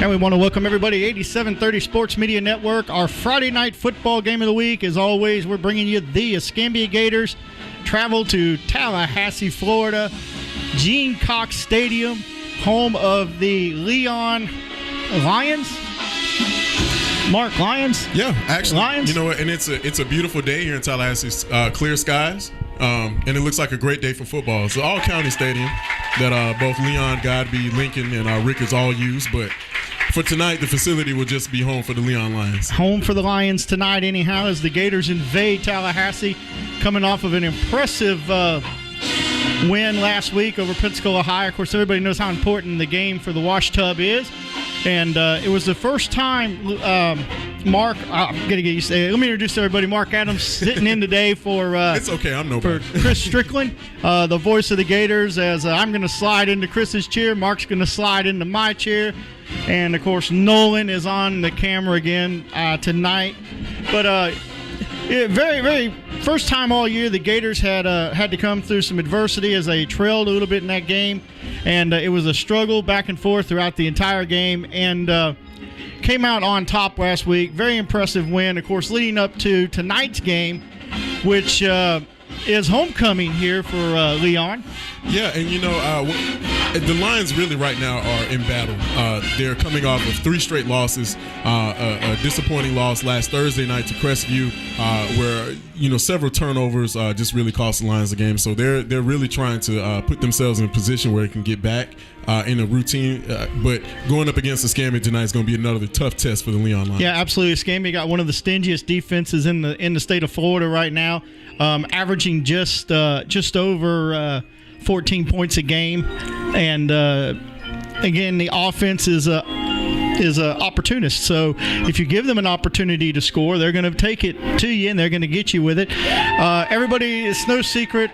And we want to welcome everybody to 8730 Sports Media Network. Our Friday night football game of the week. As always, we're bringing you the Escambia Gators. Travel to Tallahassee, Florida. Gene Cox Stadium, home of the Leon Lions. Mark, Lions? Yeah, actually, Lions? You know what? And it's a beautiful day here in Tallahassee. Clear skies, and it looks like a great day for football. It's an all-county stadium that both Leon, Godby, Lincoln, and Ricketts all use. But for tonight, the facility will just be home for the Leon Lions. Home for the Lions tonight, anyhow, as the Gators invade Tallahassee, coming off of an impressive win last week over Pensacola High. Of course, everybody knows how important the game for the Wash Tub is. And it was the first time, Mark, I'm going to get you to let me introduce everybody. Mark Adams sitting in today for it's okay, I'm nobody. For Chris Strickland, the voice of the Gators, as I'm going to slide into Chris's chair. Mark's going to slide into my chair. And, of course, Nolan is on the camera again tonight. But very, very first time all year the Gators had to come through some adversity as they trailed a little bit in that game. And it was a struggle back and forth throughout the entire game. And came out on top last week. Very impressive win, of course, leading up to tonight's game, which is homecoming here for Leon. Yeah, and you know, the Lions really right now are in battle. They're coming off of 3 straight losses, a disappointing loss last Thursday night to Crestview, where several turnovers just really cost the Lions the game. So they're really trying to put themselves in a position where they can get back in a routine. But going up against Escambia tonight is going to be another tough test for the Leon Lions. Yeah, absolutely. Escambia got one of the stingiest defenses in the state of Florida right now, averaging just over 14 points a game, and again, the offense is a opportunist. So if you give them an opportunity to score, they're going to take it to you, and they're going to get you with it. Everybody, it's no secret.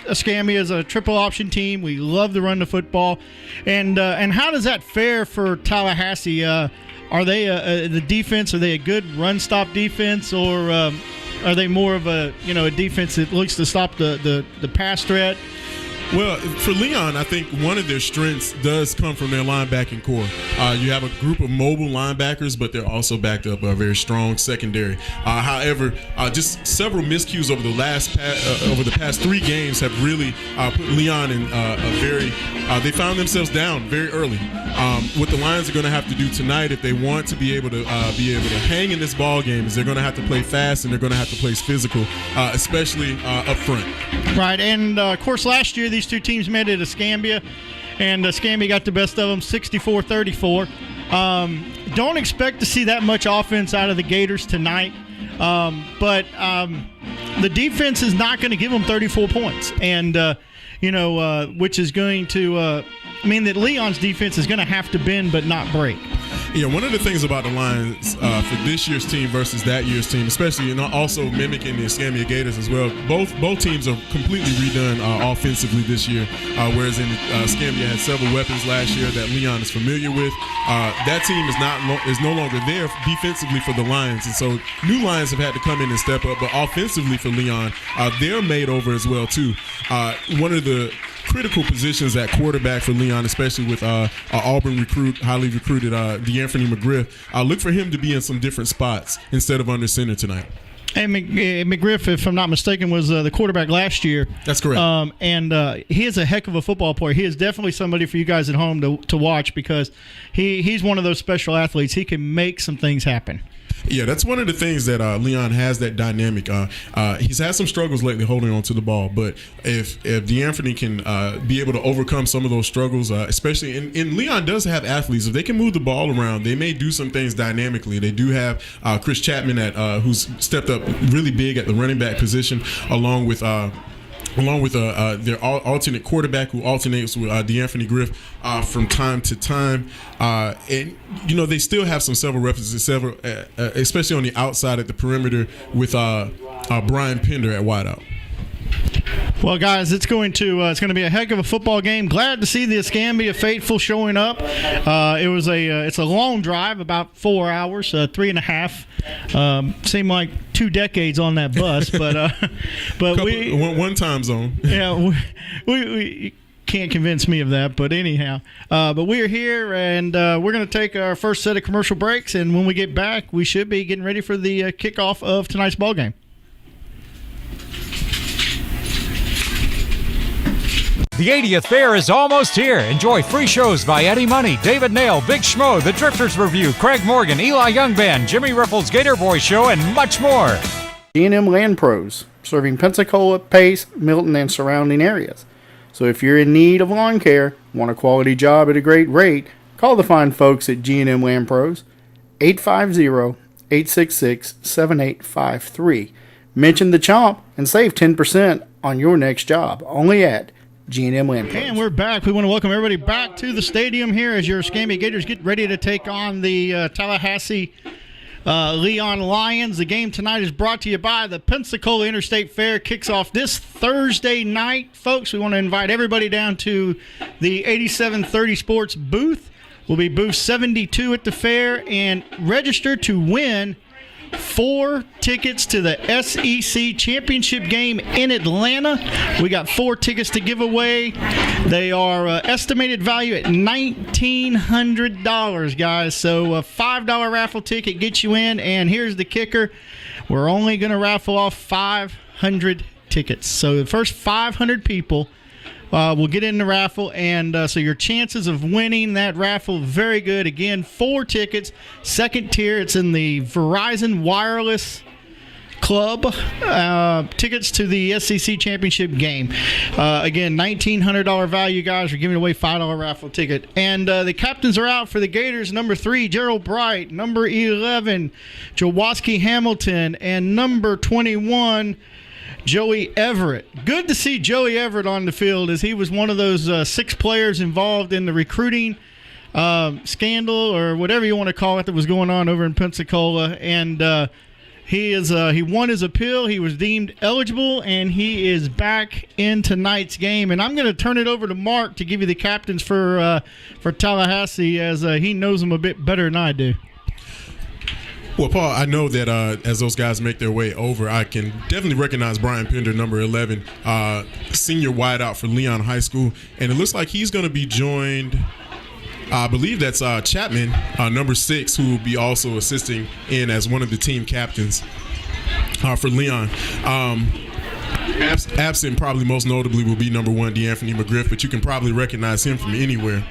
Escambia is a triple option team. We love to run the football, and how does that fare for Tallahassee? Are they the defense? Are they a good run stop defense, or are they more of a defense that looks to stop the pass threat? Well, for Leon, I think one of their strengths does come from their linebacking core. You have a group of mobile linebackers, but they're also backed up by a very strong secondary. However, just several miscues over the past 3 games have really put Leon in they found themselves down very early. What the Lions are going to have to do tonight, if they want to be able to hang in this ball game, is they're going to have to play fast and they're going to have to play physical, especially up front. Right, and of course last year these two teams met at Escambia, and Escambia got the best of them 64-34. Don't expect to see that much offense out of the Gators tonight, but the defense is not going to give them 34 points, and which is going to mean that Leon's defense is going to have to bend but not break. Yeah, one of the things about the Lions for this year's team versus that year's team, especially and also mimicking the Escambia Gators as well, both teams are completely redone offensively this year, whereas in Escambia had several weapons last year that Leon is familiar with. That team is no longer there defensively for the Lions, and so new Lions have had to come in and step up. But offensively for Leon, they're made over as well too. One of the critical positions at quarterback for Leon, especially with Auburn recruit, highly recruited D'Anthony McGriff. Look for him to be in some different spots instead of under center tonight. And McGriff, if I'm not mistaken, was the quarterback last year. That's correct. And he is a heck of a football player. He is definitely somebody for you guys at home to watch, because he's one of those special athletes. He can make some things happen. Yeah, that's one of the things that Leon has, that dynamic. He's had some struggles lately holding on to the ball, but if D'Anthony can be able to overcome some of those struggles, especially and Leon does have athletes. If they can move the ball around, they may do some things dynamically. They do have Chris Chapman who's stepped up really big at the running back position, along with their alternate quarterback who alternates with D'Anthony Griff from time to time. And, they still have several reps, especially on the outside at the perimeter with Brian Pender at wideout. Well, guys, it's going to be a heck of a football game. Glad to see the Escambia faithful showing up. It's a long drive, about 4 hours, 3.5. Seemed like 2 decades on that bus, but one time zone. Yeah, we can't convince me of that. But anyhow, but we're here, and we're going to take our first set of commercial breaks. And when we get back, we should be getting ready for the kickoff of tonight's ball game. The 80th Fair is almost here. Enjoy free shows by Eddie Money, David Nail, Big Schmo, The Drifters Review, Craig Morgan, Eli Young Band, Jimmy Riffles, Gator Boy Show, and much more. G&M Land Pros, serving Pensacola, Pace, Milton, and surrounding areas. So if you're in need of lawn care, want a quality job at a great rate, call the fine folks at G&M Land Pros, 850-866-7853. Mention the Chomp and save 10% on your next job, only at G&M Land Pros. And we're back. We want to welcome everybody back to the stadium here as your Escambia Gators get ready to take on the Tallahassee Leon Lions. The game tonight is brought to you by the Pensacola Interstate Fair. Kicks off this Thursday night. Folks, we want to invite everybody down to the 8730 Sports booth. We'll be booth 72 at the fair, and register to win 4 tickets to the SEC championship game in Atlanta. We got 4 tickets to give away. They are estimated value at $1,900, guys. So a $5 raffle ticket gets you in. And here's the kicker: we're only going to raffle off 500 tickets. So the first 500 people will get in the raffle, and so your chances of winning that raffle, very good. Again, 4 tickets, second tier. It's in the Verizon Wireless Club. Tickets to the SEC championship game. Again, $1,900 value, guys. We're giving away $5 raffle ticket. And the captains are out for the Gators. Number 3, Gerald Bright. Number 11, Jawoski Hamilton. And number 21, Joey Everett. Good to see Joey Everett on the field, as he was one of those 6 players involved in the recruiting scandal, or whatever you want to call it, that was going on over in Pensacola. And he won his appeal. He was deemed eligible, and he is back in tonight's game. And I'm going to turn it over to Mark to give you the captains for Tallahassee, as he knows them a bit better than I do. Well, Paul, I know that as those guys make their way over, I can definitely recognize Brian Pender, number 11, senior wideout for Leon High School. And it looks like he's going to be joined, I believe that's Chapman, number 6, who will be also assisting in as one of the team captains for Leon. Absent, probably most notably, will be number 1, DeAnthony McGriff, but you can probably recognize him from anywhere.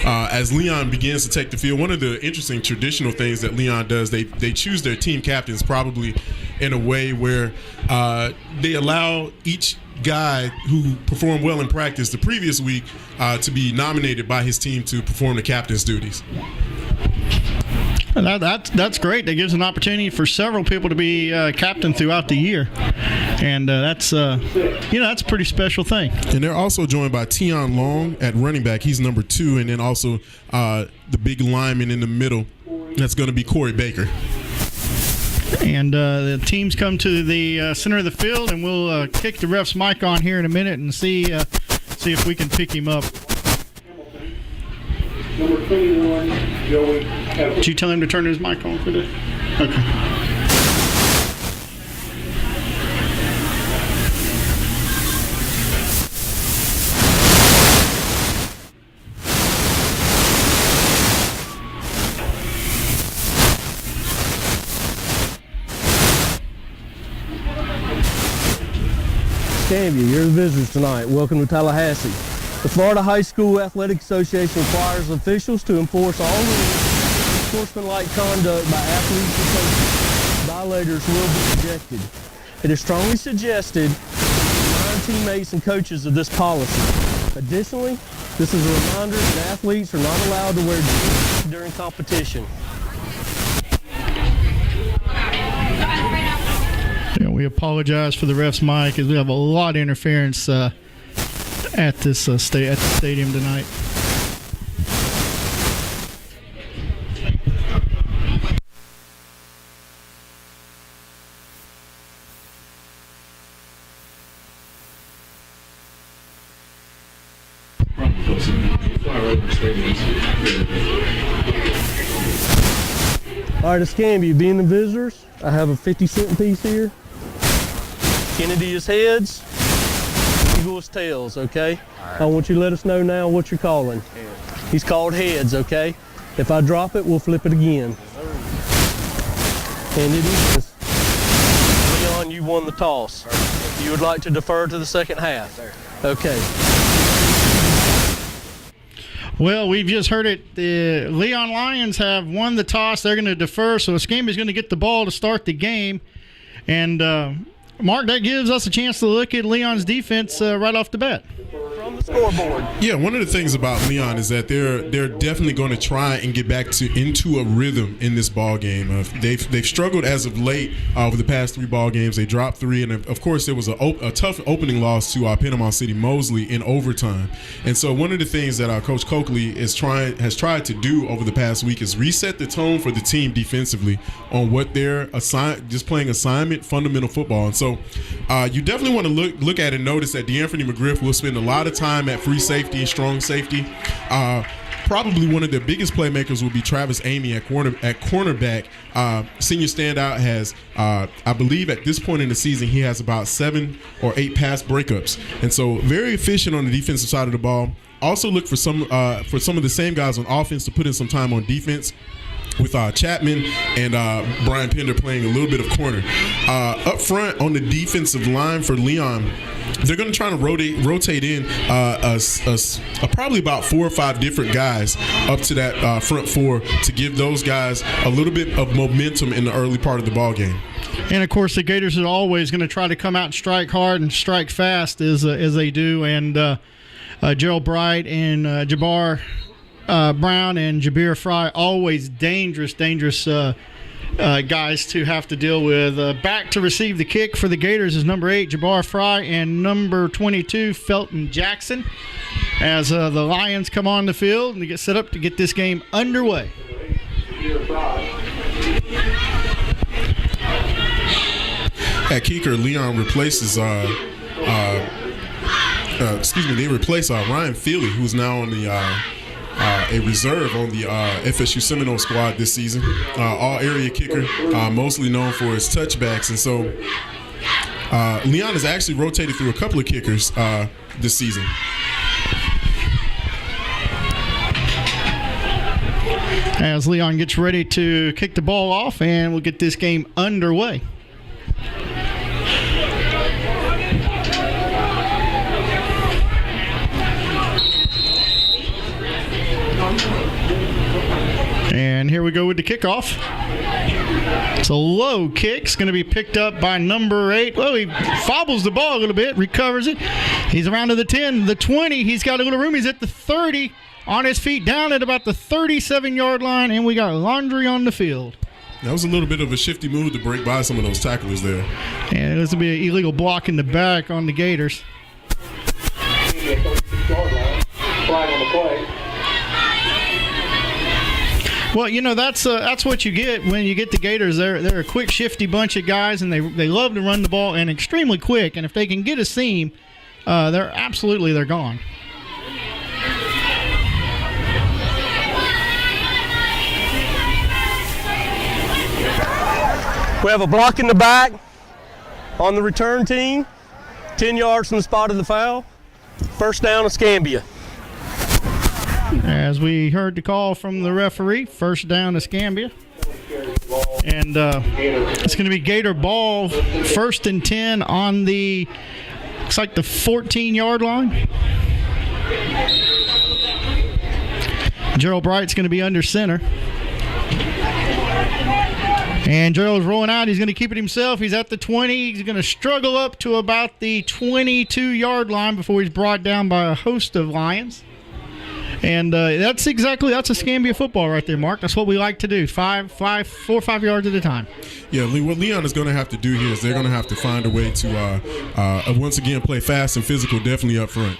As Leon begins to take the field, one of the interesting traditional things that Leon does, they choose their team captains probably in a way where they allow each guy who performed well in practice the previous week to be nominated by his team to perform the captain's duties. That's great. That gives an opportunity for several people to be captain throughout the year, and that's a pretty special thing. And they're also joined by Tion Long at running back. He's number 2, and then also the big lineman in the middle. That's going to be Corey Baker. And the teams come to the center of the field, and we'll kick the ref's mic on here in a minute and see if we can pick him up. Number 21, Joey Everett. Did you tell him to turn his mic on for this? Okay. Escambia, you're the visitors tonight. Welcome to Tallahassee. The Florida High School Athletic Association requires officials to enforce all rules. Sportsmanlike conduct by athletes and coaches. Violators will be ejected. It is strongly suggested to remind teammates and coaches of this policy. Additionally, this is a reminder that athletes are not allowed to wear jerseys during competition. Yeah, we apologize for the ref's mic, as we have a lot of interference at this at the stadium tonight. All right, Escambia, being the visitors, I have a 50-cent piece here. Kennedy is heads, Eagles tails, okay? I want you to let us know now what you're calling. He's called heads, okay? If I drop it, we'll flip it again. And it is. Leon, you won the toss. You would like to defer to the second half? Okay. Well, we've just heard it. The Leon Lions have won the toss. They're going to defer, so Escambia is going to get the ball to start the game. And, Mark, that gives us a chance to look at Leon's defense right off the bat. From the scoreboard. Yeah, one of the things about Leon is that they're definitely going to try and get back into a rhythm in this ball game. They've struggled as of late over the past 3 ball games. They dropped 3, and of course there was a tough opening loss to Panama City Mosley in overtime. And so one of the things that Coach Coakley has tried to do over the past week is reset the tone for the team defensively on what they're just playing assignment fundamental football. And so you definitely want to look at and notice that DeAnthony McGriff will spend a lot of time at free safety and strong safety. Probably one of their biggest playmakers will be Travis Amy at cornerback. Senior standout has, I believe at this point in the season, he has about 7 or 8 pass breakups. And so very efficient on the defensive side of the ball. Also look for some of the same guys on offense to put in some time on defense, with Chapman and Brian Pender playing a little bit of corner. Up front on the defensive line for Leon, they're going to try to rotate in probably about 4 or 5 different guys up to that front 4 to give those guys a little bit of momentum in the early part of the ball game. And, of course, the Gators are always going to try to come out and strike hard and strike fast as they do. And Gerald Bright and Jabbar Brown and Jabir Fry, always dangerous guys to have to deal with. Back to receive the kick for the Gators is number 8, Jabbar Fry, and number 22, Felton Jackson, as the Lions come on the field and they get set up to get this game underway. At kicker, Leon replaces they replace Ryan Feely, who's now on the a reserve on the FSU Seminole squad this season. All-area kicker, mostly known for his touchbacks. And so Leon has actually rotated through a couple of kickers this season. As Leon gets ready to kick the ball off, and we'll get this game underway. And here we go with the kickoff. It's a low kick. It's going to be picked up by number 8. Well, he fobbles the ball a little bit, recovers it. He's around to the 10, the 20. He's got a little room. He's at the 30, on his feet, down at about the 37-yard line, and we got Laundry on the field. That was a little bit of a shifty move to break by some of those tacklers there. And this will be an illegal block in the back on the Gators. Well, you know, that's what you get when you get the Gators. They're a quick, shifty bunch of guys, and they love to run the ball and extremely quick. And if they can get a seam, they're gone. We have a block in the back on the return team, 10 yards from the spot of the foul. First down, Escambia. As we heard the call from the referee, first down Escambia. And it's going to be Gator ball, 1st and 10 on the, looks like the 14-yard line. Gerald Bright's going to be under center. And Gerald's rolling out. He's going to keep it himself. He's at the 20. He's going to struggle up to about the 22-yard line before he's brought down by a host of Lions. And that's Escambia football right there, Mark. That's what we like to do, 4 or 5 yards at a time. Yeah, what Leon is going to have to do here is they're going to have to find a way to, once again, play fast and physical, definitely up front.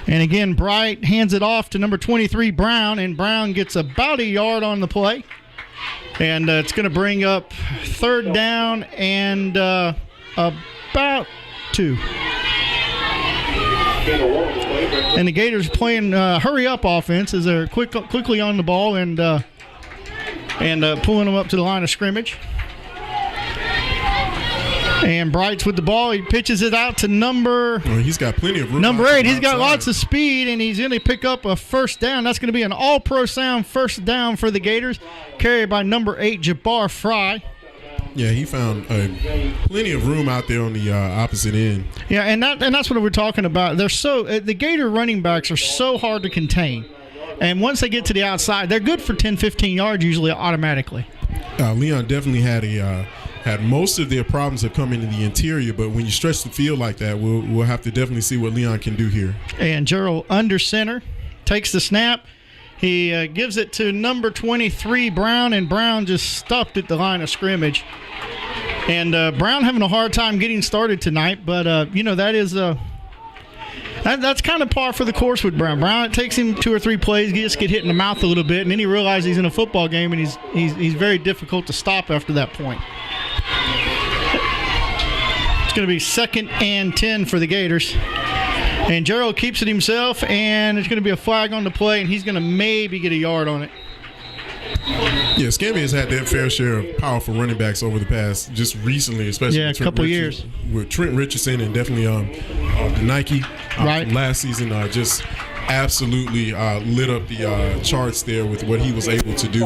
And again, Bright hands it off to number 23, Brown, and Brown gets about a yard on the play. And it's going to bring up 3rd down and about 2. And the Gators playing hurry-up offense as they're quickly on the ball and pulling them up to the line of scrimmage. And Bright's with the ball. He pitches it out to number. Well, he's got plenty of room. Number 8. He's got lots of speed, and he's going to pick up a first down. That's going to be an all-pro sound first down for the Gators, carried by number 8, Jabbar Fry. Yeah, he found plenty of room out there on the opposite end. Yeah, and that's what we're talking about. They're the Gator running backs are so hard to contain. And once they get to the outside, they're good for 10, 15 yards usually automatically. Leon definitely had most of their problems have come into the interior, but when you stretch the field like that, we'll have to definitely see what Leon can do here. And Gerald under center takes the snap. He gives it to number 23, Brown, and Brown just stopped at the line of scrimmage. And Brown having a hard time getting started tonight, but that is that's kind of par for the course with Brown. Brown, it takes him 2 or 3 plays, he just get hit in the mouth a little bit, and then he realizes he's in a football game, and he's very difficult to stop after that point. It's going to be 2nd and 10 for the Gators. And Gerald keeps it himself, and it's going to be a flag on the play, and he's going to maybe get a yard on it. Yeah, Escambia has had their fair share of powerful running backs over the past, just recently, especially a couple years. With Trent Richardson and definitely Nike right. From last season just absolutely lit up the charts there with what he was able to do.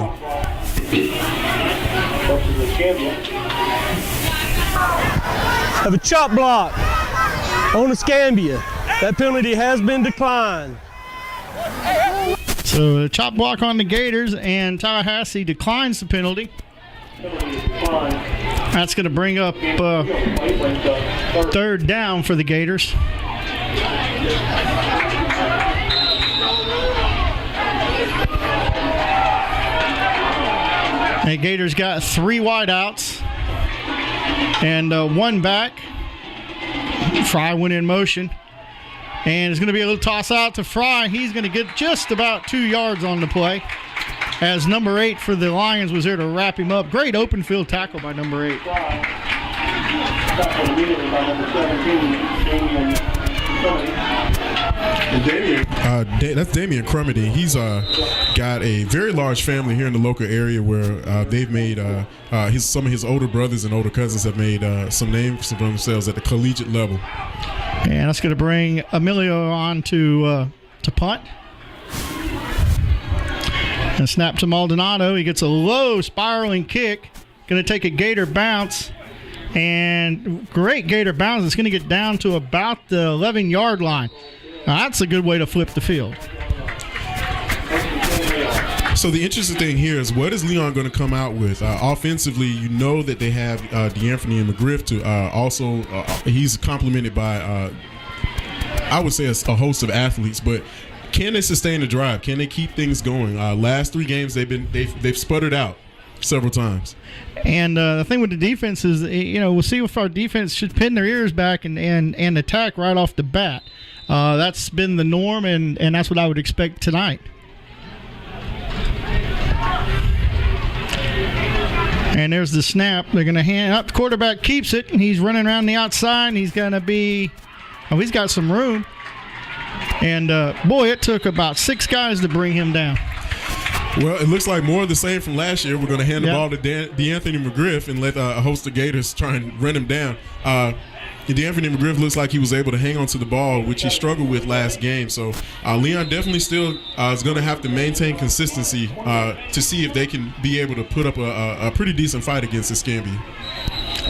Have a chop block on Escambia. That penalty has been declined. So a chop block on the Gators, and Tallahassee declines the penalty. That's going to bring up 3rd down for the Gators. The Gators got 3 wideouts and 1 back. Fry went in motion. And it's going to be a little toss out to Fry. He's going to get just about 2 yards on the play, as number 8 for the Lions was there to wrap him up. Great open field tackle by number 8. That's Damian Crumedy. He's got a very large family here in the local area where they've made some of his older brothers and older cousins have made some names for themselves at the collegiate level. And that's going to bring Emilio on to punt. And snap to Maldonado. He gets a low spiraling kick. Going to take a Gator bounce. And great Gator bounce. It's going to get down to about the 11-yard line. Now, that's a good way to flip the field. So the interesting thing here is, what is Leon going to come out with? Offensively, you know that they have DeAnthony and McGriff to also. He's complemented by, I would say, a host of athletes. But can they sustain the drive? Can they keep things going? Last 3 games they've sputtered out several times. And the thing with the defense is, we'll see if our defense should pin their ears back and attack right off the bat. That's been the norm, and that's what I would expect tonight. And there's the snap. They're going to hand up. The quarterback keeps it, and he's running around the outside, and he's going to be – he's got some room. And, it took about 6 guys to bring him down. Well, it looks like more of the same from last year. We're going to hand the ball to DeAnthony McGriff and let a host of Gators try and run him down. DeAnthony McGriff looks like he was able to hang on to the ball, which he struggled with last game. So Leon definitely still is going to have to maintain consistency to see if they can be able to put up a pretty decent fight against Escambia.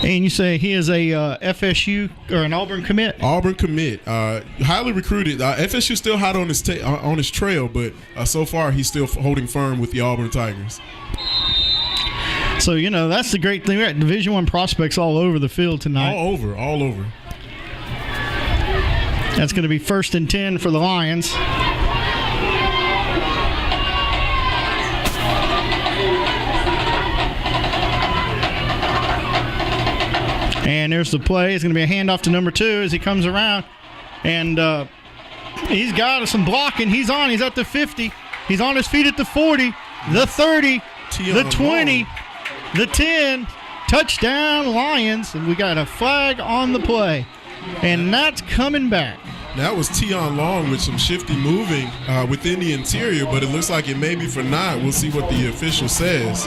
And you say he is a FSU or an Auburn commit? Auburn commit, highly recruited. FSU still hot on his trail, but so far he's still holding firm with the Auburn Tigers. So, that's the great thing. We got Division I prospects all over the field tonight. All over. That's going to be 1st and 10 for the Lions. And there's the play. It's going to be a handoff to number 2 as he comes around. And he's got some blocking. He's on. He's at the 50. He's on his feet at the 40, the 30, the 20. The 10, touchdown Lions, and we got a flag on the play, and that's coming back. That was Tion Long with some shifty moving within the interior, but it looks like it may be for naught. We'll see what the official says.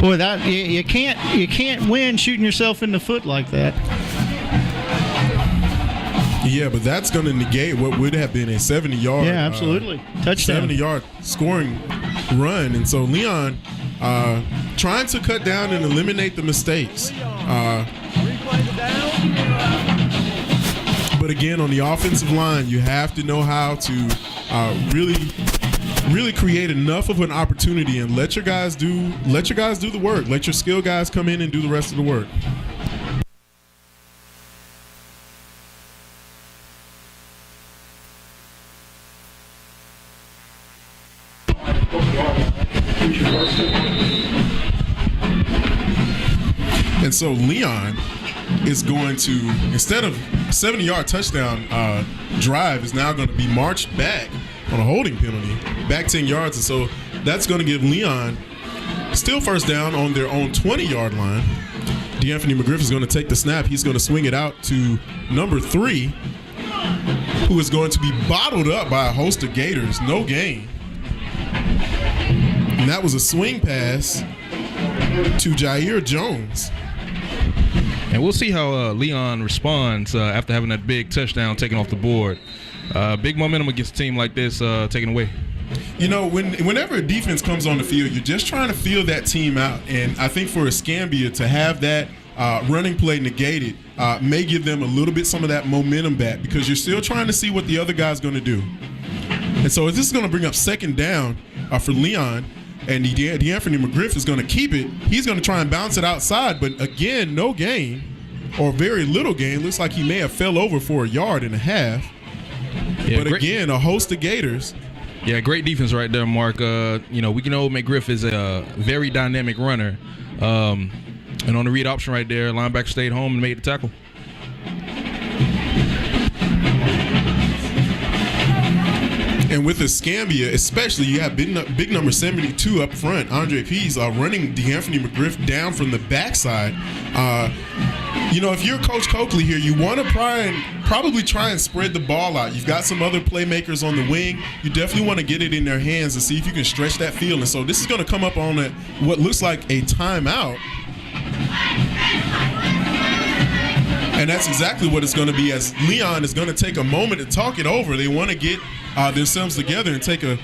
Boy, that you can't win shooting yourself in the foot like that. Yeah, but that's going to negate what would have been a 70-yard. Yeah, absolutely. Touchdown. 70-yard scoring run. And so Leon trying to cut down and eliminate the mistakes. But again, on the offensive line, you have to know how to really create enough of an opportunity and let your guys do the work. Let your skill guys come in and do the rest of the work. And so Leon is going to, instead of a 70-yard touchdown drive, is now going to be marched back on a holding penalty, back 10 yards. And so that's going to give Leon still first down on their own 20-yard line. DeAnthony McGriff is going to take the snap. He's going to swing it out to number 3, who is going to be bottled up by a host of Gators. No gain. And that was a swing pass to Jair Jones. And we'll see how Leon responds after having that big touchdown taken off the board. Big momentum against a team like this taken away. You know, whenever a defense comes on the field, you're just trying to feel that team out. And I think for Escambia to have that running play negated may give them a little bit some of that momentum back, because you're still trying to see what the other guy's going to do. And so if this is going to bring up second down for Leon, and DeAnthony McGriff is going to keep it, he's going to try and bounce it outside. But again, no gain, or very little gain. Looks like he may have fell over for 1.5 yards. Yeah, but again, a host of Gators. Yeah, great defense right there, Mark. We know McGriff is a very dynamic runner. And on the read option right there, linebacker stayed home and made the tackle. And with Escambia, especially, you have big number 72 up front, Andre Pease, running DeAnthony McGriff down from the backside. If you're Coach Coakley here, you want to probably try and spread the ball out. You've got some other playmakers on the wing. You definitely want to get it in their hands and see if you can stretch that field. And so this is going to come up on what looks like a timeout. And that's exactly what it's going to be, as Leon is going to take a moment to talk it over. They want to get themselves together and take a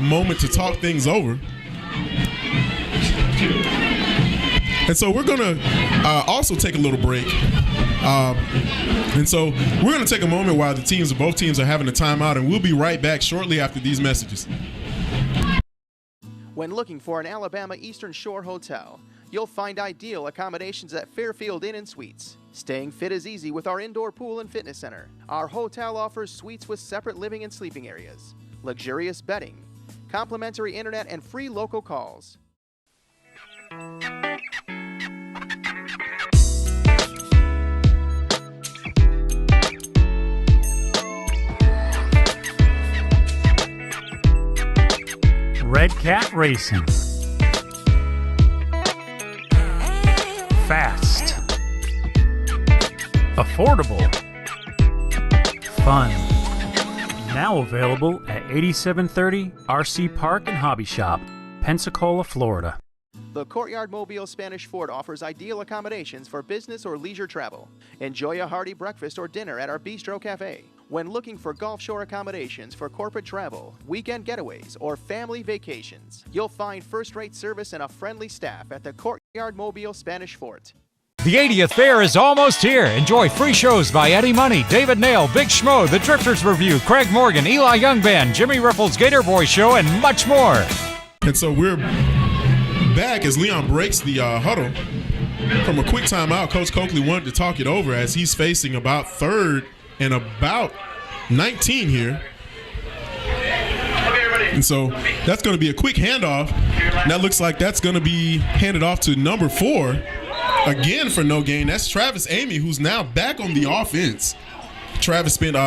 moment to talk things over. And so we're going to also take a little break. And so we're going to take a moment while both teams are having a timeout, and we'll be right back shortly after these messages. When looking for an Alabama Eastern Shore hotel, you'll find ideal accommodations at Fairfield Inn & Suites. Staying fit is easy with our indoor pool and fitness center. Our hotel offers suites with separate living and sleeping areas, luxurious bedding, complimentary internet, and free local calls. Red Cat Racing. Fast. Affordable. Fun. Now available at 8730 RC Park and Hobby Shop, Pensacola, Florida. The Courtyard Mobile Spanish Fort offers ideal accommodations for business or leisure travel. Enjoy a hearty breakfast or dinner at our Bistro Cafe. When looking for Gulf Shore accommodations for corporate travel, weekend getaways, or family vacations, you'll find first-rate service and a friendly staff at the Courtyard Mobile Spanish Fort. The 80th Fair is almost here. Enjoy free shows by Eddie Money, David Nail, Big Schmo, The Drifters Review, Craig Morgan, Eli Young Band, Jimmy Riffles, Gator Boy Show, and much more. And so we're back as Leon breaks the huddle. From a quick timeout, Coach Coakley wanted to talk it over as he's facing about third and about 19 here. And so that's going to be a quick handoff. And that looks like that's going to be handed off to number 4. Again for no gain. That's Travis Amy, who's now back on the offense. Travis spent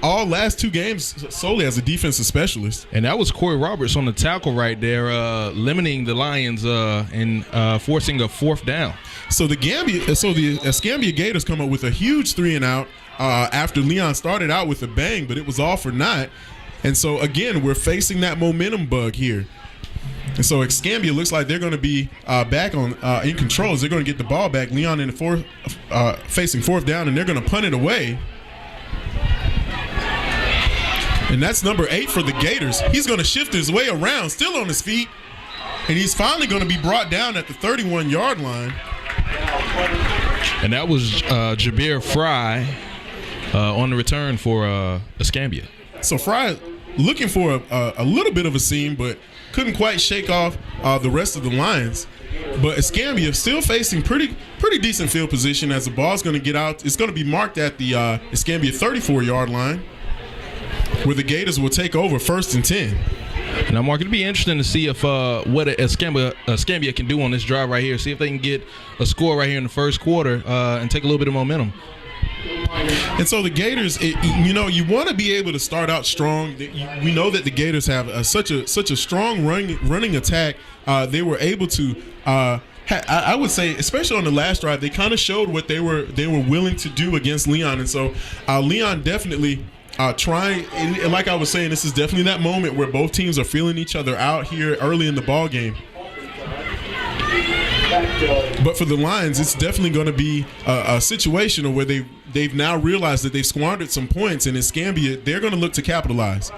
all last 2 games solely as a defensive specialist. And that was Corey Roberts on the tackle right there, limiting the Lions and forcing a 4th down. So the Escambia Gators come up with a huge 3-and-out after Leon started out with a bang, but it was all for naught. And so, again, we're facing that momentum bug here. And so Escambia looks like they're going to be back on in control as they're going to get the ball back. Leon in the facing fourth down, and they're going to punt it away. And that's number 8 for the Gators. He's going to shift his way around, still on his feet. And he's finally going to be brought down at the 31-yard line. And that was Jabir Fry on the return for Escambia. So Fry looking for a little bit of a seam, but couldn't quite shake off the rest of the Lions. But Escambia still facing pretty decent field position as the ball's going to get out. It's going to be marked at the Escambia 34-yard line, where the Gators will take over 1st and 10. Now, Mark, it'll be interesting to see if what Escambia can do on this drive right here. See if they can get a score right here in the first quarter and take a little bit of momentum. And so the Gators, you want to be able to start out strong. We know that the Gators have such a strong running attack. They were able to, I would say, especially on the last drive, they kind of showed what they were willing to do against Leon. And so Leon definitely trying. And like I was saying, this is definitely that moment where both teams are feeling each other out here early in the ball game. But for the Lions, it's definitely going to be a situation where they've now realized that they've squandered some points, and Escambia, they're going to look to capitalize.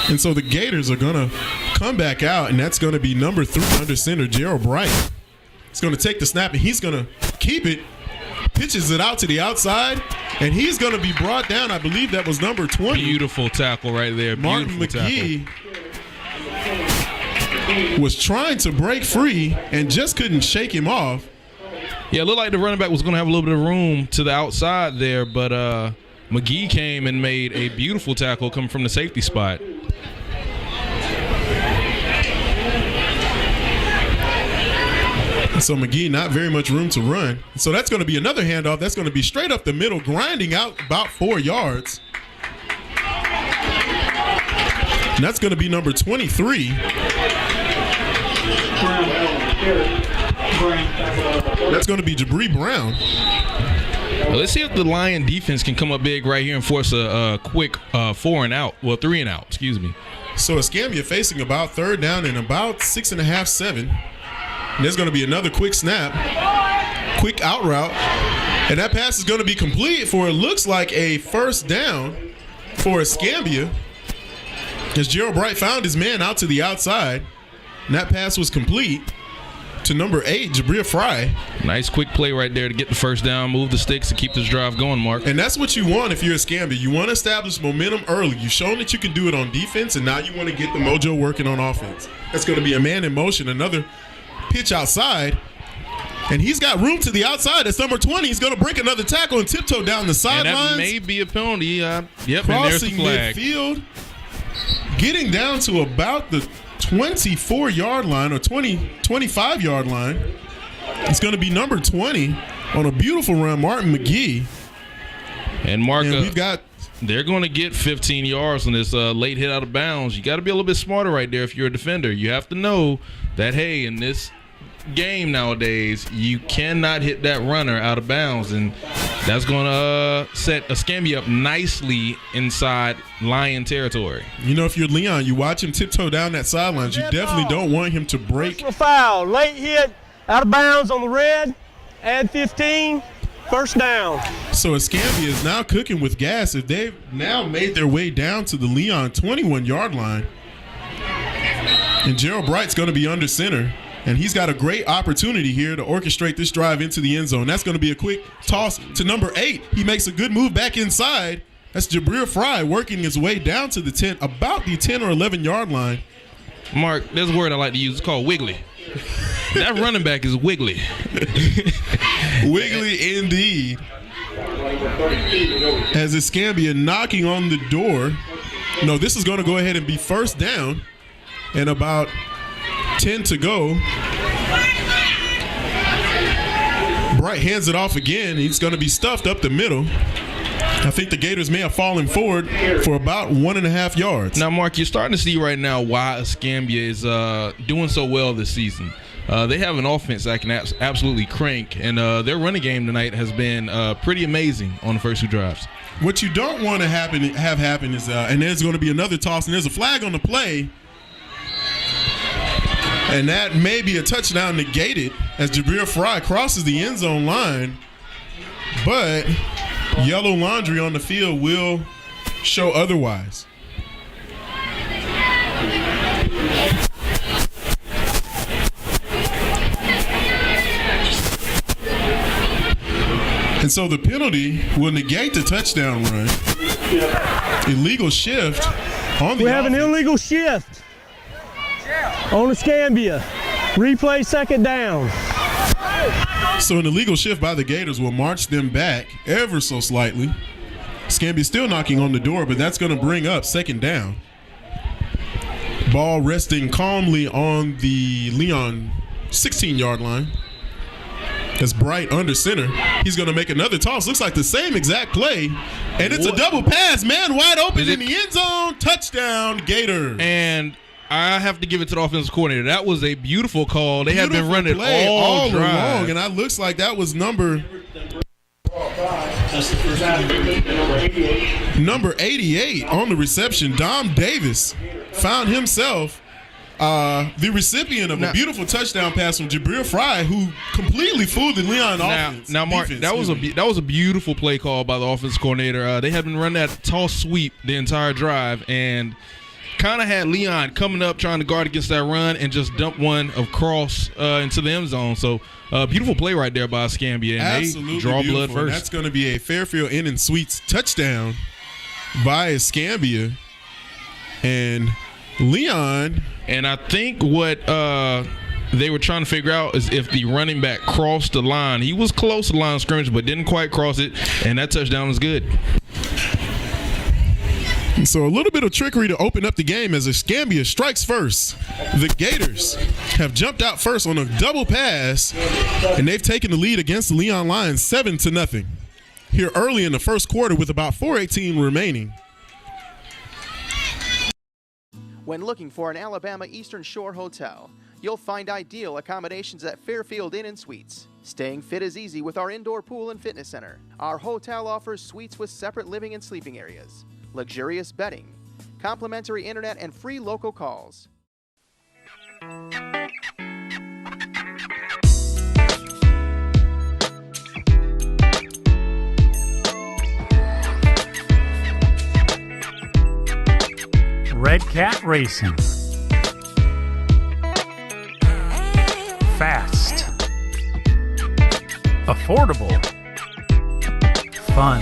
And so the Gators are going to come back out, and that's going to be number 3 under center, Gerald Bright. He's going to take the snap, and he's going to keep it. Pitches it out to the outside, and he's going to be brought down. I believe that was number 20. Beautiful tackle right there. Martin McGee was trying to break free and just couldn't shake him off. Yeah, it looked like the running back was going to have a little bit of room to the outside there, but McGee came and made a beautiful tackle coming from the safety spot. So McGee, not very much room to run. So that's going to be another handoff. That's going to be straight up the middle, grinding out about 4 yards. And that's going to be number 23. That's going to be Jabri Brown. Well, let's see if the Lion defense can come up big right here and force a quick 4 and out. Well, 3 and out, excuse me. So Escambia facing about 3rd down and about 6.5, 7. And there's going to be another quick snap, quick out route, and that pass is going to be complete for it looks like a 1st down for Escambia as Gerald Bright found his man out to the outside, and that pass was complete to number 8, Jabir Fry. Nice quick play right there to get the 1st down, move the sticks, and keep this drive going, Mark. And that's what you want if you're Escambia. You want to establish momentum early. You've shown that you can do it on defense, and now you want to get the mojo working on offense. That's going to be a man in motion, another pitch outside, and he's got room to the outside. That's number 20. He's going to break another tackle and tiptoe down the sidelines. And that may be a penalty. Yep, crossing and there's the flag. Midfield, getting down to about the 24-yard line or 25-yard line. It's going to be number 20 on a beautiful run, Martin McGee. And Mark, and we've got. They're going to get 15 yards on this late hit out of bounds. You got to be a little bit smarter right there if you're a defender. You have to know that, hey, in this game nowadays, you cannot hit that runner out of bounds, and that's going to set Escambia up nicely inside Lion territory. You know, if you're Leon, you watch him tiptoe down that sidelines. You definitely don't want him to break. Personal foul, late hit, out of bounds on the red, add 15, 1st down. So Escambia is now cooking with gas if they've now made their way down to the Leon 21-yard line. And Gerald Bright's going to be under center. And he's got a great opportunity here to orchestrate this drive into the end zone. That's going to be a quick toss to number 8. He makes a good move back inside. That's Jabir Fry working his way down to the 10, about the 10 or 11-yard line. Mark, there's a word I like to use. It's called wiggly. That running back is wiggly. Wiggly indeed. As Escambia knocking on the door. No, this is going to go ahead and be 1st down. And about 10 to go. Bright hands it off again. He's going to be stuffed up the middle. I think the Gators may have fallen forward for about 1.5 yards. Now, Mark, you're starting to see right now why Escambia is doing so well this season. they have an offense that can absolutely crank, and their running game tonight has been pretty amazing on the first 2 drives. What you don't want to have happen is, and there's going to be another toss, and there's a flag on the play, and that may be a touchdown negated as Jabril Fry crosses the end zone line, but yellow laundry on the field will show otherwise. And so the penalty will negate the touchdown run. Illegal shift on the We have an illegal shift on Escambia. Replay 2nd down. So an illegal shift by the Gators will march them back ever so slightly. Escambia still knocking on the door, but that's going to bring up 2nd down. Ball resting calmly on the Leon 16-yard line. That's Bright under center. He's going to make another toss. Looks like the same exact play. And it's a double pass. Man wide open in the end zone. Touchdown, Gator. And I have to give it to the offensive coordinator. That was a beautiful call. They have been running it all drive. along. And it looks like that was number 88 on the reception. Dom Davis found himself the recipient of a beautiful touchdown pass from Jabril Fry, who completely fooled the Leon offense. Now, Mark, that was a beautiful play call by the offensive coordinator. They had been running that toss sweep the entire drive, and kind of had Leon coming up trying to guard against that run and just dump one across into the end zone. So beautiful play right there by Escambia, and absolutely they draw beautiful. blood first. That's going to be a Fairfield Inn and Suites touchdown by Escambia. And Leon. And I think what they were trying to figure out is if the running back crossed the line. He was close to the line of scrimmage, but didn't quite cross it, and that touchdown was good. So a little bit of trickery to open up the game as Escambia strikes first. The Gators have jumped out first on a double pass, and they've taken the lead against the Leon Lions 7-0 here early in the first quarter with about 4:18 remaining. When looking for an Alabama Eastern Shore hotel, you'll find ideal accommodations at Fairfield Inn and Suites. Staying fit is easy with our indoor pool and fitness center. Our hotel offers suites with separate living and sleeping areas, luxurious bedding, complimentary internet, and free local calls. Red Cat Racing. Fast. Affordable. Fun.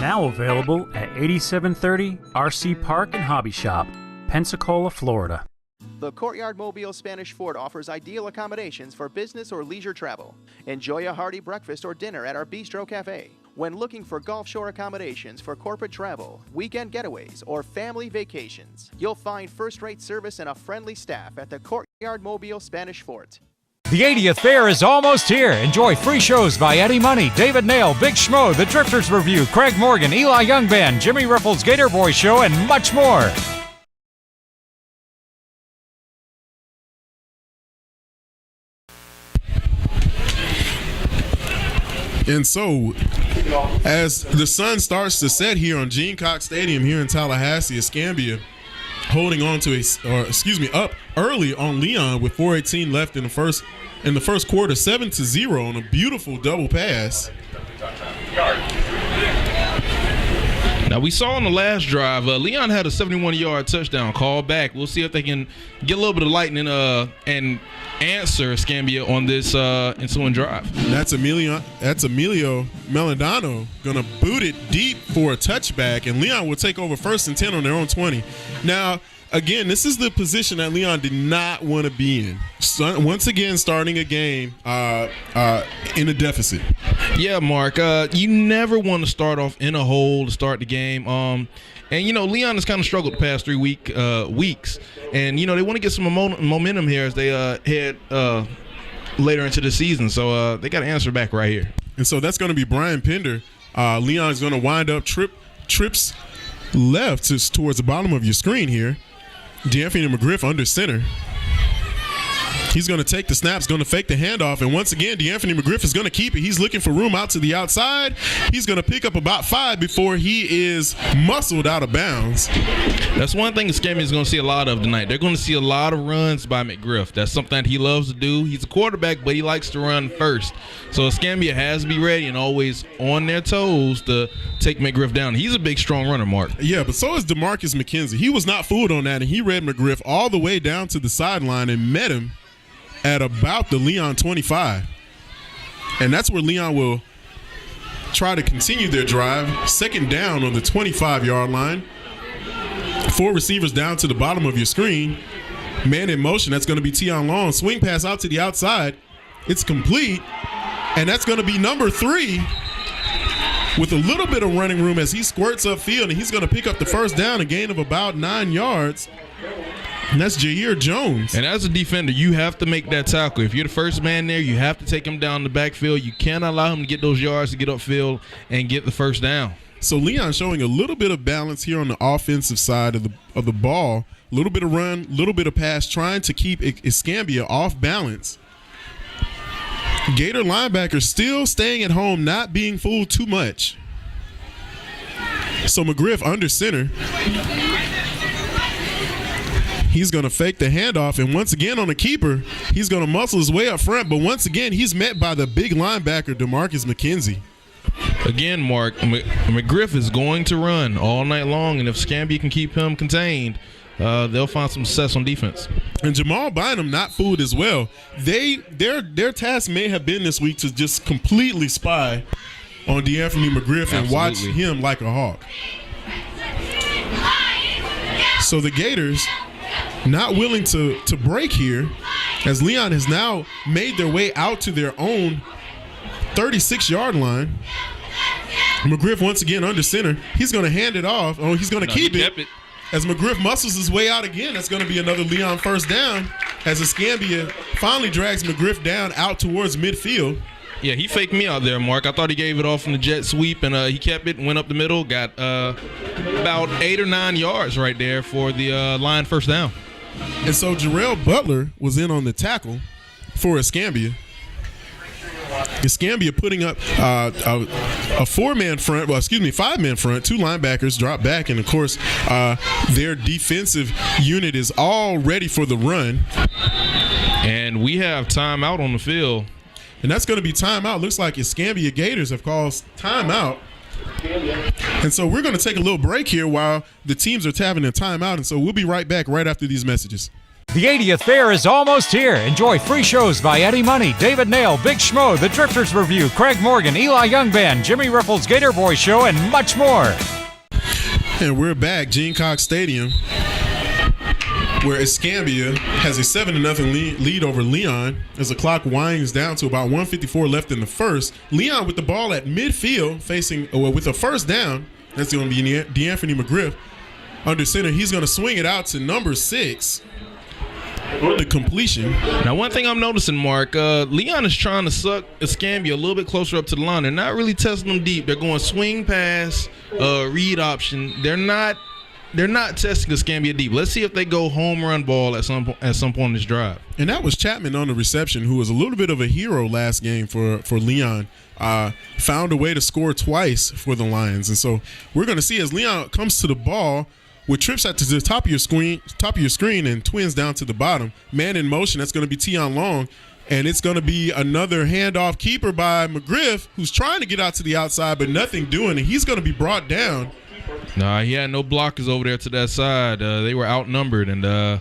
Now available at 8730 RC Park and Hobby Shop, Pensacola, Florida. The Courtyard Mobile Spanish Fort offers ideal accommodations for business or leisure travel. Enjoy a hearty breakfast or dinner at our Bistro Cafe. When looking for Gulf Shore accommodations for corporate travel, weekend getaways, or family vacations, you'll find first-rate service and a friendly staff at the Courtyard Mobile Spanish Fort. The 80th Fair is almost here. Enjoy free shows by Eddie Money, David Nail, Big Schmo, The Drifters Review, Craig Morgan, Eli Young Band, Jimmy Riffles, Gator Boy Show, and much more. And so, as the sun starts to set here on Gene Cox Stadium here in Tallahassee, Escambia holding on to up early on Leon with 4:18 left in the first quarter, 7-0 on a beautiful double pass. Now, we saw on the last drive, Leon had a 71-yard touchdown call back. We'll see if they can get a little bit of lightning and answer Escambia on this ensuing drive. That's Emilio Melandano going to boot it deep for a touchback, and Leon will take over 1st and 10 on their own 20. Now, again, this is the position that Leon did not want to be in. Once again, starting a game in a deficit. Yeah, Mark, you never want to start off in a hole to start the game. And, you know, Leon has kind of struggled the past 3 weeks. And, you know, they want to get some momentum here as they head later into the season. So they got to answer back right here. And so that's going to be Brian Pender. Leon's going to wind up trips left towards the bottom of your screen here. D'Anthony McGriff under center. He's going to take the snaps, going to fake the handoff, and once again, DeAnthony McGriff is going to keep it. He's looking for room out to the outside. He's going to pick up about 5 before he is muscled out of bounds. That's one thing Escambia is going to see a lot of tonight. They're going to see a lot of runs by McGriff. That's something that he loves to do. He's a quarterback, but he likes to run first. So Escambia has to be ready and always on their toes to take McGriff down. He's a big, strong runner, Mark. Yeah, but so is DeMarcus McKenzie. He was not fooled on that, and he read McGriff all the way down to the sideline and met him at about the Leon 25. And that's where Leon will try to continue their drive. Second down on the 25-yard line. 4 receivers down to the bottom of your screen. Man in motion, that's going to be Tion Long. Swing pass out to the outside. It's complete. And that's going to be number 3 with a little bit of running room as he squirts upfield, and he's going to pick up the first down, a gain of about 9 yards. And that's Jair Jones. And as a defender, you have to make that tackle. If you're the first man there, you have to take him down the backfield. You can't allow him to get those yards to get upfield and get the first down. So Leon showing a little bit of balance here on the offensive side of the ball. A little bit of run, a little bit of pass, trying to keep Escambia off balance. Gator linebacker still staying at home, not being fooled too much. So McGriff under center. He's going to fake the handoff, and once again on the keeper, he's going to muscle his way up front, but once again, he's met by the big linebacker, DeMarcus McKenzie. Again, Mark, McGriff is going to run all night long, and if Escambia can keep him contained, they'll find some success on defense. And Jamal Bynum not fooled as well. Their task may have been this week to just completely spy on DeAnthony McGriff and watch him like a hawk. So the Gators not willing to break here, as Leon has now made their way out to their own 36-yard line. McGriff once again under center. He's going to hand it off. Oh, he's going to keep it. As McGriff muscles his way out again, that's going to be another Leon first down as Escambia finally drags McGriff down out towards midfield. Yeah, he faked me out there, Mark. I thought he gave it off in the jet sweep, and he kept it and went up the middle. Got about 8 or 9 yards right there for the line first down. And so Jarrell Butler was in on the tackle for Escambia. Escambia putting up a 5-man front. 2 linebackers drop back, and of course their defensive unit is all ready for the run. And we have timeout on the field. And that's going to be timeout. Looks like Escambia Gators have called timeout. And so we're going to take a little break here while the teams are having a timeout. And so we'll be right back right after these messages. The 80th Fair is almost here. Enjoy free shows by Eddie Money, David Nail, Big Schmo, The Drifters Review, Craig Morgan, Eli Young Band, Jimmy Riffles, Gator Boy Show, and much more. And we're back, Gene Cox Stadium, where Escambia has a 7-0 lead over Leon as the clock winds down to about 1:54 left in the first. Leon with the ball at midfield, with a first down. That's going to be DeAnthony McGriff under center. He's going to swing it out to number 6. The completion. Now, one thing I'm noticing, Mark, Leon is trying to suck Escambia a little bit closer up to the line. They're not really testing them deep. They're going swing pass, read option. They're not testing Escambia deep. Let's see if they go home run ball at some point in this drive. And that was Chapman on the reception, who was a little bit of a hero last game for Leon. Found a way to score twice for the Lions. And so we're going to see as Leon comes to the ball, with trips out to the top of your screen and twins down to the bottom. Man in motion, that's going to be Tion Long. And it's going to be another handoff keeper by McGriff, who's trying to get out to the outside, but nothing doing. And he's going to be brought down. Nah, he had no blockers over there to that side. They were outnumbered. And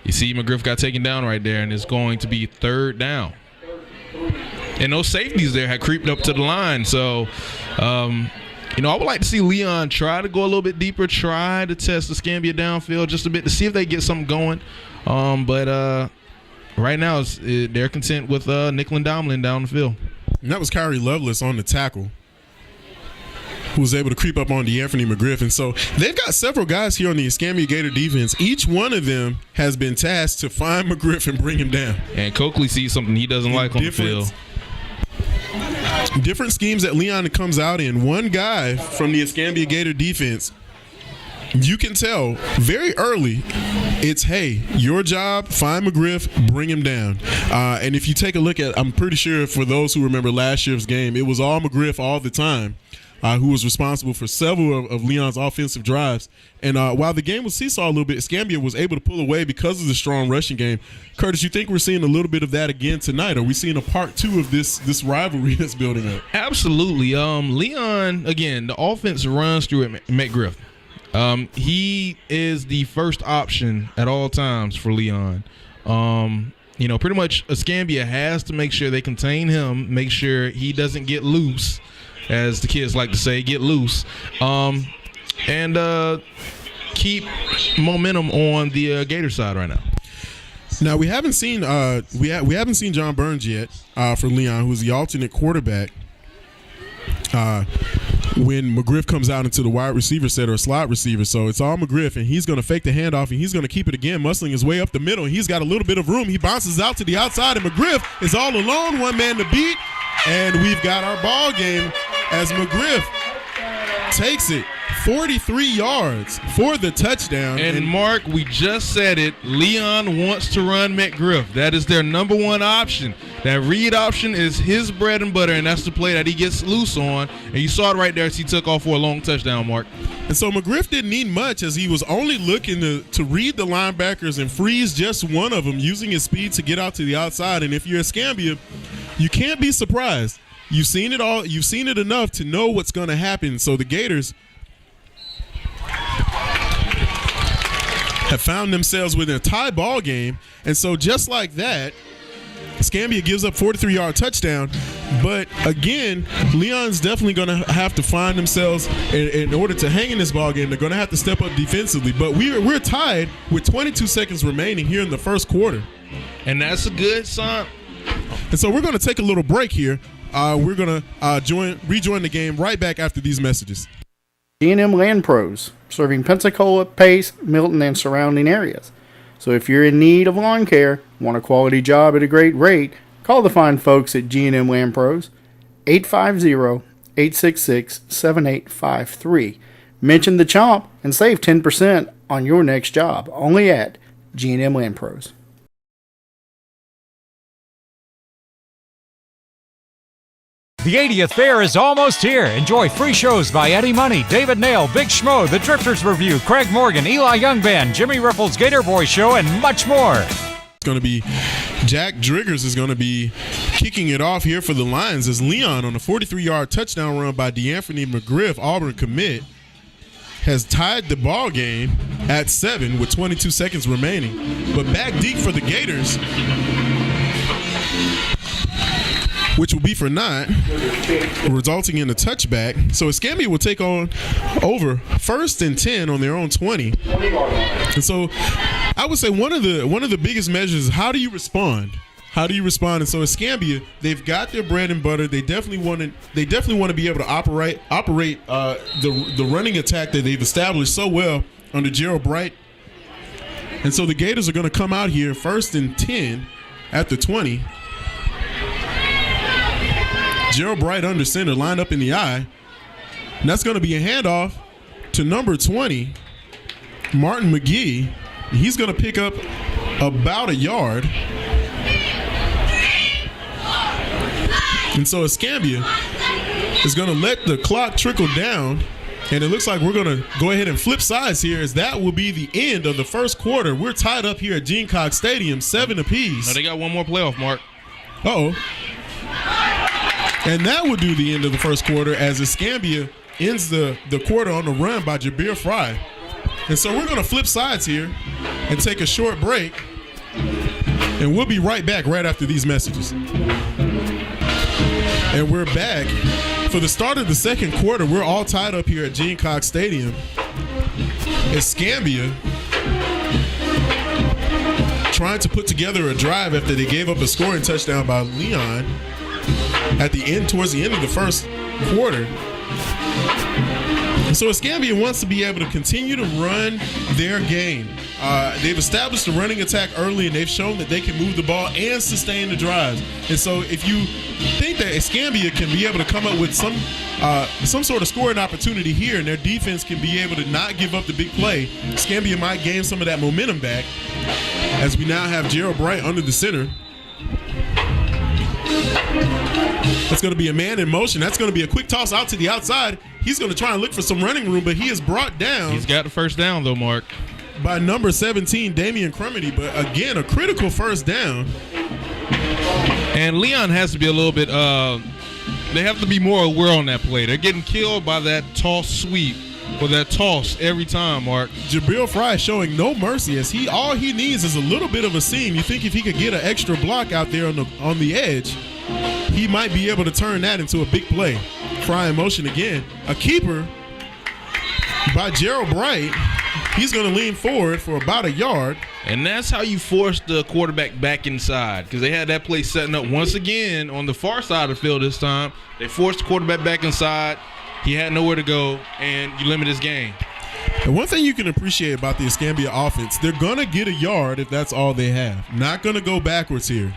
you see McGriff got taken down right there, and it's going to be third down. And those safeties there had creeped up to the line. So, I would like to see Leon try to go a little bit deeper, try to test Escambia downfield just a bit to see if they get something going. But right now they're content with nickel and dimeling down the field. And that was Kyrie Lovelace on the tackle, who was able to creep up on DeAnthony McGriff. And so they've got several guys here on the Escambia Gator defense. Each one of them has been tasked to find McGriff and bring him down. And Coakley sees something he doesn't like on the field. Different schemes that Leon comes out in. One guy from the Escambia Gator defense you can tell very early it's, hey, your job, find McGriff, bring him down. And if you take a look at, I'm pretty sure for those who remember last year's game, it was all McGriff all the time, who was responsible for several of Leon's offensive drives. And while the game was seesaw a little bit, Escambia was able to pull away because of the strong rushing game. Curtis, you think we're seeing a little bit of that again tonight? Are we seeing a part 2 of this rivalry that's building up? Absolutely. Leon, again, the offense runs through McGriff. He is the first option at all times for Leon. Pretty much Escambia has to make sure they contain him, make sure he doesn't get loose, as the kids like to say, get loose, and keep momentum on the Gator side right now. Now we haven't seen we haven't seen John Burns yet for Leon, who's the alternate quarterback. When McGriff comes out into the wide receiver set or slot receiver. So it's all McGriff, and he's going to fake the handoff, and he's going to keep it again, muscling his way up the middle. He's got a little bit of room. He bounces out to the outside, and McGriff is all alone, one man to beat. And we've got our ball game as McGriff takes it 43 yards for the touchdown. And Mark, we just said it. Leon wants to run McGriff. That is their number one option. That read option is his bread and butter, and that's the play that he gets loose on. And you saw it right there as he took off for a long touchdown, Mark. And so McGriff didn't need much, as he was only looking to read the linebackers and freeze just one of them, using his speed to get out to the outside. And if you're Escambia, you can't be surprised. You've seen it all. You've seen it enough to know what's going to happen. So the Gators have found themselves with a tie ball game. And so just like that, Escambia gives up 43-yard touchdown. But again, Leon's definitely going to have to find themselves in order to hang in this ball game. They're going to have to step up defensively. But we're tied with 22 seconds remaining here in the first quarter. And that's a good sign. And so we're going to take a little break here. We're going to rejoin the game right back after these messages. G&M Land Pros, serving Pensacola, Pace, Milton, and surrounding areas. So if you're in need of lawn care, want a quality job at a great rate, call the fine folks at G&M Land Pros, 850-866-7853. Mention the Chomp and save 10% on your next job, only at G&M Land Pros. The 80th Fair is almost here. Enjoy free shows by Eddie Money, David Nail, Big Schmo, The Drifters Review, Craig Morgan, Eli Young Band, Jimmy Riffles, Gator Boy Show, and much more. It's going to be Jack Driggers is going to be kicking it off here for the Lions as Leon on a 43-yard touchdown run by DeAnthony McGriff, Auburn commit, has tied the ball game at 7 with 22 seconds remaining. But back deep for the Gators, which will be for 9, resulting in a touchback. So Escambia will take on over 1st and 10 on their own 20. And so I would say one of the biggest measures is how do you respond? How do you respond? And so Escambia, they've got their bread and butter. They definitely want to be able to operate the running attack that they've established so well under Gerald Bright. And so the Gators are going to come out here 1st and 10 at the 20. Gerald Bright under center, lined up in the eye. And that's going to be a handoff to number 20, Martin McGee. He's going to pick up about a yard. And so Escambia is going to let the clock trickle down. And it looks like we're going to go ahead and flip sides here, as that will be the end of the first quarter. We're tied up here at Gene Cox Stadium, 7 apiece. No, they got one more playoff, Mark. Uh-oh. And that will do the end of the first quarter as Escambia ends the quarter on the run by Jabir Fry. And so we're going to flip sides here and take a short break. And we'll be right back right after these messages. And we're back. For the start of the second quarter, we're all tied up here at Gene Cox Stadium. Escambia trying to put together a drive after they gave up a scoring touchdown by Leon towards the end of the first quarter. And so Escambia wants to be able to continue to run their game. They've established a running attack early, and they've shown that they can move the ball and sustain the drives. And so if you think that Escambia can be able to come up with some sort of scoring opportunity here, and their defense can be able to not give up the big play, Escambia might gain some of that momentum back, as we now have Gerald Bright under the center. That's going to be a man in motion. That's going to be a quick toss out to the outside. He's going to try and look for some running room, but he is brought down. He's got the first down, though, Mark. By number 17, Damian Crumity. But again, a critical first down. And Leon has to be a little bit, they have to be more aware on that play. They're getting killed by that toss sweep or that toss every time, Mark. Jabril Fry showing no mercy, as all he needs is a little bit of a seam. You think if he could get an extra block out there on the edge, he might be able to turn that into a big play. Fry in motion again. A keeper by Gerald Bright. He's going to lean forward for about a yard. And that's how you force the quarterback back inside, because they had that play setting up once again on the far side of the field this time. They forced the quarterback back inside. He had nowhere to go, and you limit his game. And one thing you can appreciate about the Escambia offense, they're going to get a yard if that's all they have. Not going to go backwards here.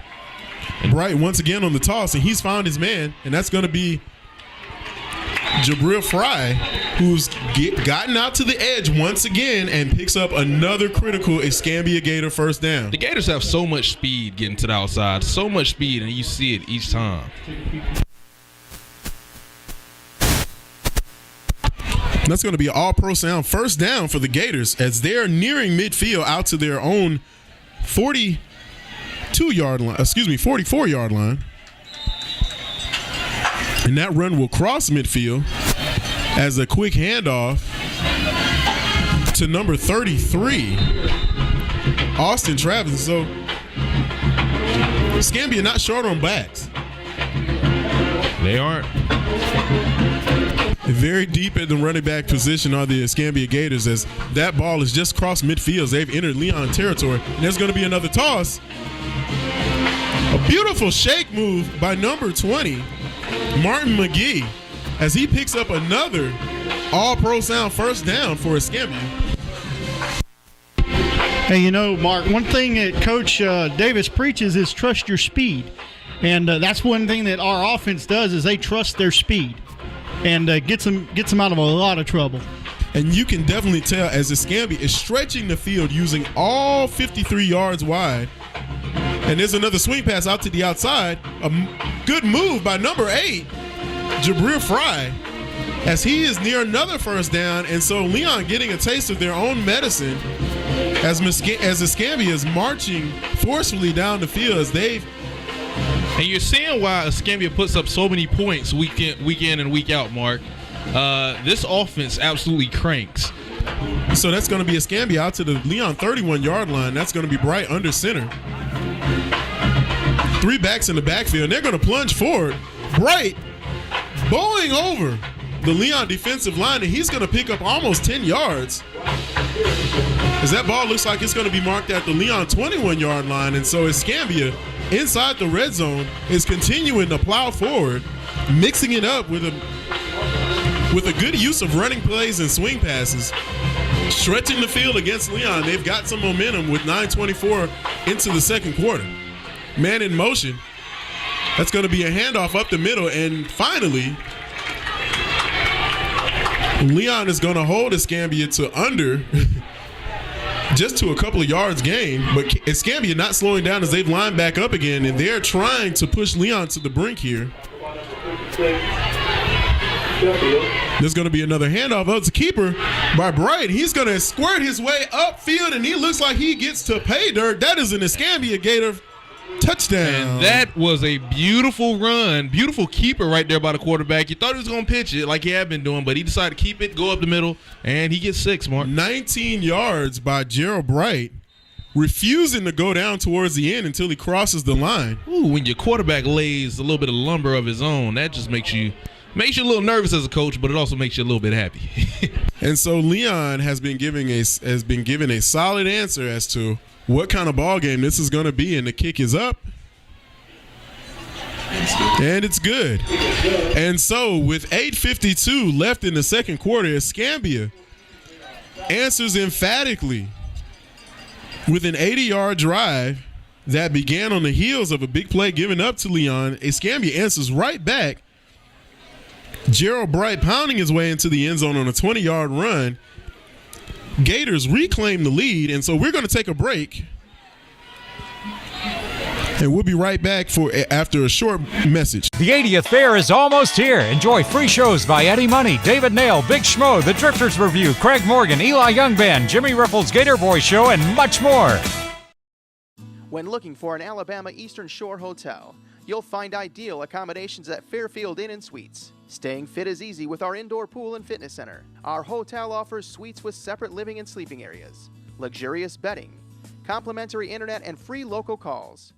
Bright once again on the toss, and he's found his man, and that's going to be Jabril Fry, who's gotten out to the edge once again and picks up another critical Escambia Gator first down. The Gators have so much speed getting to the outside, so much speed, and you see it each time. That's going to be an all-pro sound first down for the Gators as they're nearing midfield out to their own 44-yard line. And that run will cross midfield as a quick handoff to number 33, Austin Travis. So Escambia not short on backs. They aren't. Very deep at the running back position are the Escambia Gators, as that ball has just crossed midfield. They've entered Leon territory, and there's going to be another toss. A beautiful shake move by number 20, Martin McGee, as he picks up another all-pro sound first down for Escambia. Hey, Mark, one thing that Coach Davis preaches is trust your speed. And that's one thing that our offense does is they trust their speed. And gets them out of a lot of trouble. And you can definitely tell as Escambia is stretching the field using all 53 yards wide. And there's another swing pass out to the outside. A good move by number 8, Jabril Fry, as he is near another first down. And so Leon getting a taste of their own medicine as Escambia is marching forcefully down the field as they've. And you're seeing why Escambia puts up so many points week in and week out, Mark. This offense absolutely cranks. So that's going to be Escambia out to the Leon 31-yard line. That's going to be Bright under center. 3 backs in the backfield, and they're going to plunge forward. Bright bowling over the Leon defensive line, and he's going to pick up almost 10 yards. As that ball looks like it's going to be marked at the Leon 21-yard line, and so Escambia inside the red zone is continuing to plow forward, mixing it up with a good use of running plays and swing passes, stretching the field against Leon. They've got some momentum with 9:24 into the second quarter. Man in motion. That's going to be a handoff up the middle, and finally, Leon is going to hold Escambia to under just to a couple of yards gain, but Escambia not slowing down as they've lined back up again, and they're trying to push Leon to the brink here. There's going to be another handoff. Oh, it's a keeper by Bright. He's going to squirt his way upfield, and he looks like he gets to pay dirt. That is an Escambia Gator touchdown. And that was a beautiful run, beautiful keeper right there by the quarterback. You thought he was going to pitch it like he had been doing, but he decided to keep it, go up the middle, and he gets 6, Mark. 19 yards by Gerald Bright, refusing to go down towards the end until he crosses the line. Ooh, when your quarterback lays a little bit of lumber of his own, that just makes you a little nervous as a coach, but it also makes you a little bit happy. And so Leon has been given a solid answer as to what kind of ball game this is going to be, and the kick is up. And it's good. And so with 8:52 left in the second quarter, Escambia answers emphatically with an 80-yard drive that began on the heels of a big play given up to Leon. Escambia answers right back. Gerald Bright pounding his way into the end zone on a 20-yard run. Gators reclaim the lead, and so we're going to take a break. And we'll be right back after a short message. The 80th Fair is almost here. Enjoy free shows by Eddie Money, David Nail, Big Schmo, The Drifters Review, Craig Morgan, Eli Young Band, Jimmy Riffles, Gator Boy Show, and much more. When looking for an Alabama Eastern Shore hotel, you'll find ideal accommodations at Fairfield Inn & Suites. Staying fit is easy with our indoor pool and fitness center. Our hotel offers suites with separate living and sleeping areas, luxurious bedding, complimentary internet, and free local calls.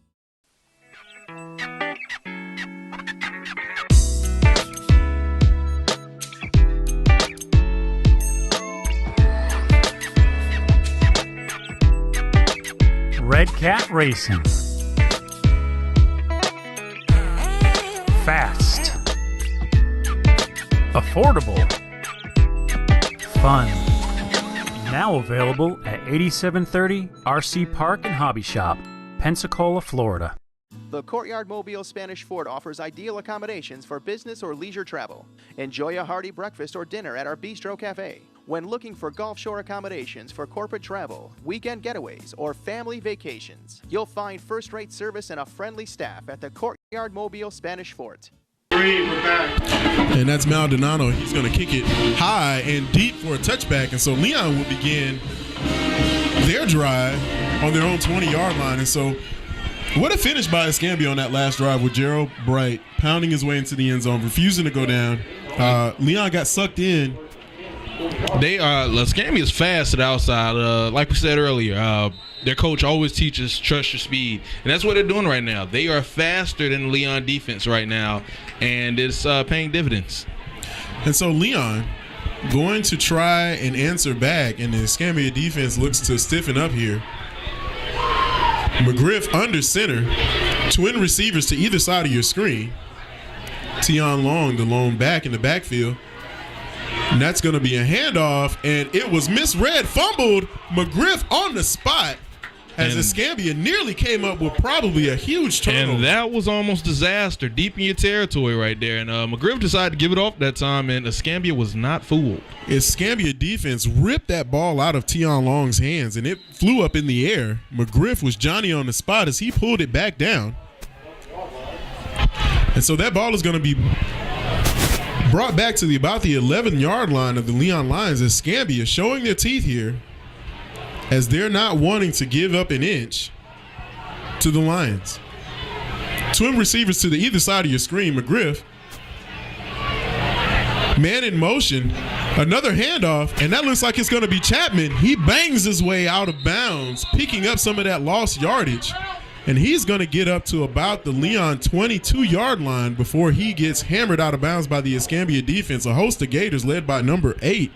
Red Cat Racing. Fast. Affordable. Fun. Now available at 8730 RC Park and Hobby Shop, Pensacola, Florida. The Courtyard Mobile Spanish Fort offers ideal accommodations for business or leisure travel. Enjoy a hearty breakfast or dinner at our Bistro Cafe. When looking for Gulf Shore accommodations for corporate travel, weekend getaways, or family vacations, you'll find first-rate service and a friendly staff at the Courtyard Mobile Spanish Fort. And that's Maldonado. He's going to kick it high and deep for a touchback. And so Leon will begin their drive on their own 20-yard line. And so what a finish by Escambia on that last drive with Gerald Bright pounding his way into the end zone, refusing to go down. Leon got sucked in. Escambia is fast to the outside. Like we said earlier, their coach always teaches trust your speed, and that's what they're doing right now. They are faster than the Leon defense right now, and it's paying dividends. And so Leon going to try and answer back, and the Escambia defense looks to stiffen up here. McGriff under center, twin receivers to either side of your screen. Tion Long, the lone back in the backfield. And that's going to be a handoff, and it was misread, fumbled. McGriff on the spot as Escambia nearly came up with probably a huge turnover. And that was almost disaster, deep in your territory right there. And McGriff decided to give it off that time, and Escambia was not fooled. Escambia defense ripped that ball out of Tion Long's hands, and it flew up in the air. McGriff was Johnny on the spot as he pulled it back down. And so that ball is going to be brought back to about the 11-yard line of the Leon Lions. Escambia showing their teeth here as they're not wanting to give up an inch to the Lions. Twin receivers to the either side of your screen. McGriff, man in motion, another handoff, and that looks like it's going to be Chapman. He bangs his way out of bounds, picking up some of that lost yardage. And he's going to get up to about the Leon 22-yard line before he gets hammered out of bounds by the Escambia defense. A host of Gators led by number 8,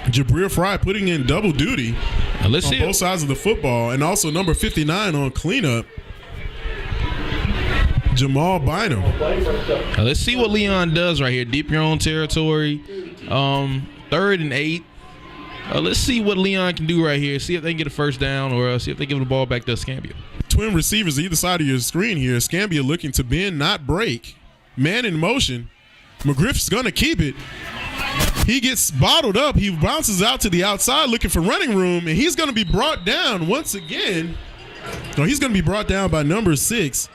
Jabril Fry, putting in double duty on both sides of the football, and also number 59 on cleanup, Jamal Bynum. Now let's see what Leon does right here. Deep your own territory, 3rd and 8. Let's see what Leon can do right here. See if they can get a first down, or see if they give the ball back to Escambia. Twin receivers either side of your screen here. Escambia looking to bend, not break. Man in motion. McGriff's going to keep it. He gets bottled up. He bounces out to the outside looking for running room, and he's going to be brought down once again. No, he's going to be brought down by number 6,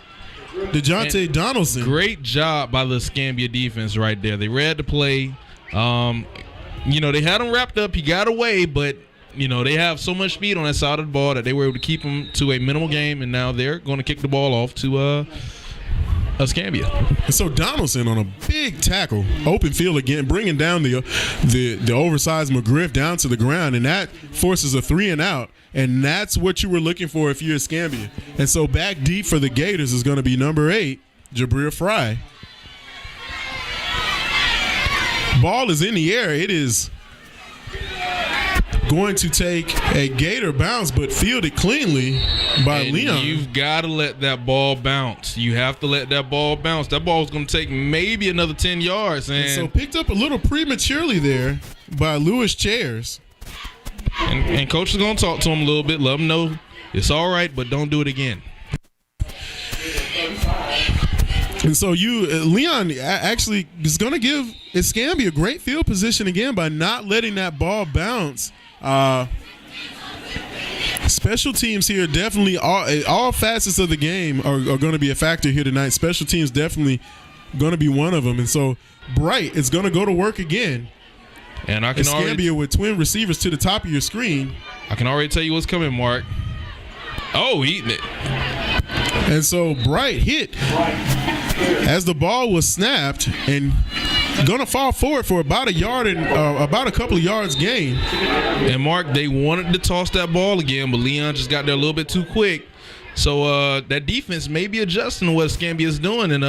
DeJounte Donaldson. Great job by the Escambia defense right there. They read the play. They had him wrapped up. He got away, but they have so much speed on that side of the ball that they were able to keep him to a minimal game, and now they're going to kick the ball off to Escambia. And so Donaldson on a big tackle, open field again, bringing down the oversized McGriff down to the ground, and that forces a 3 and out, and that's what you were looking for if you're Escambia. And so back deep for the Gators is going to be number 8, Jabril Fry. Ball is in the air. It is going to take a Gator bounce, but fielded cleanly by Leon. You've got to let that ball bounce. You have to let that ball bounce. That ball is going to take maybe another 10 yards. And so picked up a little prematurely there by Lewis Chairs. And coach is going to talk to him a little bit, let him know it's all right, but don't do it again. And so Leon actually is going to give Escambia a great field position again by not letting that ball bounce. Special teams here definitely, all facets of the game are going to be a factor here tonight. Special teams definitely going to be one of them. And so Bright is going to go to work again. And I can Escambia with twin receivers to the top of your screen. I can already tell you what's coming, Mark. Oh, eating it. And so Bright hit as the ball was snapped and gonna fall forward for about a yard and about a couple of yards gain. And Mark, they wanted to toss that ball again, but Leon just got there a little bit too quick. So that defense may be adjusting to what Escambia is doing and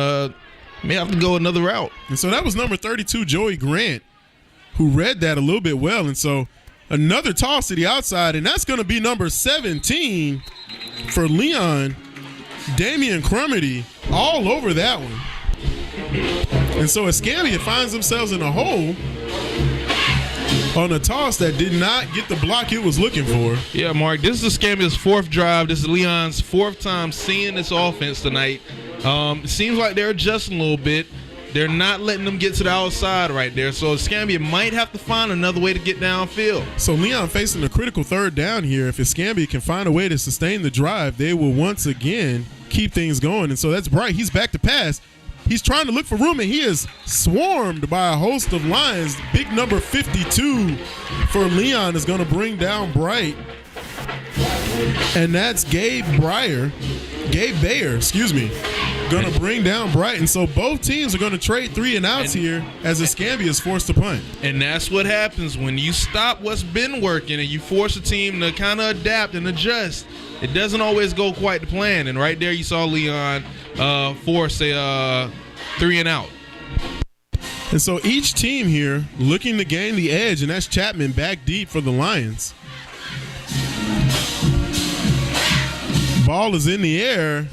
may have to go another route. And so that was number 32, Joey Grant, who read that a little bit well. And so another toss to the outside, and that's gonna be number 17 for Leon. Damian Crumity all over that one. And so Escambia finds themselves in a hole on a toss that did not get the block it was looking for. Yeah, Mark, this is Escambia's fourth drive. This is Leon's fourth time seeing this offense tonight. It seems like they're adjusting a little bit. They're not letting them get to the outside right there. So Escambia might have to find another way to get downfield. So Leon facing a critical third down here. If Escambia can find a way to sustain the drive, they will once again keep things going. And so that's Bright. He's back to pass. He's trying to look for room, and he is swarmed by a host of Lions. Big number 52 for Leon is going to bring down Bright. And that's Gabe Bayer, going to bring down Bright. And so both teams are going to trade 3 and outs here as Escambia is forced to punt. And that's what happens when you stop what's been working and you force a team to kind of adapt and adjust. It doesn't always go quite to plan. And right there you saw Leon force a 3 and out. And so each team here looking to gain the edge, and that's Chapman back deep for the Lions. Ball is in the air.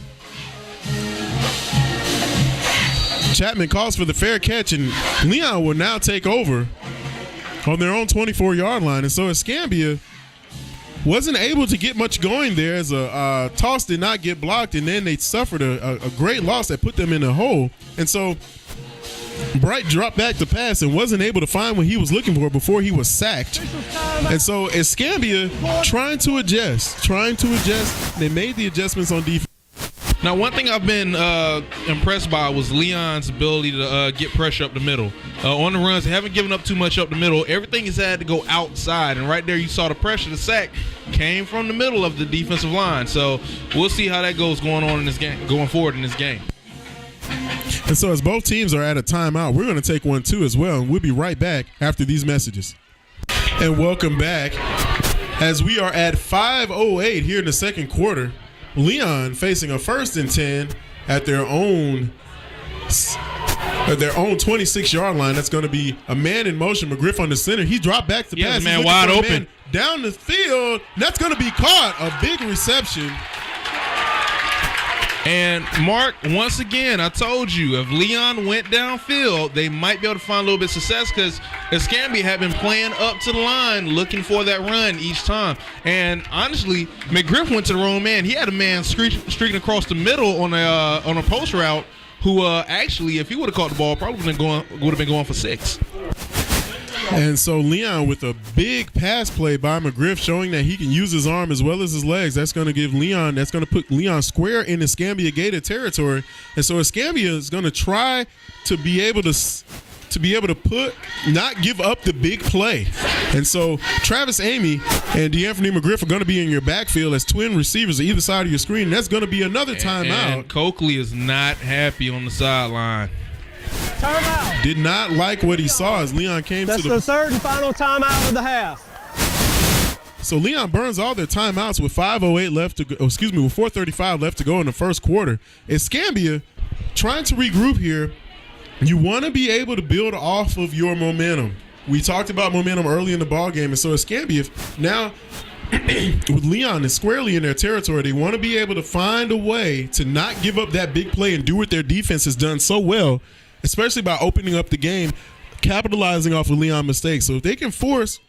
Chapman calls for the fair catch, and Leon will now take over on their own 24-yard line. And so Escambia wasn't able to get much going there as a toss did not get blocked, and then they suffered a great loss that put them in a hole. And so Bright dropped back to pass and wasn't able to find what he was looking for before he was sacked. And so Escambia trying to adjust. They made the adjustments on defense. Now, one thing I've been impressed by was Leon's ability to get pressure up the middle. On the runs, they haven't given up too much up the middle. Everything has had to go outside, and right there you saw the pressure. The sack came from the middle of the defensive line. So we'll see how that goes going forward in this game. And so as both teams are at a timeout, we're going to take one too as well, and we'll be right back after these messages. And welcome back as we are at 5:08 here in the second quarter. Leon facing a 1st and 10 at their own 26-yard line. That's going to be a man in motion. McGriff on the center. He dropped back to pass. Man wide open. Man down the field. That's going to be caught. A big reception. And Mark, once again, I told you, if Leon went downfield, they might be able to find a little bit of success because Escambia had been playing up to the line looking for that run each time. And honestly, McGriff went to the wrong man. He had a man streaking across the middle on a post route who actually, if he would have caught the ball, probably would have been going for 6. And so Leon with a big pass play by McGriff showing that he can use his arm as well as his legs. That's going to put Leon square in Escambia Gator territory. And so Escambia is going to try to be able to not give up the big play. And so Travis Amy and DeAnthony McGriff are going to be in your backfield as twin receivers on either side of your screen. And that's going to be another timeout. And Coakley is not happy on the sideline. Timeout. Did not like what he saw as Leon came That's to the third and final timeout of the half. So Leon burns all their timeouts with 5:08 left to go. With 4:35 left to go in the first quarter. Escambia trying to regroup here. You want to be able to build off of your momentum. We talked about momentum early in the ball game, and so Escambia now with Leon is squarely in their territory. They want to be able to find a way to not give up that big play and do what their defense has done so well, especially by opening up the game, capitalizing off of Leon mistakes. So if they can force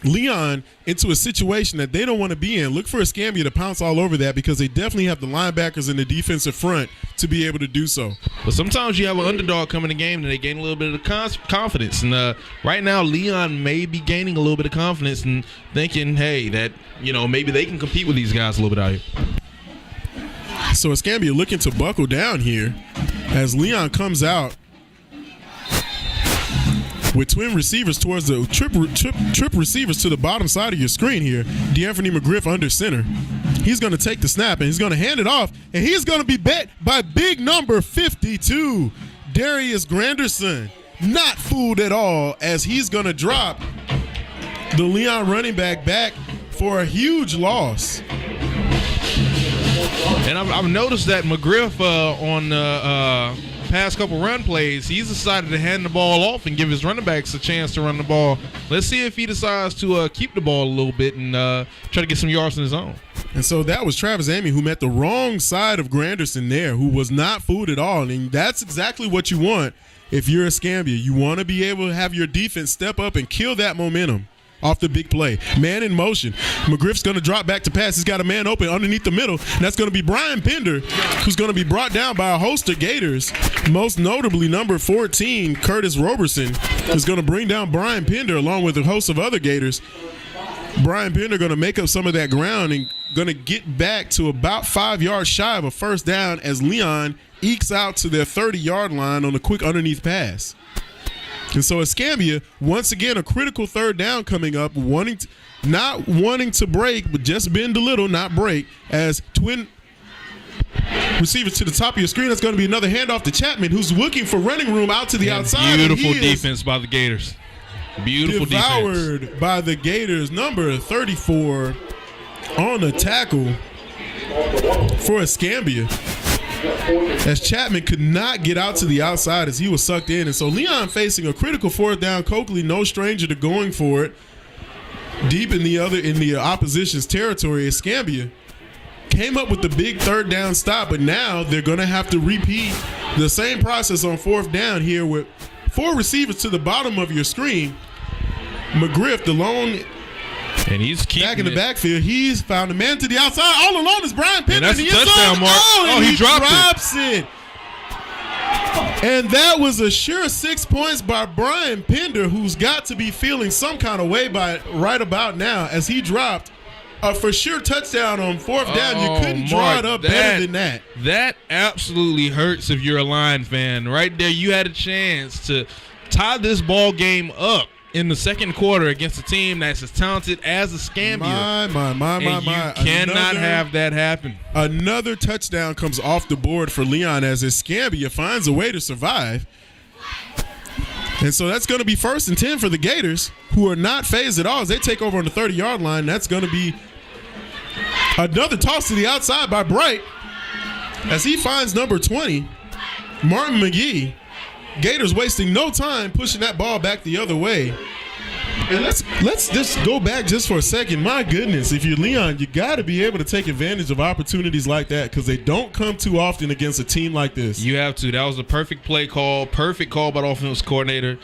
Leon into a situation that they don't want to be in, look for Escambia to pounce all over that, because they definitely have the linebackers in the defensive front to be able to do so. But sometimes you have an underdog come in the game and they gain a little bit of confidence. And right now, Leon may be gaining a little bit of confidence and thinking, hey, that, maybe they can compete with these guys a little bit out here. So Escambia looking to buckle down here as Leon comes out with twin receivers towards the trip receivers to the bottom side of your screen here. DeAnthony McGriff under center. He's going to take the snap, and he's going to hand it off, and he's going to be bet by big number 52, Darius Granderson. Not fooled at all, as he's going to drop the Leon running back for a huge loss. And I've noticed that McGriff on past couple run plays, he's decided to hand the ball off and give his running backs a chance to run the ball. Let's see if he decides to keep the ball a little bit and try to get some yards in his own. And so that was Travis Amy, who met the wrong side of Granderson there, who was not fooled at all. And that's exactly what you want if you're Escambia. You want to be able to have your defense step up and kill that momentum off the big play. Man in motion. McGriff's going to drop back to pass. He's got a man open underneath the middle. And that's going to be Brian Pender, who's going to be brought down by a host of Gators. Most notably, number 14, Curtis Roberson, is going to bring down Brian Pender along with a host of other Gators. Brian Pender going to make up some of that ground and going to get back to about 5 yards shy of a first down as Leon ekes out to their 30-yard line on a quick underneath pass. And so Escambia, once again, a critical third down coming up, not wanting to break, but just bend a little, not break, as twin receivers to the top of your screen. That's going to be another handoff to Chapman, who's looking for running room out to the outside. Beautiful defense by the Gators. Beautiful devoured defense. By the Gators. Number 34 on the tackle for Escambia, as Chapman could not get out to the outside as he was sucked in. And so Leon facing a critical fourth down. Coakley, no stranger to going for it deep in the opposition's territory. Escambia came up with the big third down stop, but now they're going to have to repeat the same process on fourth down here with 4 receivers to the bottom of your screen. McGriff, the lone, and he's back in the backfield. He's found a man to the outside. All alone is Brian Pender. And that's a touchdown, Mark. He drops it. And that was a sure 6 points by Brian Pender, who's got to be feeling some kind of way by right about now, as he dropped a for sure touchdown on fourth down. You couldn't draw it up better than that. That absolutely hurts if you're a Lion fan. Right there, you had a chance to tie this ball game up in the second quarter against a team that's as talented as Escambia. My. You cannot have that happen. Another touchdown comes off the board for Leon as Escambia finds a way to survive. And so that's going to be 1st and 10 for the Gators, who are not phased at all as they take over on the 30-yard line. That's going to be another toss to the outside by Bright as he finds number 20, Martin McGee. Gators wasting no time pushing that ball back the other way. And let's just go back just for a second. My goodness, if you're Leon, you got to be able to take advantage of opportunities like that, because they don't come too often against a team like this. You have to. That was a perfect play call, perfect call by the offensive coordinator.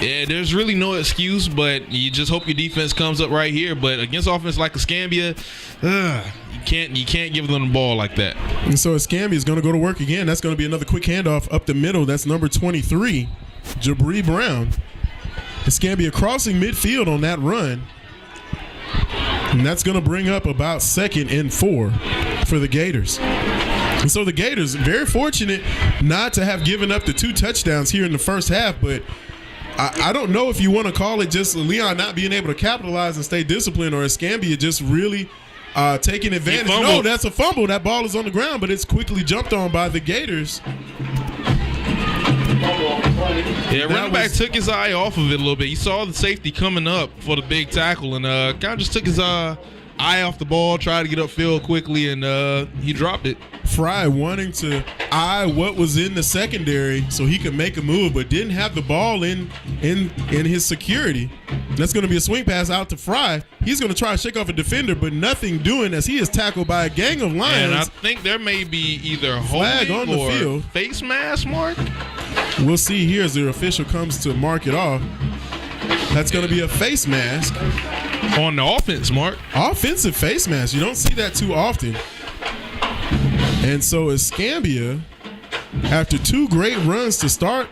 Yeah, there's really no excuse, but you just hope your defense comes up right here. But against offense like Escambia, you can't give them the ball like that. And so Escambia is going to go to work again. That's going to be another quick handoff up the middle. That's number 23, Jabri Brown. Escambia crossing midfield on that run. And that's going to bring up about 2nd and 4 for the Gators. And so the Gators, very fortunate not to have given up the 2 touchdowns here in the first half, but I don't know if you want to call it just Leon not being able to capitalize and stay disciplined, or Escambia just really taking advantage. No, that's a fumble. That ball is on the ground, but it's quickly jumped on by the Gators. Yeah, running back took his eye off of it a little bit. He saw the safety coming up for the big tackle and kind of just took his eye eye off the ball, tried to get upfield quickly, and he dropped it. Fry wanting to eye what was in the secondary so he could make a move, but didn't have the ball in his security. That's going to be a swing pass out to Fry. He's going to try to shake off a defender, but nothing doing as he is tackled by a gang of Lions. And I think there may be either flag holding on the or field. Face mask, Mark. We'll see here as the official comes to mark it off. That's going to be a face mask. On the offense, Mark. Offensive face mask. You don't see that too often. And so Escambia, after 2 great runs to start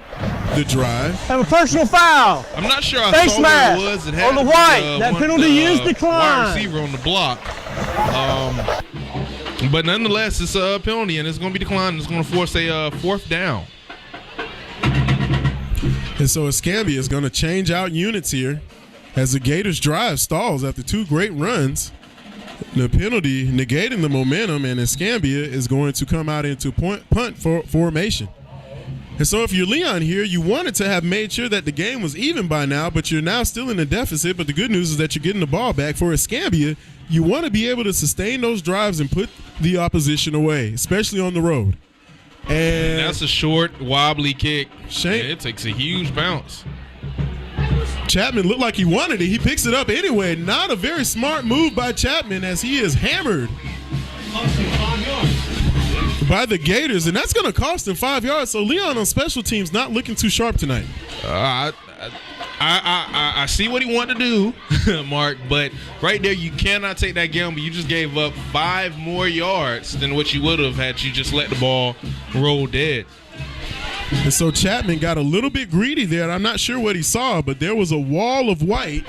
the drive. Have a personal foul. I'm not sure Face saw mask where it was. It on the white. That penalty is wide declined. receiver on the block. But nonetheless, it's a penalty, and it's going to be declined. It's going to force a 4th down. And so Escambia is going to change out units here as the Gators drive stalls after 2 great runs. The penalty negating the momentum, and Escambia is going to come out into punt formation. And so if you're Leon here, you wanted to have made sure that the game was even by now, but you're now still in a deficit. But the good news is that you're getting the ball back. For Escambia, you want to be able to sustain those drives and put the opposition away, especially on the road. And that's a short, wobbly kick. Shane, it takes a huge bounce. Chapman looked like he wanted it. He picks it up anyway. Not a very smart move by Chapman as he is hammered by the Gators, and that's going to cost him 5 yards. So Leon on special teams not looking too sharp tonight. I see what he wanted to do, Mark, but right there you cannot take that gamble. You just gave up 5 more yards than what you would have had you just let the ball roll dead. And so Chapman got a little bit greedy there, and I'm not sure what he saw, but there was a wall of white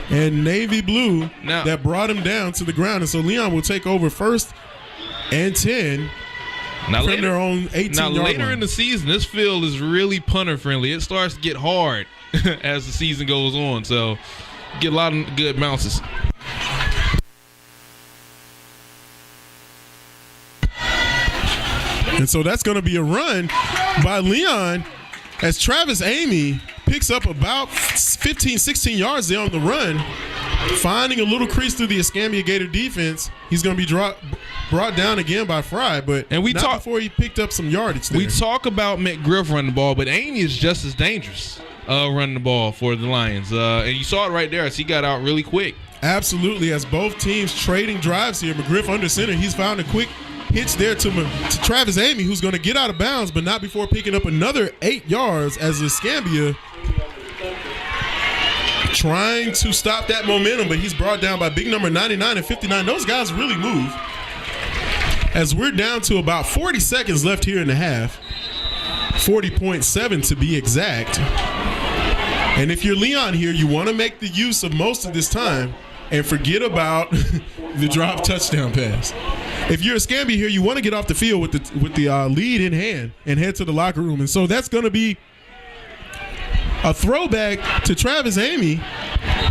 and navy blue that brought him down to the ground. And so Leon will take over 1st and 10 from their own 18-yard line. Now, later in the season, this field is really punter-friendly. It starts to get hard as the season goes on, so get a lot of good bounces. And so that's going to be a run by Leon as Travis Amy picks up about 15, 16 yards there on the run, finding a little crease through the Escambia Gator defense. He's going to be brought down again by Fry, but before he picked up some yardage there. We talk about McGriff running the ball, but Amy is just as dangerous running the ball for the Lions. And you saw it right there as he got out really quick. Absolutely, as both teams trading drives here. McGriff under center. He's found a quick hitch there to Travis Amy, who's going to get out of bounds, but not before picking up another 8 yards as Escambia trying to stop that momentum, but he's brought down by big number 99 and 59. Those guys really move. As we're down to about 40 seconds left here in the half, 40.7 to be exact. And if you're Leon here, you want to make the use of most of this time and forget about the drop touchdown pass. If you're Escambia here, you want to get off the field with the lead in hand and head to the locker room. And so that's going to be a throwback to Travis Amy,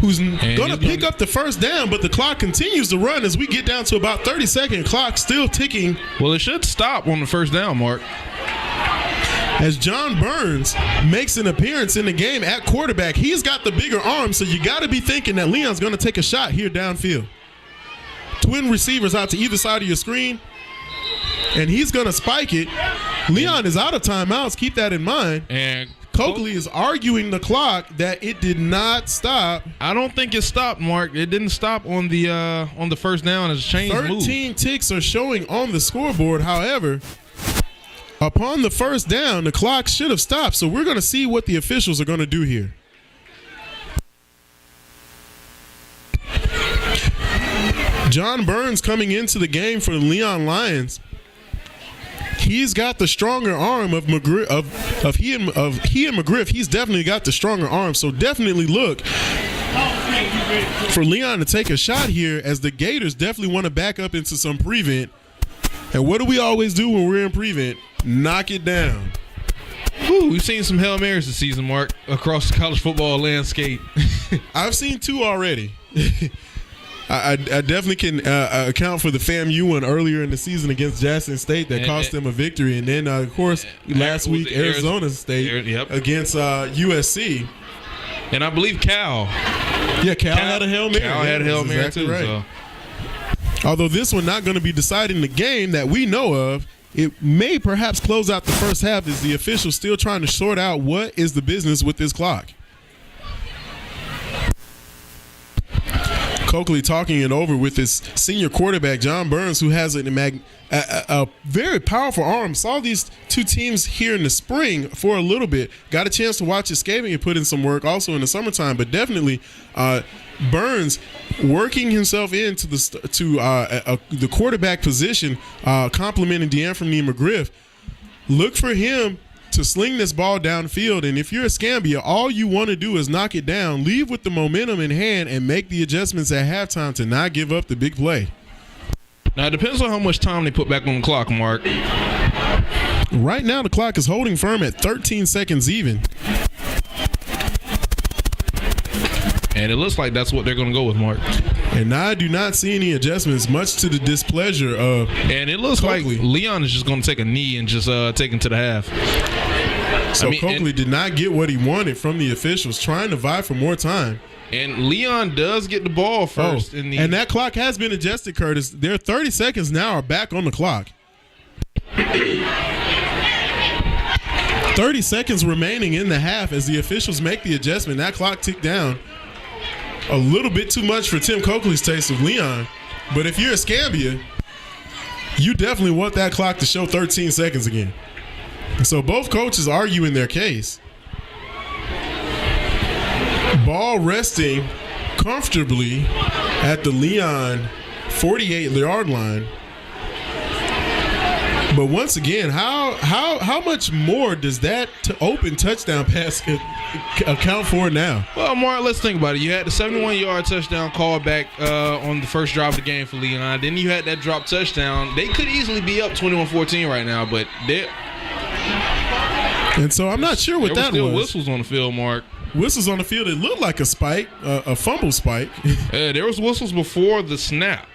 who's going to pick up the 1st down, but the clock continues to run as we get down to about 30-second clock, still ticking. Well, it should stop on the 1st down, Mark. As John Burns makes an appearance in the game at quarterback, he's got the bigger arm, so you got to be thinking that Leon's going to take a shot here downfield. Twin receivers out to either side of your screen, and he's going to spike it. Leon is out of timeouts. Keep that in mind. And Coakley is arguing the clock that it did not stop. I don't think it stopped, Mark. It didn't stop on the 1st down as a change move. 13 ticks are showing on the scoreboard. However, upon the 1st down, the clock should have stopped. So we're going to see what the officials are going to do here. John Burns coming into the game for the Leon Lions. He's got the stronger arm of McGriff. Of he and McGriff. He's definitely got the stronger arm. So definitely look for Leon to take a shot here, as the Gators definitely want to back up into some prevent. And what do we always do when we're in prevent? Knock it down. Whew, we've seen some Hail Marys this season, Mark, across the college football landscape. I've seen 2 already. I definitely can account for the FAMU one earlier in the season against Jackson State that cost them a victory. And then, of course, last week, Arizona State against USC. And I believe Cal. Yeah, Cal had a Hail Mary. Cal had a Hail Mary, exactly too. Right. So. Although this one not going to be deciding the game that we know of, it may perhaps close out the first half as the officials still trying to sort out what is the business with this clock. Coakley talking it over with his senior quarterback, John Burns, who has a very powerful arm. Saw these two teams here in the spring for a little bit. Got a chance to watch Escambia and put in some work also in the summertime, but definitely Burns working himself into the quarterback position, complimenting DeAnthony McGriff. Look for him to sling this ball downfield, and if you're Escambia, all you want to do is knock it down, leave with the momentum in hand, and make the adjustments at halftime to not give up the big play. Now, it depends on how much time they put back on the clock, Mark. Right now, the clock is holding firm at 13 seconds even. And it looks like that's what they're going to go with, Mark. And I do not see any adjustments, much to the displeasure of And it looks Coakley. like Leon is just going to take a knee and just take him to the half. So Coakley did not get what he wanted from the officials, trying to vie for more time. And Leon does get the ball first. And that clock has been adjusted, Curtis. Their 30 seconds now are back on the clock. 30 seconds remaining in the half as the officials make the adjustment. That clock ticked down. A little bit too much for Tim Coakley's taste of Leon. But if you're Escambia, you definitely want that clock to show 13 seconds again. So both coaches arguing their case. Ball resting comfortably at the Leon 48-yard line. But once again, how much more does that open touchdown pass account for now? Well, Mark, let's think about it. You had the 71-yard touchdown call back on the first drive of the game for Leon. Then you had that drop touchdown. They could easily be up 21-14 right now, but and so I'm not sure what that was. There were still whistles on the field, Mark. Whistles on the field. It looked like a spike, a fumble spike. There was whistles before the snap.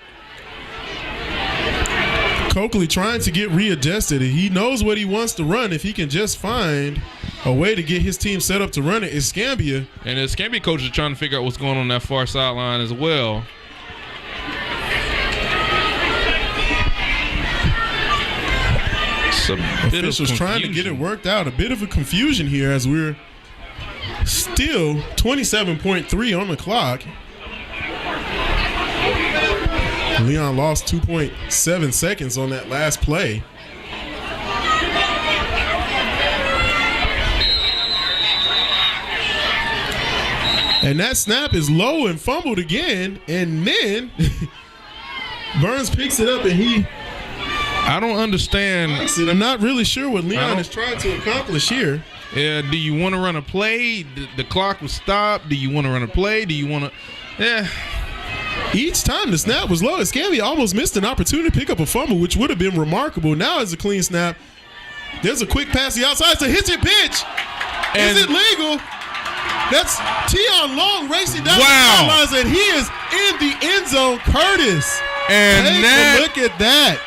Coakley trying to get readjusted. He knows what he wants to run if he can just find a way to get his team set up to run it. Escambia. And the Escambia coach is trying to figure out what's going on that far sideline as well. Officials trying to get it worked out. A bit of a confusion here as we're still 27.3 on the clock. Leon lost 2.7 seconds on that last play. And that snap is low and fumbled again. And then Burns picks it up and I don't understand. I'm not really sure what Leon is trying to accomplish here. Do you want to run a play? The clock was stopped. Do you want to run a play? Do you want to? Each time the snap was low, Escambia almost missed an opportunity to pick up a fumble, which would have been remarkable. Now it's a clean snap. There's a quick pass to the outside. It's a hitch and pitch. Is it legal? That's Tion Long racing down the sidelines, and he is in the end zone. Curtis, and take a look at that.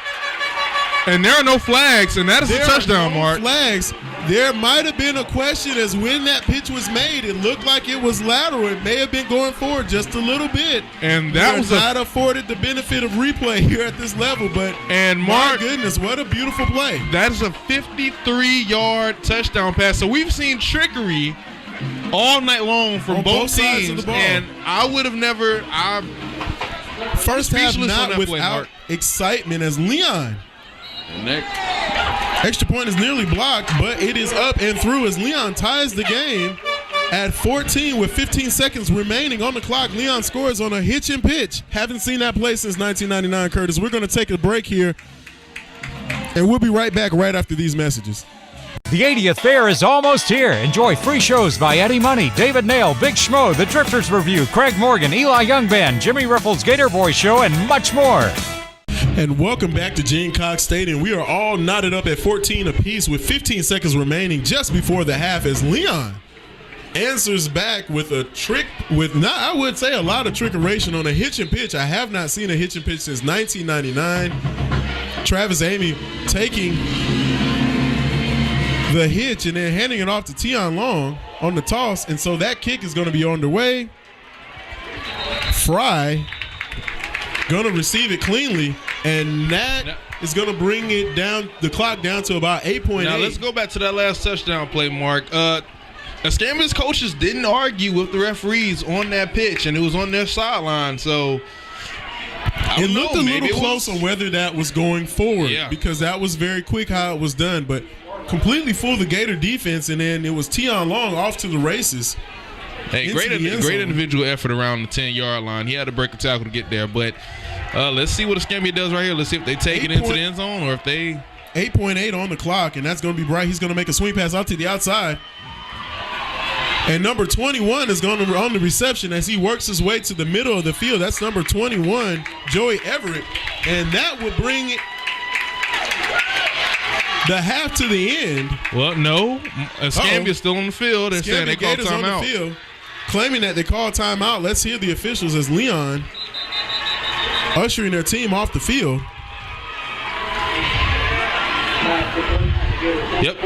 And there are no flags, and that is a touchdown, Mark. Flags. There might have been a question as when that pitch was made. It looked like it was lateral. It may have been going forward just a little bit. And that was not afforded the benefit of replay here at this level. But my goodness, what a beautiful play! That is a 53-yard touchdown pass. So we've seen trickery all night long from both teams, of the ball. And I would have never. First half not without excitement as Leon. Extra point is nearly blocked, but it is up and through as Leon ties the game at 14 with 15 seconds remaining on the clock. Leon scores on a hitch and pitch. Haven't seen that play since 1999, Curtis. We're going to take a break here, and we'll be right back right after these messages. The 80th Fair is almost here. Enjoy free shows by Eddie Money, David Nail, Big Schmo, The Drifters Review, Craig Morgan, Eli Young Band, Jimmy Riffles, Gator Boy Show, and much more. And welcome back to Gene Cox Stadium. We are all knotted up at 14 apiece with 15 seconds remaining just before the half as Leon answers back with a trick with I would say a lot of trickeration on a hitch and pitch. I have not seen a hitch and pitch since 1999. Travis Amy taking the hitch and then handing it off to Tion Long on the toss. And so that kick is going to be on the way. Fry going to receive it cleanly, and that is going to bring it down, the clock down to about 8.8. Now let's go back to that last touchdown play, Mark. Escambia's coaches didn't argue with the referees on that pitch, and it was on their sideline. So it looked a little close on whether that was going forward, because that was very quick how it was done, but completely fooled the Gator defense, and then it was Tion Long off to the races. Hey, great individual effort around the 10-yard line. He had to break a tackle to get there, but let's see what Escambia does right here. Let's see if they take it into the end zone or if they 8.8 on the clock, and that's going to be Bright. He's going to make a swing pass out to the outside. And number 21 is going to on the reception as he works his way to the middle of the field. That's number 21, Joey Everett. And that would bring the half to the end. Well, no. Escambia's still on the field. They're saying they called timeout. On the field, claiming that they called timeout. Let's hear the officials as Leon ushering their team off the field. Yep.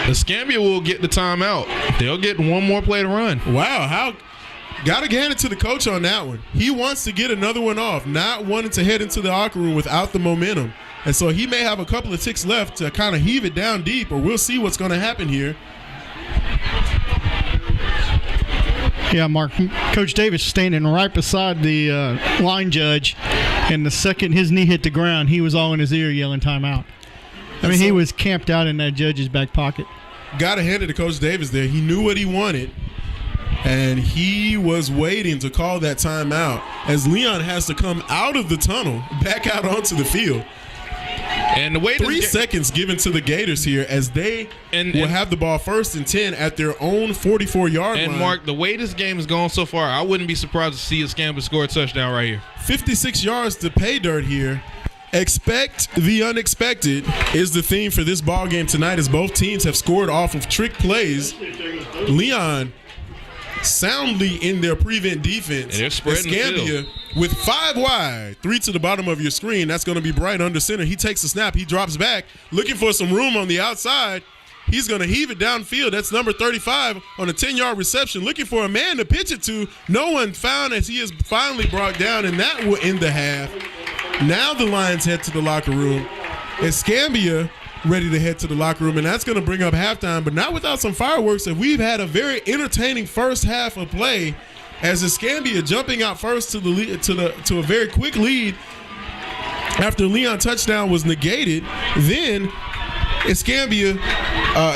Escambia will get the timeout. They'll get one more play to run. Wow. Gotta hand it to the coach on that one. He wants to get another one off, not wanting to head into the locker room without the momentum. And so he may have a couple of ticks left to kind of heave it down deep, or we'll see what's going to happen here. Yeah, Mark. Coach Davis standing right beside the line judge, and the second his knee hit the ground, he was all in his ear yelling timeout. I mean, he was camped out in that judge's back pocket. Got to hand it to Coach Davis there. He knew what he wanted, and he was waiting to call that timeout as Leon has to come out of the tunnel, back out onto the field. And the way 3 seconds given to the Gators here as they will have the ball 1st and 10 at their own 44-yard line. And, Mark, the way this game has gone so far, I wouldn't be surprised to see Escambia score a touchdown right here. 56 yards to pay dirt here. Expect the unexpected is the theme for this ball game tonight as both teams have scored off of trick plays. Leon soundly in their prevent defense. And they're spreading the field with 5 wide, 3 to the bottom of your screen. That's going to be Bright under center. He takes a snap. He drops back, looking for some room on the outside. He's going to heave it downfield. That's number 35 on a 10-yard reception, looking for a man to pitch it to. No one found as he is finally brought down, and that will end the half. Now the Lions head to the locker room. Escambia ready to head to the locker room, and that's going to bring up halftime, but not without some fireworks. And we've had a very entertaining first half of play as Escambia jumping out first to a very quick lead after Leon touchdown was negated. Then Escambia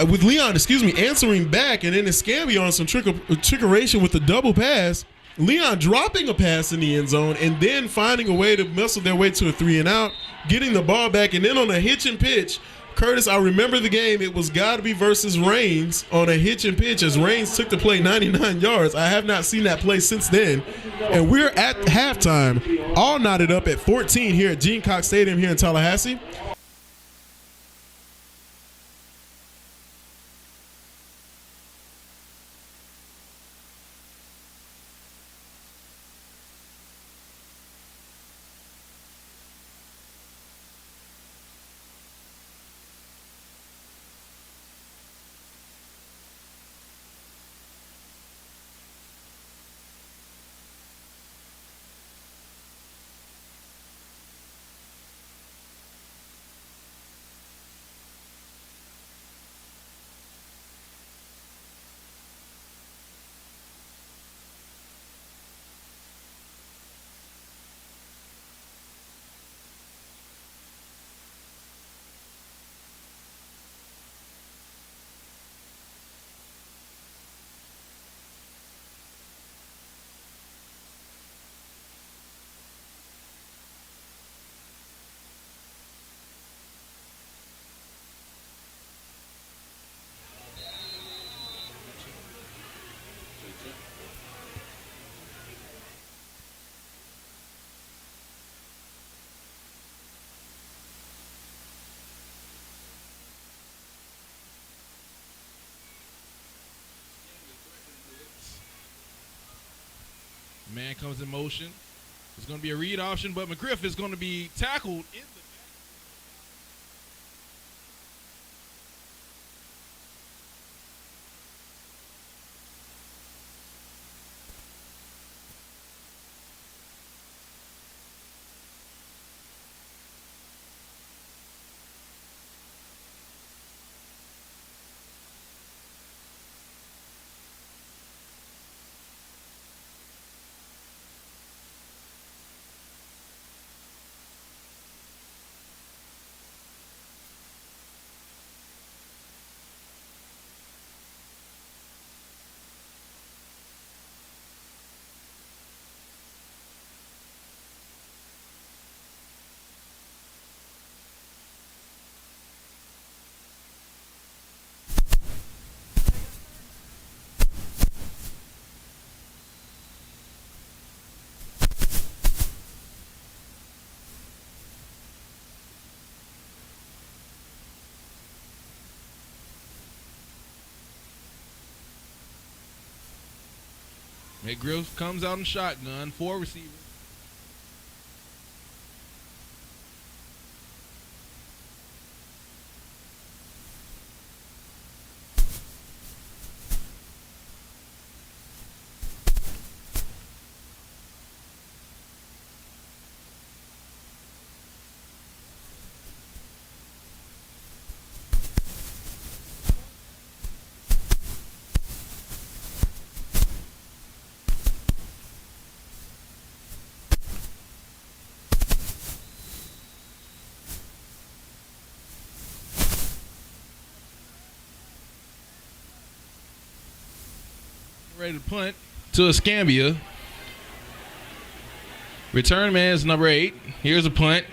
with Leon, answering back, and then Escambia on some trickeration with the double pass. Leon dropping a pass in the end zone and then finding a way to muscle their way to a 3-and-out, getting the ball back, and then on a hitch and pitch, Curtis, I remember the game. It was Godby versus Raines on a hitch and pitch as Raines took the play 99 yards. I have not seen that play since then. And we're at halftime, all knotted up at 14 here at Gene Cox Stadium here in Tallahassee. Man comes in motion. It's going to be a read option, but McGriff is going to be tackled in the McGriff comes out in shotgun, 4 receivers. Ready to punt to Escambia. Return man is number 8. Here's a punt.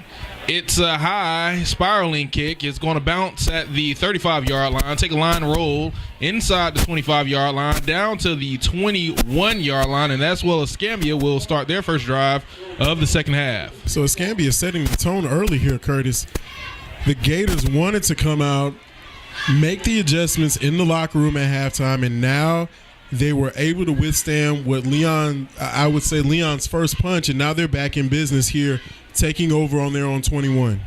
It's a high spiraling kick. It's going to bounce at the 35-yard line, take a line roll inside the 25-yard line, down to the 21-yard line, and that's where Escambia will start their first drive of the second half. So Escambia is setting the tone early here, Curtis. The Gators wanted to come out, make the adjustments in the locker room at halftime, and now they were able to withstand what I would say Leon's first punch, and now they're back in business here, taking over on their own 21.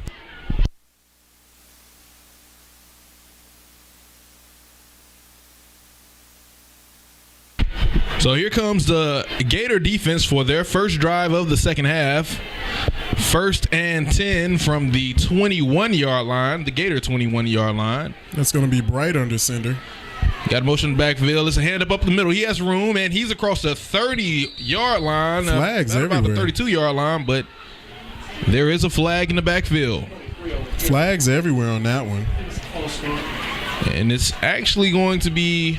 So here comes the Gator defense for their first drive of the second half. 1st and 10 from the 21-yard line, the Gator 21-yard line. That's going to be Bright under center. Got motion backfield. It's a hand up the middle. He has room, and he's across the 30-yard line. Flags everywhere. About the 32-yard line, but there is a flag in the backfield. Flags everywhere on that one. And it's actually going to be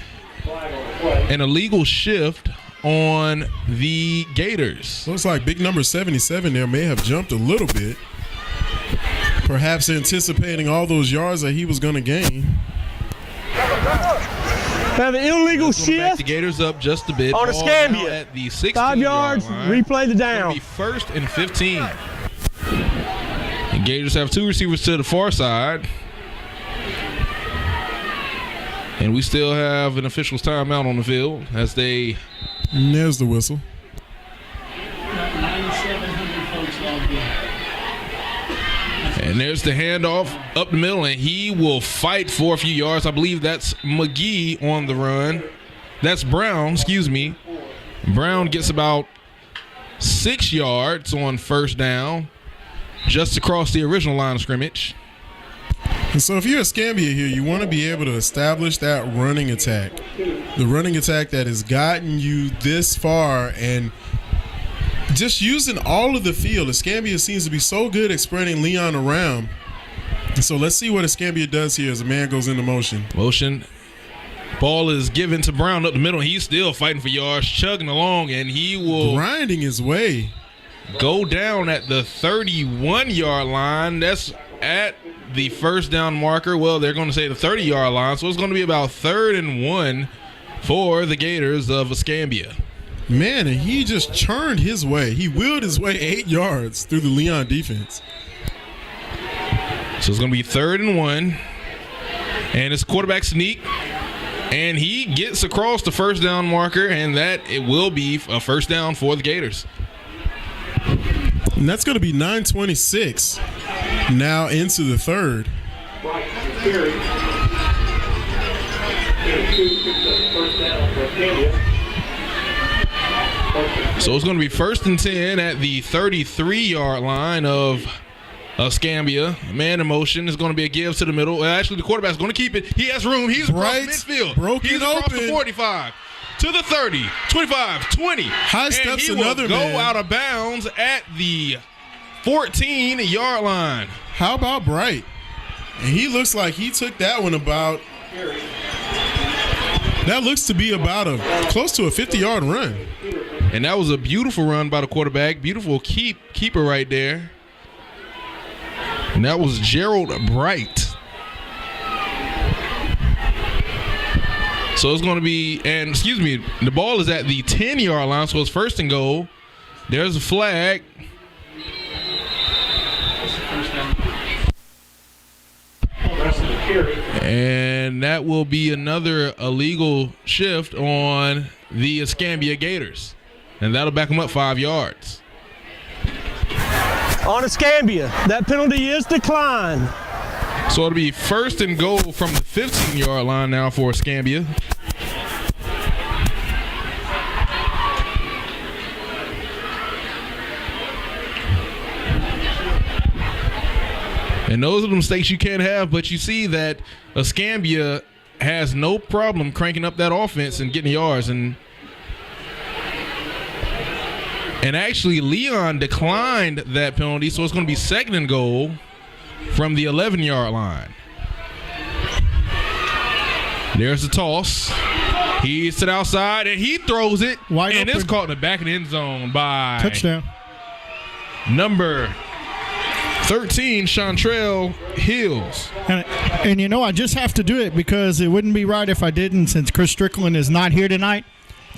an illegal shift on the Gators. Looks like big number 77 there may have jumped a little bit, perhaps anticipating all those yards that he was going to gain. Have an illegal Back shift the Gators up just a bit. on Ball Escambia. now at the 16 5 yards, line. replay the It'll down. be 1st and 15. The Gators have 2 receivers to the far side. And we still have an official's timeout on the field as they... And there's the whistle. 9,700 folks logged in. And there's the handoff up the middle, and he will fight for a few yards. I believe that's McGee on the run. That's Brown, excuse me. Brown gets about 6 yards on first down, just across the original line of scrimmage. And so if you're Escambia here, you want to be able to establish that running attack. The running attack that has gotten you this far, and just using all of the field. Escambia seems to be so good at spreading Leon around. And so let's see what Escambia does here as a man goes into motion. Motion. Ball is given to Brown up the middle. He's still fighting for yards, chugging along, and he will grinding his way. Go down at the 31-yard line. That's at the first down marker. Well, they're going to say the 30-yard line, so it's going to be about 3rd and 1 for the Gators of Escambia. Man, and he just churned his way. He wheeled his way 8 yards through the Leon defense. So it's going to be 3rd and 1. And it's quarterback sneak. And he gets across the first down marker, and that it will be a first down for the Gators. And that's going to be 9:26 now into the third. So it's going to be 1st and 10 at the 33-yard line of Escambia. Man in motion is going to be a give to the middle. Well, actually, the quarterback's going to keep it. He has room. He's across midfield. He's across the 45 to the 30, 25, 20. High steps another man. man. Go out of bounds at the 14-yard line. How about Bright? And he looks like he took that one about. That looks to be about close to a 50-yard run. And that was a beautiful run by the quarterback. Beautiful keeper right there. And that was Gerald Bright. So it's going to be, and excuse me, the ball is at the 10-yard line, so it's 1st and goal. There's a flag. And that will be another illegal shift on the Escambia Gators. And that'll back them up 5 yards. On Escambia, that penalty is declined. So it'll be 1st and goal from the 15-yard line now for Escambia. And those are the mistakes you can't have, but you see that Escambia has no problem cranking up that offense and getting yards. And actually, Leon declined that penalty, so it's going to be 2nd and goal from the 11-yard line. There's the toss. He's to the outside, and he throws it. Wide and open. it's caught in the back of the end zone by Touchdown. number 13, Chantrell Hills. And you know, I just have to do it because it wouldn't be right if I didn't, since Chris Strickland is not here tonight.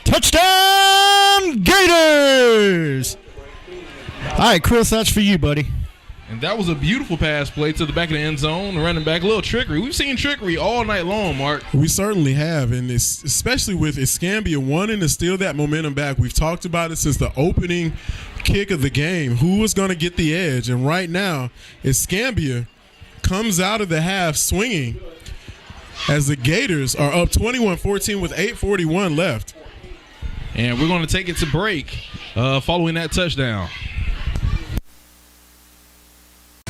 Touchdown, Gators! All right, Chris, that's for you, buddy. And that was a beautiful pass play to the back of the end zone. Running back, a little trickery. We've seen trickery all night long, Mark. We certainly have, and it's, especially with Escambia wanting to steal that momentum back. We've talked about it since the opening kick of the game. Who was going to get the edge? And right now, Escambia comes out of the half swinging as the Gators are up 21-14 with 8:41 left. And we're going to take it to break following that touchdown.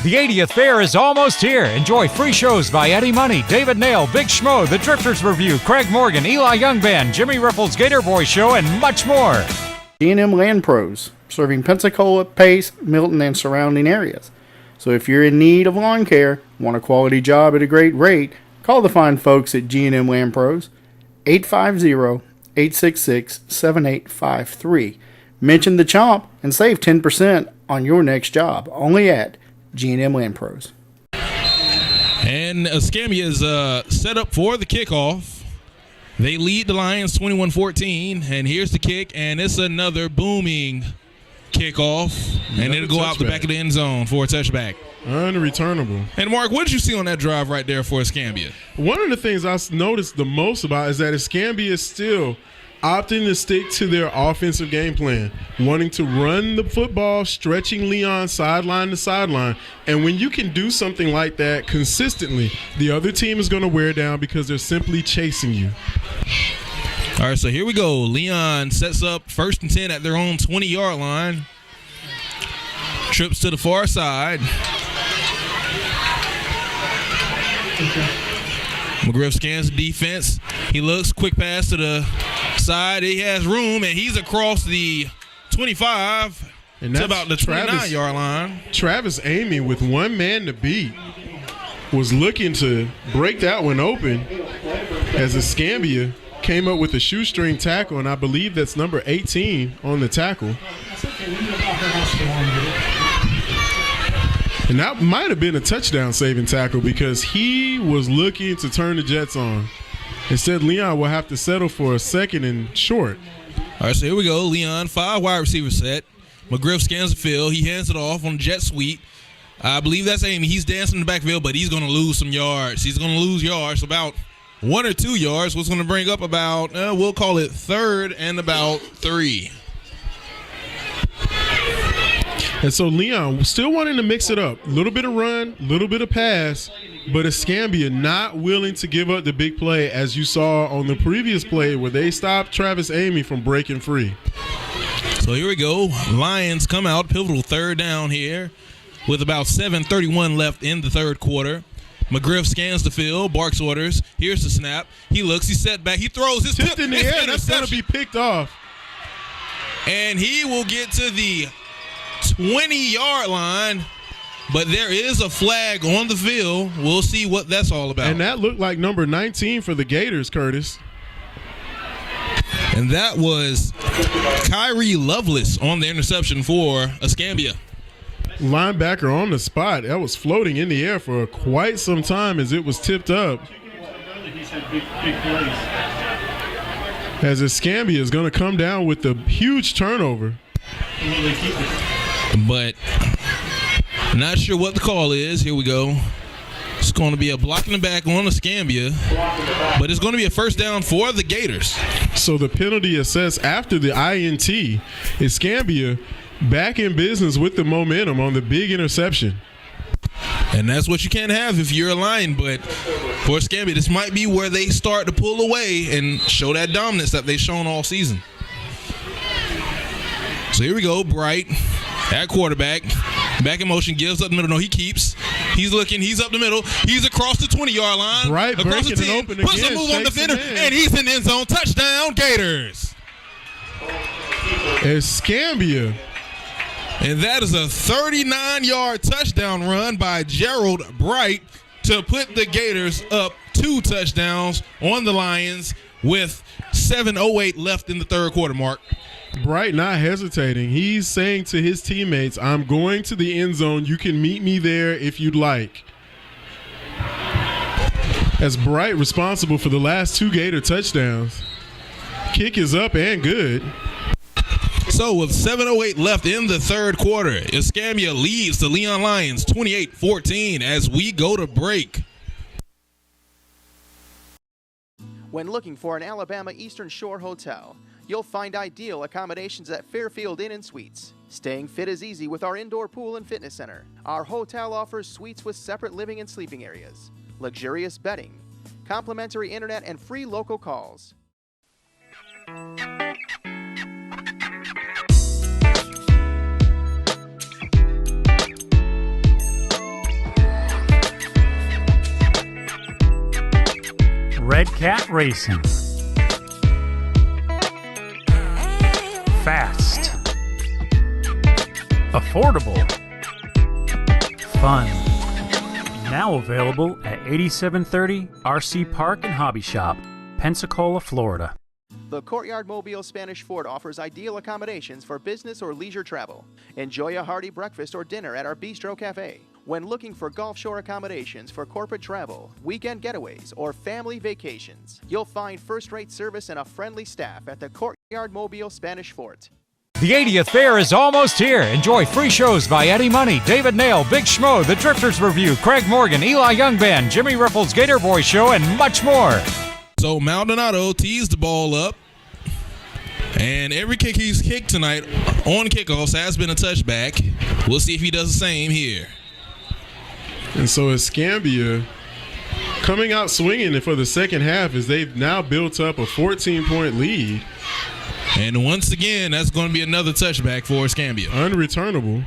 The 80th Fair is almost here. Enjoy free shows by Eddie Money, David Nail, Big Schmo, The Drifters Review, Craig Morgan, Eli Young Band, Jimmy Riffles, Gator Boy Show, and much more. G&M Land Pros, serving Pensacola, Pace, Milton, and surrounding areas. So if you're in need of lawn care, want a quality job at a great rate, call the fine folks at G&M Land Pros, 850-866-7853. Mention the Chomp and save 10% on your next job, only at G&M Land Pros. And Escambia is set up for the kickoff. They lead the Lions 21-14, and here's the kick, and it's another booming kickoff, and it'll go out the back of the end zone for a touchback. Unreturnable. And Mark, what did you see on that drive right there for Escambia? One of the things I noticed the most about is that Escambia is still opting to stick to their offensive game plan, wanting to run the football, stretching Leon sideline to sideline. And when you can do something like that consistently, the other team is going to wear down because they're simply chasing you. All right, so here we go. Leon sets up 1st and 10 at their own 20-yard line. Trips to the far side. McGriff scans the defense. He looks, quick pass to the side. He has room, and he's across the 25 and to about the 29-yard line. Travis Amy, with one man to beat, was looking to break that one open as Escambia came up with a shoestring tackle, and I believe that's number 18 on the tackle. And that might have been a touchdown-saving tackle because he was looking to turn the Jets on. Instead, Leon will have to settle for a 2nd and short. All right, so here we go. Leon, 5 wide receiver set. McGriff scans the field. He hands it off on the jet sweep. I believe that's Amy. He's dancing in the backfield, but he's going to lose some yards. He's going to lose yards, about 1 or 2 yards. What's going to bring up about, we'll call it 3rd and about 3. And so Leon still wanting to mix it up. A little bit of run, a little bit of pass, but Escambia not willing to give up the big play, as you saw on the previous play where they stopped Travis Amy from breaking free. So here we go. Lions come out, pivotal 3rd down here with about 7:31 left in the 3rd quarter. McGriff scans the field, barks orders. Here's the snap. He looks, he's set back. He throws his tip in the air. That's going to be picked off. And he will get to the 20-yard line, but there is a flag on the field. We'll see what that's all about. And that looked like number 19 for the Gators, Curtis. And that was Kyrie Lovelace on the interception for Escambia. Linebacker on the spot. That was floating in the air for quite some time as it was tipped up. As Escambia is going to come down with the huge turnover. But not sure what the call is. Here we go. It's going to be a block in the back on Escambia, but it's going to be a 1st down for the Gators. So the penalty assessed after the INT. Escambia back in business with the momentum on the big interception. And that's what you can't have if you're a Lion. But for Escambia, this might be where they start to pull away and show that dominance that they've shown all season. So here we go. Bright at quarterback. Back in motion. Gives up the middle. No, he keeps. He's looking. He's up the middle. He's across the 20-yard line. Bright across the breaking 10. it open Puts again. a move on the defender. And he's in the end zone. Touchdown, Gators. Escambia. And that is a 39-yard touchdown run by Gerald Bright to put the Gators up 2 touchdowns on the Lions with 7:08 left in the third quarter, Mark. Bright not hesitating. He's saying to his teammates, I'm going to the end zone. You can meet me there if you'd like. As Bright responsible for the last 2 Gator touchdowns. Kick is up and good. So with 7:08 left in the third quarter, Escambia leads the Leon Lions 28-14 as we go to break. When looking for an Alabama Eastern Shore hotel, you'll find ideal accommodations at Fairfield Inn and Suites. Staying fit is easy with our indoor pool and fitness center. Our hotel offers suites with separate living and sleeping areas, luxurious bedding, complimentary internet, and free local calls. Red Cat Racing. Fast. Affordable. Fun. Now available at 8730 RC Park and Hobby Shop, Pensacola, Florida. The Courtyard Mobile Spanish Fort offers ideal accommodations for business or leisure travel. Enjoy a hearty breakfast or dinner at our Bistro Cafe. When looking for Gulf Shore accommodations for corporate travel, weekend getaways, or family vacations, you'll find first-rate service and a friendly staff at the Courtyard Mobile Spanish Fort. The 80th Fair is almost here. Enjoy free shows by Eddie Money, David Nail, Big Schmo, The Drifters Review, Craig Morgan, Eli Young Band, Jimmy Riffles, Gator Boy Show, and much more. So Maldonado tees the ball up. And every kick he's kicked tonight on kickoffs has been a touchback. We'll see if he does the same here. And so Escambia coming out swinging for the second half as they've now built up a 14-point lead. And once again, that's going to be another touchback for Escambia. Unreturnable.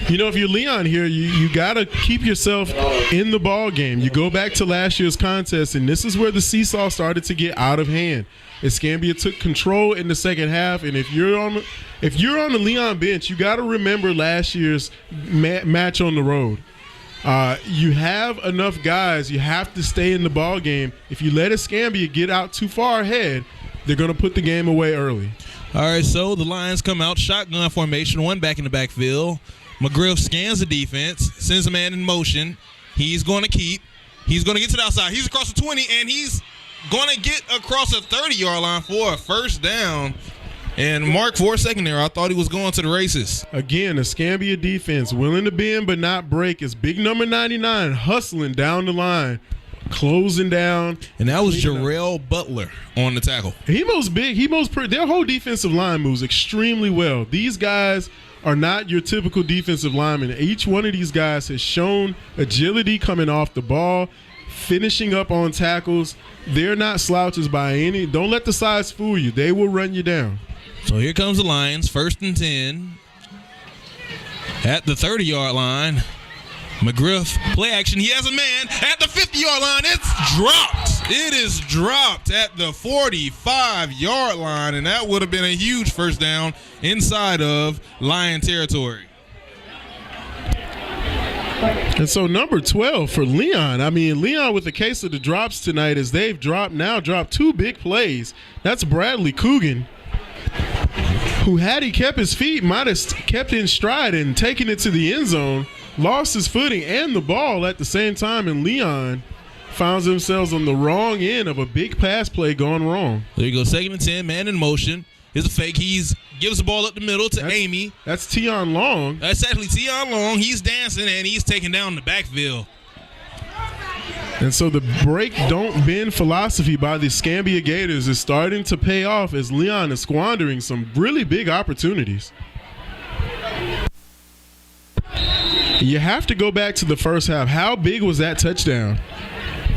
You know, if you're Leon here, you got to keep yourself in the ball game. You go back to last year's contest, and this is where the seesaw started to get out of hand. Escambia took control in the second half, and if you're on the Leon bench, you got to remember last year's match on the road. You have enough guys. You have to stay in the ball game. If you let Escambia get out too far ahead, they're going to put the game away early. All right, so the Lions come out, shotgun formation, one back in the backfield. McGriff scans the defense, sends a man in motion. He's going to keep. He's going to get to the outside. He's across the 20, and he's going to get across a 30-yard line for a first down. And Mark, for a second there, I thought he was going to the races. Again, Escambia defense willing to bend but not break. It's big number 99 hustling down the line, closing down. And that was Jarrell Butler on the tackle. He moves big. Their whole defensive line moves extremely well. These guys are not your typical defensive linemen. Each one of these guys has shown agility coming off the ball, finishing up on tackles. They're not slouches by any. Don't let the size fool you. They will run you down. So here comes the Lions, 1st and 10 at the 30-yard line. McGriff, play action. He has a man at the 50-yard line. It's dropped. It is dropped at the 45-yard line, and that would have been a huge first down inside of Lion territory. And so number 12 for Leon. I mean, Leon with a case of the drops tonight as they've dropped 2 big plays. That's Bradley Coogan, who had he kept his feet, might have kept in stride and taken it to the end zone. Lost his footing and the ball at the same time, and Leon finds themselves on the wrong end of a big pass play gone wrong. There you go, 2nd and 10, man in motion. Here's a fake. Gives the ball up the middle to Amy. That's Tion Long. That's actually Tion Long. He's dancing, and he's taking down the backfield. And so the break don't bend philosophy by the Escambia Gators is starting to pay off as Leon is squandering some really big opportunities. You have to go back to the first half. How big was that touchdown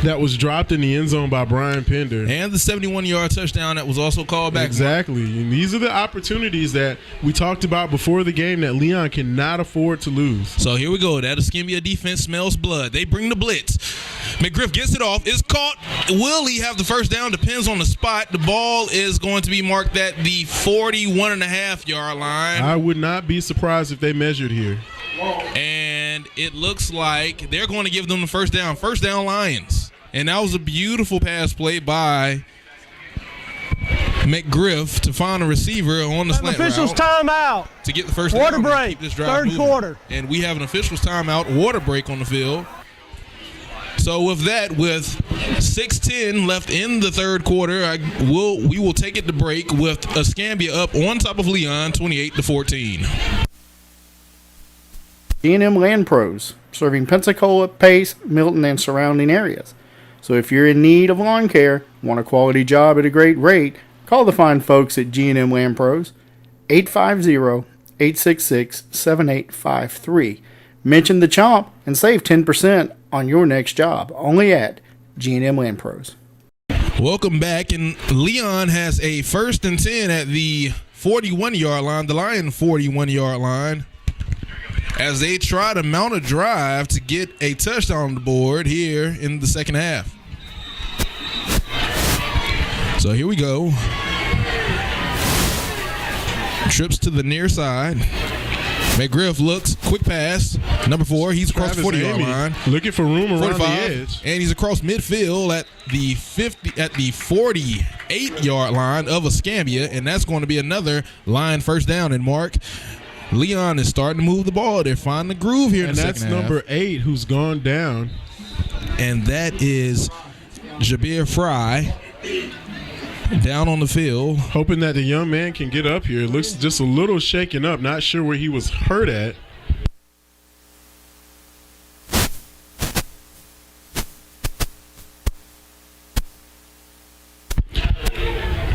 that was dropped in the end zone by Brian Pender? And the 71-yard touchdown that was also called back. Exactly. And these are the opportunities that we talked about before the game that Leon cannot afford to lose. So here we go. That Escambia defense smells blood. They bring the blitz. McGriff gets it off. It's caught. Will he have the first down? Depends on the spot. The ball is going to be marked at the 41.5-yard line. I would not be surprised if they measured here. And it looks like they're going to give them the first down. First down, Lions. And that was a beautiful pass play by McGriff to find a receiver on the slant Officials route timeout. to get the first Water down. break. Keep this drive Third moving. quarter. And we have an officials timeout, water break on the field. So with that, with 6:10 left in the third quarter, we will take it to break with Escambia up on top of Leon, 28-14. G&M Land Pros, serving Pensacola, Pace, Milton, and surrounding areas. So if you're in need of lawn care, want a quality job at a great rate, call the fine folks at G&M Land Pros, 850-866-7853. Mention the Chomp and save 10% on your next job, only at G&M Land Pros. Welcome back, and Leon has a 1st and 10 at the 41-yard line, the Lion 41-yard line, as they try to mount a drive to get a touchdown on the board here in the second half. So here we go. Trips to the near side. McGriff looks, quick pass. Number 4, he's across the 40-yard line. Looking for room around 45, the edge. and he's across midfield at the 48-yard line of Escambia, and that's going to be another line first down. And Mark, Leon is starting to move the ball. They're finding the groove here in the second half. And that's number 8 who's gone down. And that is Jabir Fry down on the field. Hoping that the young man can get up here. It looks just a little shaken up. Not sure where he was hurt at.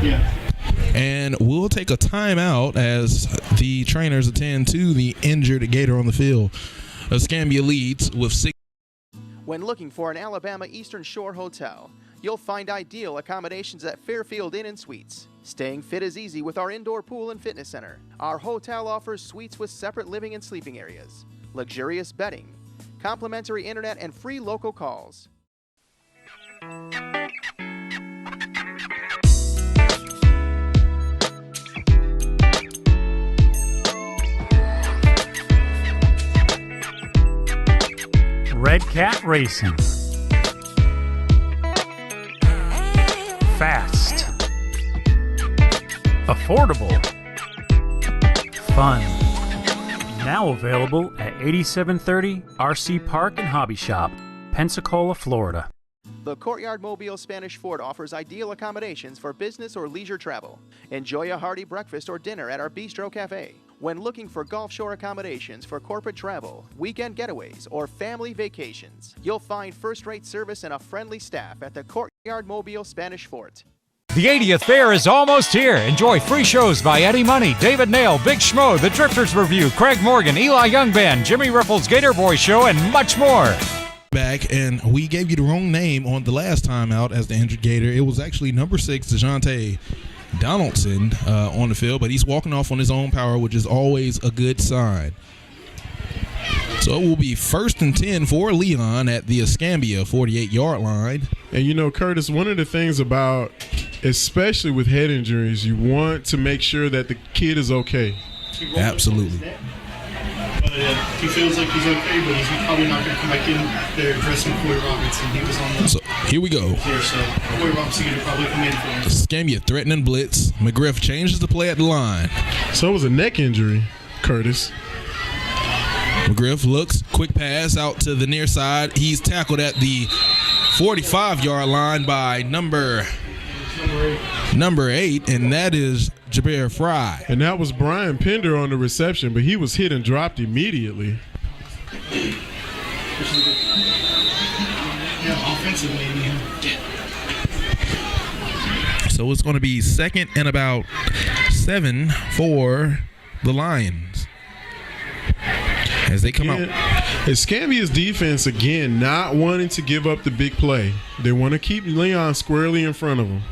Yeah. And we'll take a timeout as the trainers attend to the injured Gator on the field. Escambia leads with 6. When looking for an Alabama Eastern Shore hotel, you'll find ideal accommodations at Fairfield Inn & Suites. Staying fit is easy with our indoor pool and fitness center. Our hotel offers suites with separate living and sleeping areas, luxurious bedding, complimentary internet, and free local calls. Red Cat Racing. Fast. Affordable. Fun. Now available at 8730 RC Park and Hobby Shop, Pensacola, Florida. The Courtyard Mobile Spanish Fort offers ideal accommodations for business or leisure travel. Enjoy a hearty breakfast or dinner at our Bistro Cafe. When looking for Gulf Shore accommodations for corporate travel, weekend getaways, or family vacations, you'll find first-rate service and a friendly staff at the Courtyard Mobile Spanish Fort. The 80th Fair is almost here. Enjoy free shows by Eddie Money, David Nail, Big Schmo, The Drifters Review, Craig Morgan, Eli Young Band, Jimmy Riffles, Gator Boy Show, and much more. Back, and we gave you the wrong name on the last time out as the injured Gator. It was actually number 6, DeJounte Donaldson on the field, but he's walking off on his own power, which is always a good sign. So it will be 1st and 10 for Leon at the Escambia 48-yard line. And you know, Curtis, one of the things about, especially with head injuries, you want to make sure that the kid is okay. Absolutely. He feels like he's okay, but he's probably not going to come back in there dressing Corey Robinson. He was on the So here we go. here, so Corey Robinson going to probably come in for him. Escambia threatening blitz. McGriff changes the play at the line. So it was a neck injury, Curtis. McGriff looks, quick pass out to the near side. He's tackled at the 45-yard line by number 8, and that is Jabir Fry. And that was Brian Pender on the reception, but he was hit and dropped immediately. Yeah, defensively in here. So it's going to be 2nd and about 7 for the Lions as they come out. Escambia's defense, again, not wanting to give up the big play. They want to keep Leon squarely in front of them.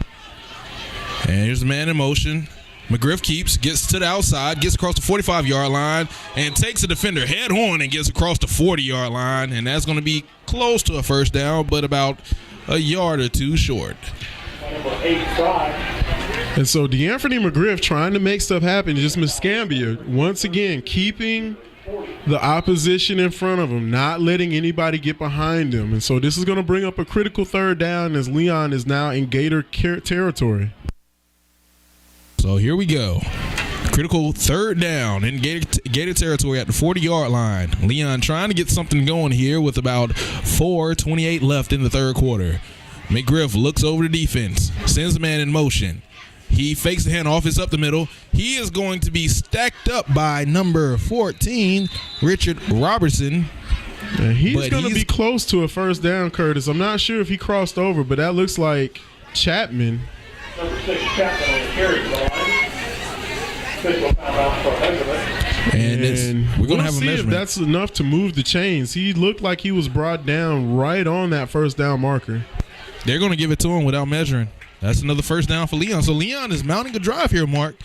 And here's the man in motion. McGriff gets to the outside, gets across the 45-yard line, and takes a defender head on and gets across the 40-yard line. And that's going to be close to a first down, but about a yard or two short. And so DeAnthony McGriff trying to make stuff happen. Just Escambia, once again, keeping the opposition in front of him, not letting anybody get behind him. And so this is going to bring up a critical third down as Leon is now in Gator territory. So here we go. Critical third down in Gator territory at the 40-yard line. Leon trying to get something going here with about 4:28 left in the third quarter. McGriff looks over the defense, sends the man in motion. He fakes the handoff. It's up the middle. He is going to be stacked up by number 14, Richard Robertson. And he's going to be close to a first down, Curtis. I'm not sure if he crossed over, but that looks like Chapman. Number 6 Chapman on the carry for the line. Official timeout for measurement. And we're going to have a see measurement. if that's enough to move the chains. He looked like he was brought down right on that first down marker. They're going to give it to him without measuring. That's another first down for Leon. So Leon is mounting a drive here, Mark.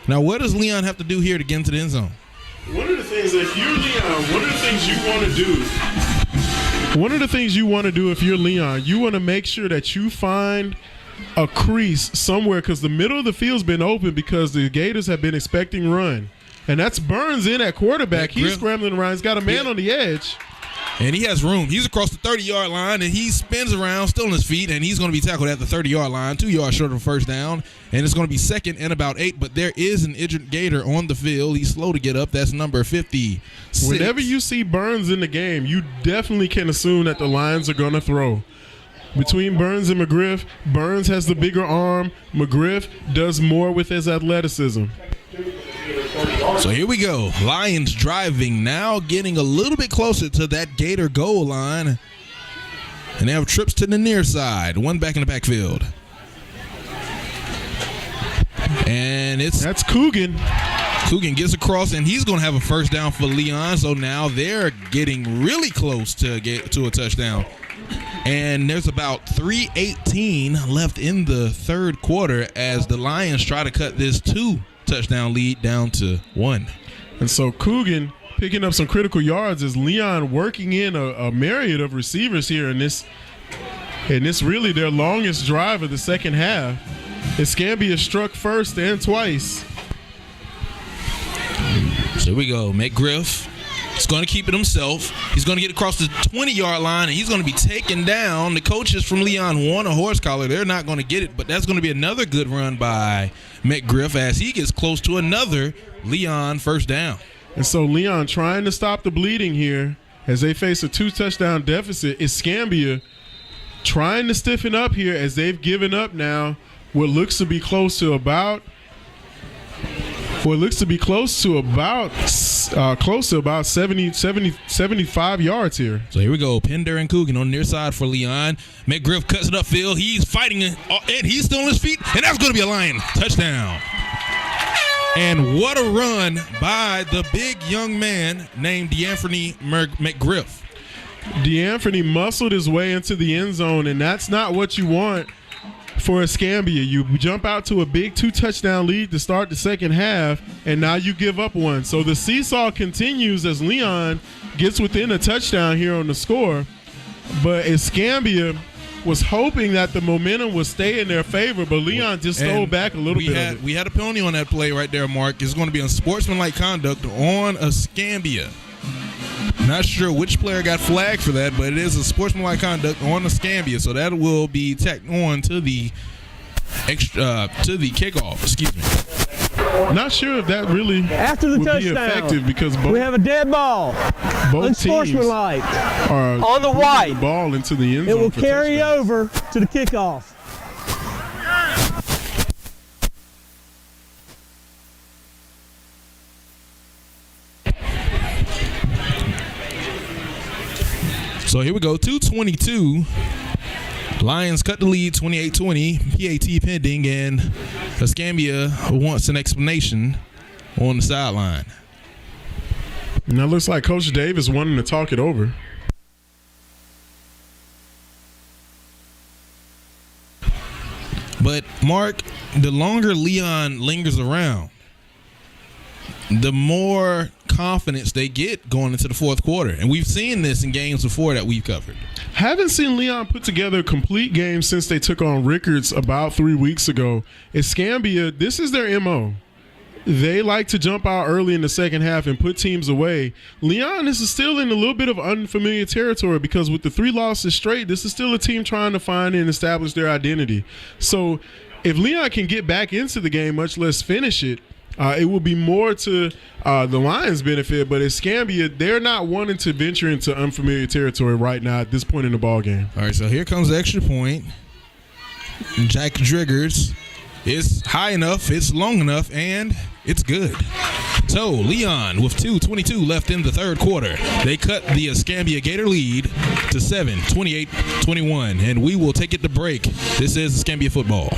Now, what does Leon have to do here to get into the end zone? One of the things, if you're Leon, one of the things you want to do if you're Leon, you want to make sure that you find a crease somewhere, because the middle of the field's been open because the Gators have been expecting run. And that's Burns in at quarterback. He's scrambling around. He's got a man on the edge. And he has room. He's across the 30-yard line, and he spins around, still on his feet, and he's going to be tackled at the 30-yard line, 2 yards short of a first down. And it's going to be 2nd and about 8, but there is an injured Gator on the field. He's slow to get up. That's number 56. Whenever you see Burns in the game, you definitely can assume that the Lions are going to throw. Between Burns and McGriff, Burns has the bigger arm. McGriff does more with his athleticism. So here we go. Lions driving now, getting a little bit closer to that Gator goal line. And they have trips to the near side. One back in the backfield. And that's Coogan. Coogan gets across, and he's going to have a first down for Leon. So now they're getting really close to a touchdown. And there's about 3:18 left in the third quarter as the Lions try to cut this 2-touchdown lead down to 1. And so Coogan picking up some critical yards as Leon working in a myriad of receivers here in this really their longest drive of the second half. Escambia struck first and twice. So here we go. McGriff. He's going to keep it himself. He's going to get across the 20-yard line, and he's going to be taken down. The coaches from Leon want a horse collar. They're not going to get it, but that's going to be another good run by McGriff as he gets close to another Leon first down. And so Leon trying to stop the bleeding here as they face a 2-touchdown deficit. Escambia trying to stiffen up here as they've given up now what looks to be close to about 75 yards here. So here we go. Pender and Coogan on the near side for Leon. McGriff cuts it upfield. He's fighting it, and he's still on his feet, and that's going to be a Lion touchdown. And what a run by the big young man named DeAnthony McGriff. DeAnthony muscled his way into the end zone, and that's not what you want for Escambia. You jump out to a big 2-touchdown lead to start the second half, and now you give up one. So the seesaw continues as Leon gets within a touchdown here on the score. But Escambia was hoping that the momentum would stay in their favor, but Leon just stole back a little bit. We had a penalty on that play right there, Mark. It's going to be unsportsmanlike conduct on Escambia. Not sure which player got flagged for that, but it is a sportsmanlike conduct on Escambia, so that will be tacked on to the kickoff. Excuse me. Not sure if that really after the would touchdown, be effective because we have a dead ball. Both teams are on the white ball into the end zone. It will carry over to the kickoff. So here we go, 2:22. Lions cut the lead 28-20, PAT pending, and Escambia wants an explanation on the sideline. Now it looks like Coach Dave is wanting to talk it over. But, Mark, the longer Leon lingers around, the more confidence they get going into the fourth quarter. And we've seen this in games before that we've covered. Haven't seen Leon put together a complete game since they took on Rickards about 3 weeks ago. Escambia, this is their MO. They like to jump out early in the second half and put teams away. Leon, this is still in a little bit of unfamiliar territory because with the 3 losses straight, this is still a team trying to find and establish their identity. So if Leon can get back into the game, much less finish it, it will be more to the Lions' benefit. But Escambia, they're not wanting to venture into unfamiliar territory right now at this point in the ball game. All right, so here comes the extra point. Jack Driggers. It's high enough, it's long enough, and it's good. So Leon with 2:22 left in the third quarter. They cut the Escambia Gator lead to 7, 28-21, and we will take it to break. This is Escambia football.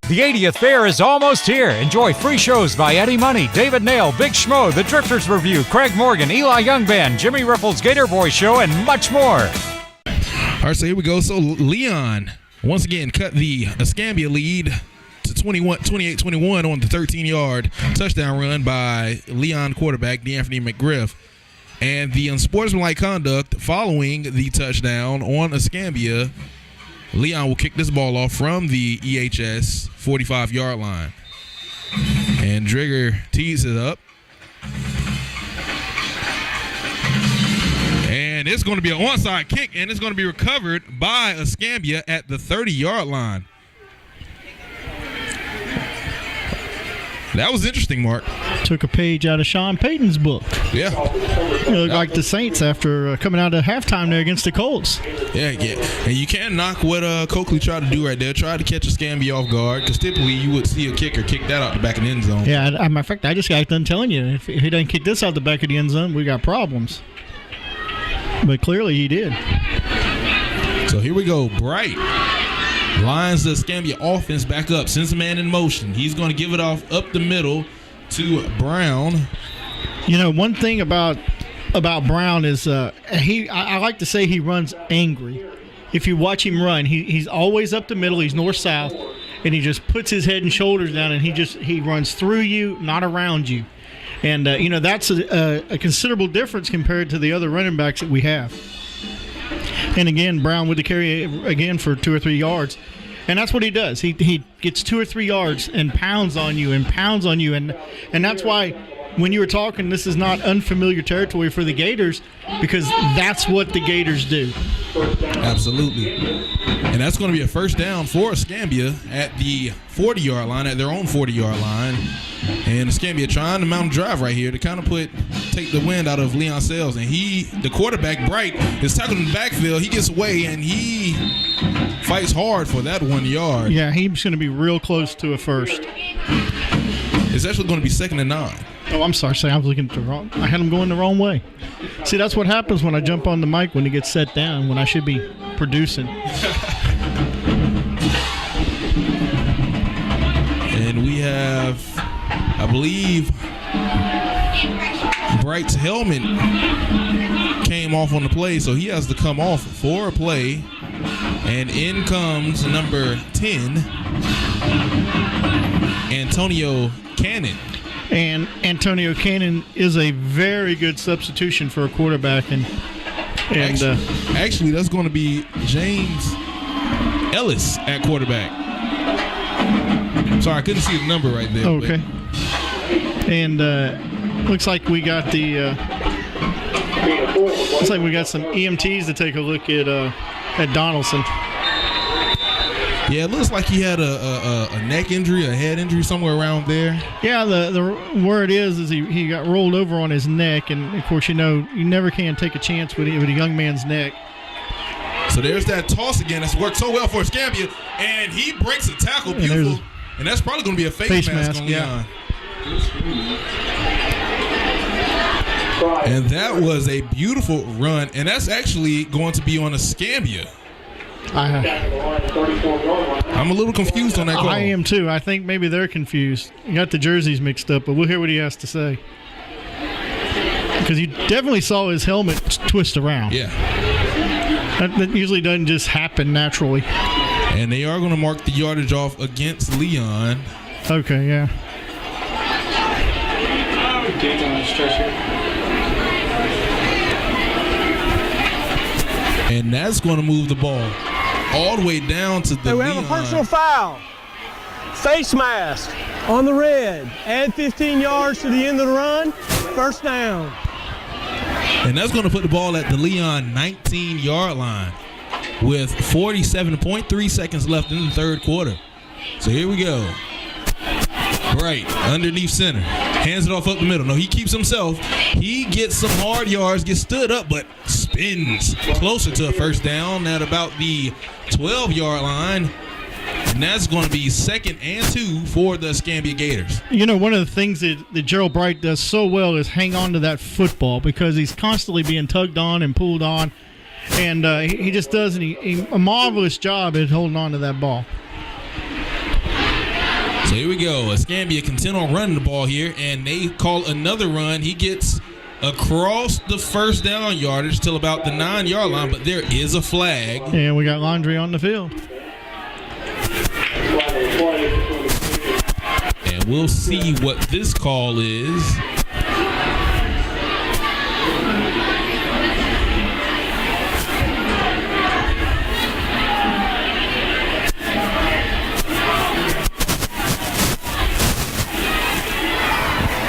The 80th Fair is almost here. Enjoy free shows by Eddie Money, David Nail, Big Schmo, The Drifters Review, Craig Morgan, Eli Young Band, Jimmy Riffles, Gator Boy Show, and much more. All right, so here we go. So Leon once again cut the Escambia lead to 28-21 on the 13-yard touchdown run by Leon quarterback DeAnthony McGriff. And the unsportsmanlike conduct following the touchdown on Escambia, Leon will kick this ball off from the EHS 45-yard line. And Drigger tees it up. And it's going to be an onside kick, and it's going to be recovered by Escambia at the 30-yard line. That was interesting, Mark. Took a page out of Sean Payton's book. Yeah. It looked like the Saints after coming out of halftime there against the Colts. Yeah. And you can't knock what Coakley tried to do right there. Tried to catch Escambia off guard, because typically you would see a kicker kick that out the back of the end zone. Yeah, as a matter of fact, I just got done telling you, if he doesn't kick this out the back of the end zone, we got problems. But clearly he did. So here we go. Bright lines the Escambia offense back up. Sends a man in motion. He's going to give it off up the middle to Brown. You know, one thing about Brown is I like to say he runs angry. If you watch him run, he's always up the middle. He's north-south, and he just puts his head and shoulders down, and he runs through you, not around you. And, that's a considerable difference compared to the other running backs that we have. And again, Brown with the carry again for 2 or 3 yards. And that's what he does. He gets 2 or 3 yards and pounds on you. And that's why when you were talking, this is not unfamiliar territory for the Gators, because that's what the Gators do. Absolutely. And that's going to be a first down for Escambia at the 40-yard line, at their own 40-yard line. And Escambia trying to mount a drive right here to kind of take the wind out of Leon Sales. And the quarterback, Bright, is tackled in the backfield. He gets away, and he fights hard for that 1 yard. Yeah, he's going to be real close to a first. It's actually going to be 2nd and 9. Oh, I'm sorry. I was looking at the wrong. I had him going the wrong way. See, that's what happens when I jump on the mic when it gets set down, when I should be producing. And we have, I believe, Bright's helmet came off on the play, so he has to come off for a play. And in comes number 10, Antonio Cannon. And Antonio Cannon is a very good substitution for a quarterback. And actually, that's going to be James Ellis at quarterback. Sorry, I couldn't see the number right there. Okay. And looks like we got some EMTs to take a look at Donaldson. Yeah, it looks like he had a neck injury, a head injury somewhere around there. Yeah, the word is he got rolled over on his neck, and of course you never can take a chance with a young man's neck. So there's that toss again. That's worked so well for Escambia, and he breaks a tackle, beautiful, and that's probably going to be a face mask on Leon. And that was a beautiful run, and that's actually going to be on Escambia. I'm a little confused on that call. I am too. I think maybe they're confused. You got the jerseys mixed up, but we'll hear what he has to say. Because you definitely saw his helmet twist around. Yeah. That usually doesn't just happen naturally. And they are going to mark the yardage off against Leon. Okay, yeah. And that's going to move the ball all the way down to the We Leon. have a personal foul. Face mask on the red. Add 15 yards to the end of the run. First down. And that's going to put the ball at the Leon 19-yard line with 47.3 seconds left in the third quarter. So here we go. Right, underneath center. Hands it off up the middle. No, he keeps himself. He gets some hard yards, gets stood up, but spins closer to a first down at about the 12-yard line. And that's going to be 2nd and 2 for the Escambia Gators. You know, one of the things that Gerald Bright does so well is hang on to that football because he's constantly being tugged on and pulled on. And he just does a marvelous job at holding on to that ball. So here we go. Escambia continue on running the ball here, and they call another run. He gets across the first down yardage till about the 9-yard line, but there is a flag. And we got Laundry on the field. And we'll see what this call is.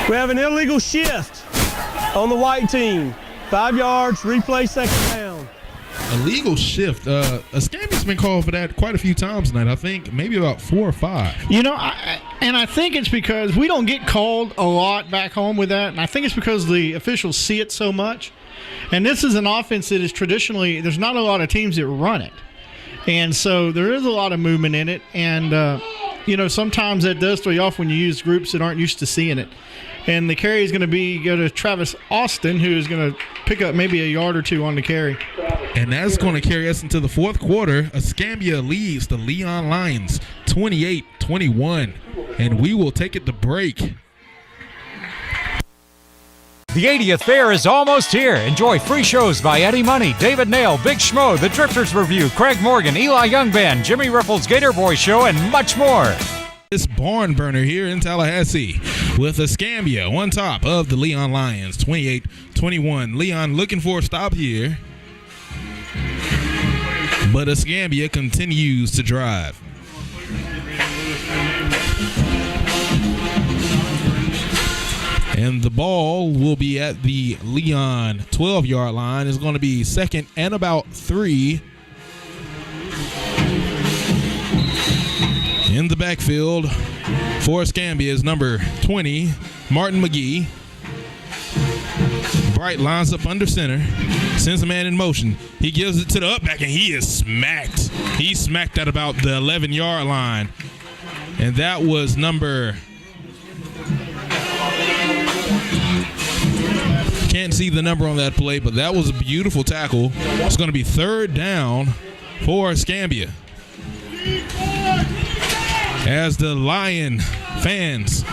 We have an illegal shift on the white team. 5 yards, replay, second down. Illegal shift. Escambia's been called for that quite a few times tonight. I think maybe about 4 or 5. You know, I think it's because we don't get called a lot back home with that, and I think it's because the officials see it so much. And this is an offense that is traditionally, there's not a lot of teams that run it. And so there is a lot of movement in it, and, you know, sometimes that does throw you off when you use groups that aren't used to seeing it. And the carry is going to go to Travis Austin, who is going to pick up maybe a yard or two on the carry. And that's going to carry us into the fourth quarter. Escambia leads the Leon Lions 28-21, and we will take it to break. The 80th Fair is almost here. Enjoy free shows by Eddie Money, David Nail, Big Schmo, The Drifters Review, Craig Morgan, Eli Young Band, Jimmy Riffles, Gator Boy Show, and much more. This barn burner here in Tallahassee with Escambia on top of the Leon Lions 28-21. Leon looking for a stop here, but Escambia continues to drive. And the ball will be at the Leon 12-yard line. It's going to be 2nd and about 3. In the backfield for Escambia is number 20, Martin McGee. Bright lines up under center, sends a man in motion. He gives it to the upback, and he is smacked. He's smacked at about the 11-yard line. And that was number... Can't see the number on that play, but that was a beautiful tackle. It's going to be 3rd down for Escambia, as the Lion fans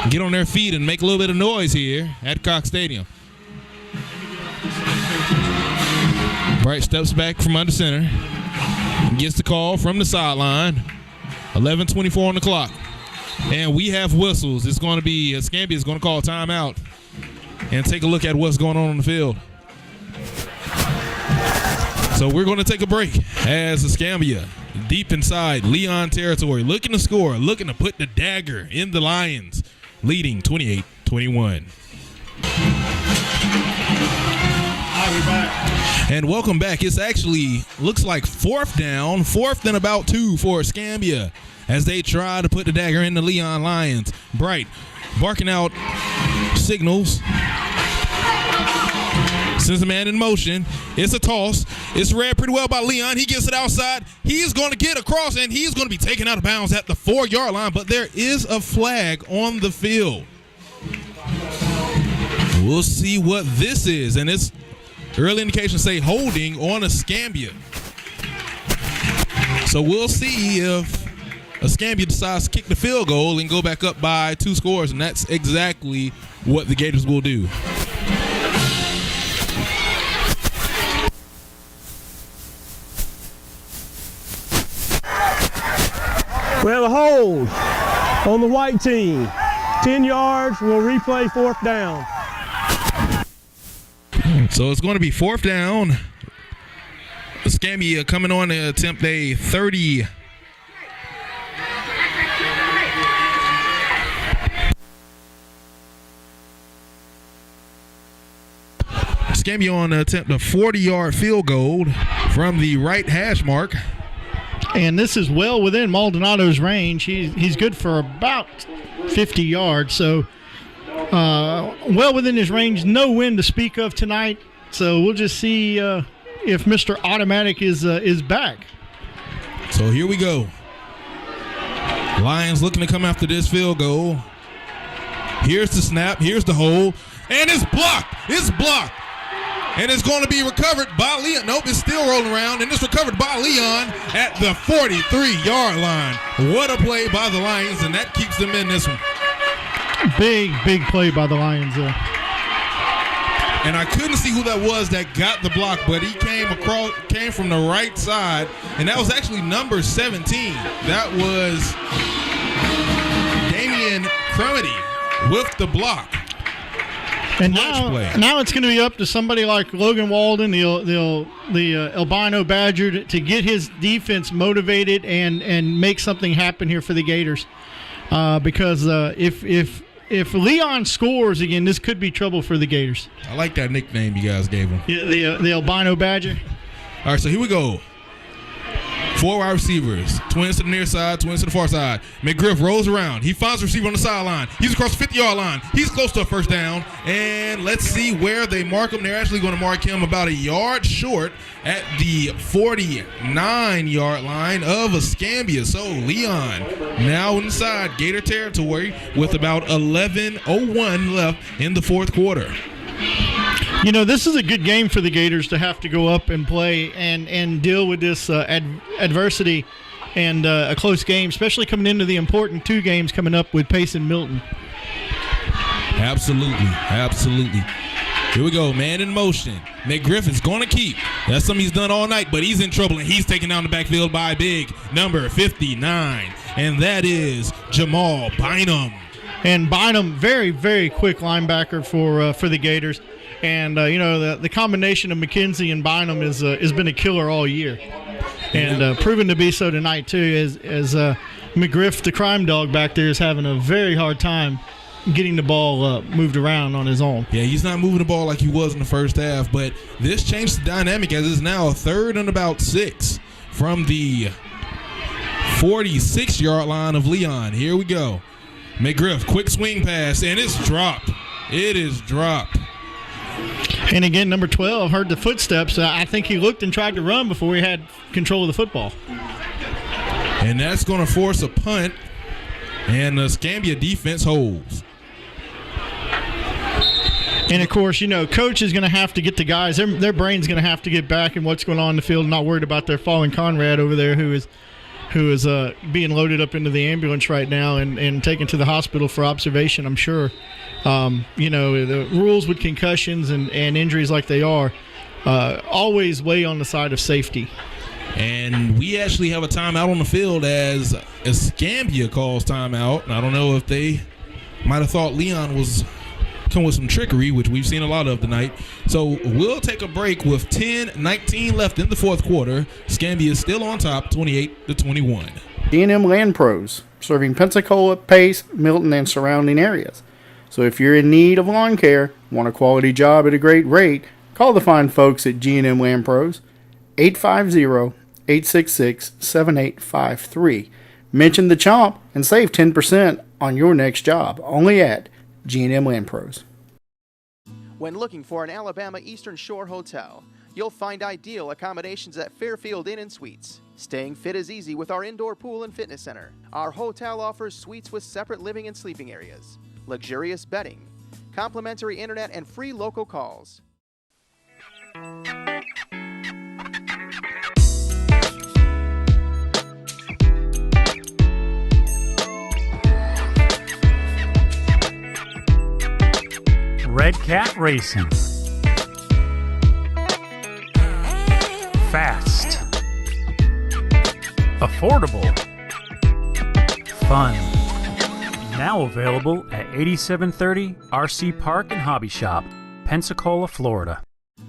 get on their feet and make a little bit of noise here at Cox Stadium. Bright steps back from under center, gets the call from the sideline. 11:24 on the clock, and we have whistles. It's going to be Escambia is going to call timeout and take a look at what's going on the field. So we're going to take a break as Escambia, deep inside Leon territory, looking to score, looking to put the dagger in the Lions, leading 28-21. And welcome back. It's actually looks like 4th down, 4th and about 2 for Escambia as they try to put the dagger in the Leon Lions. Bright barking out signals. Sends a man in motion. It's a toss. It's read pretty well by Leon. He gets it outside. He's going to get across, and he's going to be taken out of bounds at the 4-yard line, but there is a flag on the field. We'll see what this is. And it's early indications say holding on Escambia. So we'll see if Escambia decides to kick the field goal and go back up by 2 scores. And that's exactly what the Gators will do. We have a hold on the white team. 10 yards, we'll replay 4th down. So it's going to be 4th down. Escambia coming on to attempt a 30. Escambia on to attempt a 40-yard field goal from the right hash mark. And this is well within Maldonado's range. He's good for about 50 yards. So well within his range. No wind to speak of tonight. So we'll just see if Mr. Automatic is back. So here we go. Lions looking to come after this field goal. Here's the snap. Here's the hold. And it's blocked. It's blocked. And it's going to be recovered by Leon. Nope, it's still rolling around. And it's recovered by Leon at the 43-yard line. What a play by the Lions, and that keeps them in this one. Big play by the Lions there. And I couldn't see who that was that got the block, but he came from the right side, and that was actually number 17. That was Damian Crumity with the block. And now it's going to be up to somebody like Logan Walden, the albino Badger, to get his defense motivated and make something happen here for the Gators. Because if Leon scores again, this could be trouble for the Gators. I like that nickname you guys gave him. Yeah, the albino Badger. All right, so here we go. 4 wide receivers. Twins to the near side, twins to the far side. McGriff rolls around. He finds the receiver on the sideline. He's across the 50-yard line. He's close to a 1st down. And let's see where they mark him. They're actually going to mark him about a yard short at the 49-yard line of Escambia. So Leon now inside Gator territory with about 11:01 left in the 4th quarter. You know, this is a good game for the Gators to have to go up and play and deal with this adversity and a close game, especially coming into the important 2 games coming up with Pace and Milton. Absolutely. Here we go, man in motion. McGriff is going to keep. That's something he's done all night, but he's in trouble, and he's taken down the backfield by big number 59, and that is Jamal Bynum. And Bynum, very, very quick linebacker for the Gators. And, the combination of McKenzie and Bynum has been a killer all year. And proven to be so tonight, too, as McGriff, the crime dog back there, is having a very hard time getting the ball moved around on his own. Yeah, he's not moving the ball like he was in the first half, but this changed the dynamic as it's now a 3rd and about 6 from the 46-yard line of Leon. Here we go. McGriff, quick swing pass, and it's dropped. It is dropped. And again, number 12 heard the footsteps. I think he looked and tried to run before he had control of the football. And that's going to force a punt, and the Escambia defense holds. And, of course, coach is going to have to get the guys. Their brain's going to have to get back in what's going on in the field, not worried about their fallen Conrad over there who is being loaded up into the ambulance right now and taken to the hospital for observation, I'm sure. The rules with concussions and injuries like they are always weigh on the side of safety. And we actually have a timeout on the field as Escambia calls timeout. I don't know if they might have thought Leon was come with some trickery, which we've seen a lot of tonight. So we'll take a break with 10:19 left in the 4th quarter. Escambia is still on top, 28-21. D&M Land Pros, serving Pensacola, Pace, Milton, and surrounding areas. So if you're in need of lawn care, want a quality job at a great rate, call the fine folks at G&M Land Pros, 850-866-7853. Mention the Chomp and save 10% on your next job, only at G&M Land Pros. When looking for an Alabama Eastern Shore hotel, you'll find ideal accommodations at Fairfield Inn & Suites. Staying fit is easy with our indoor pool and fitness center. Our hotel offers suites with separate living and sleeping areas, luxurious bedding, complimentary internet, and free local calls. Red Cat Racing. Fast. Affordable. Fun. Now available at 8730 RC Park and Hobby Shop, Pensacola, Florida.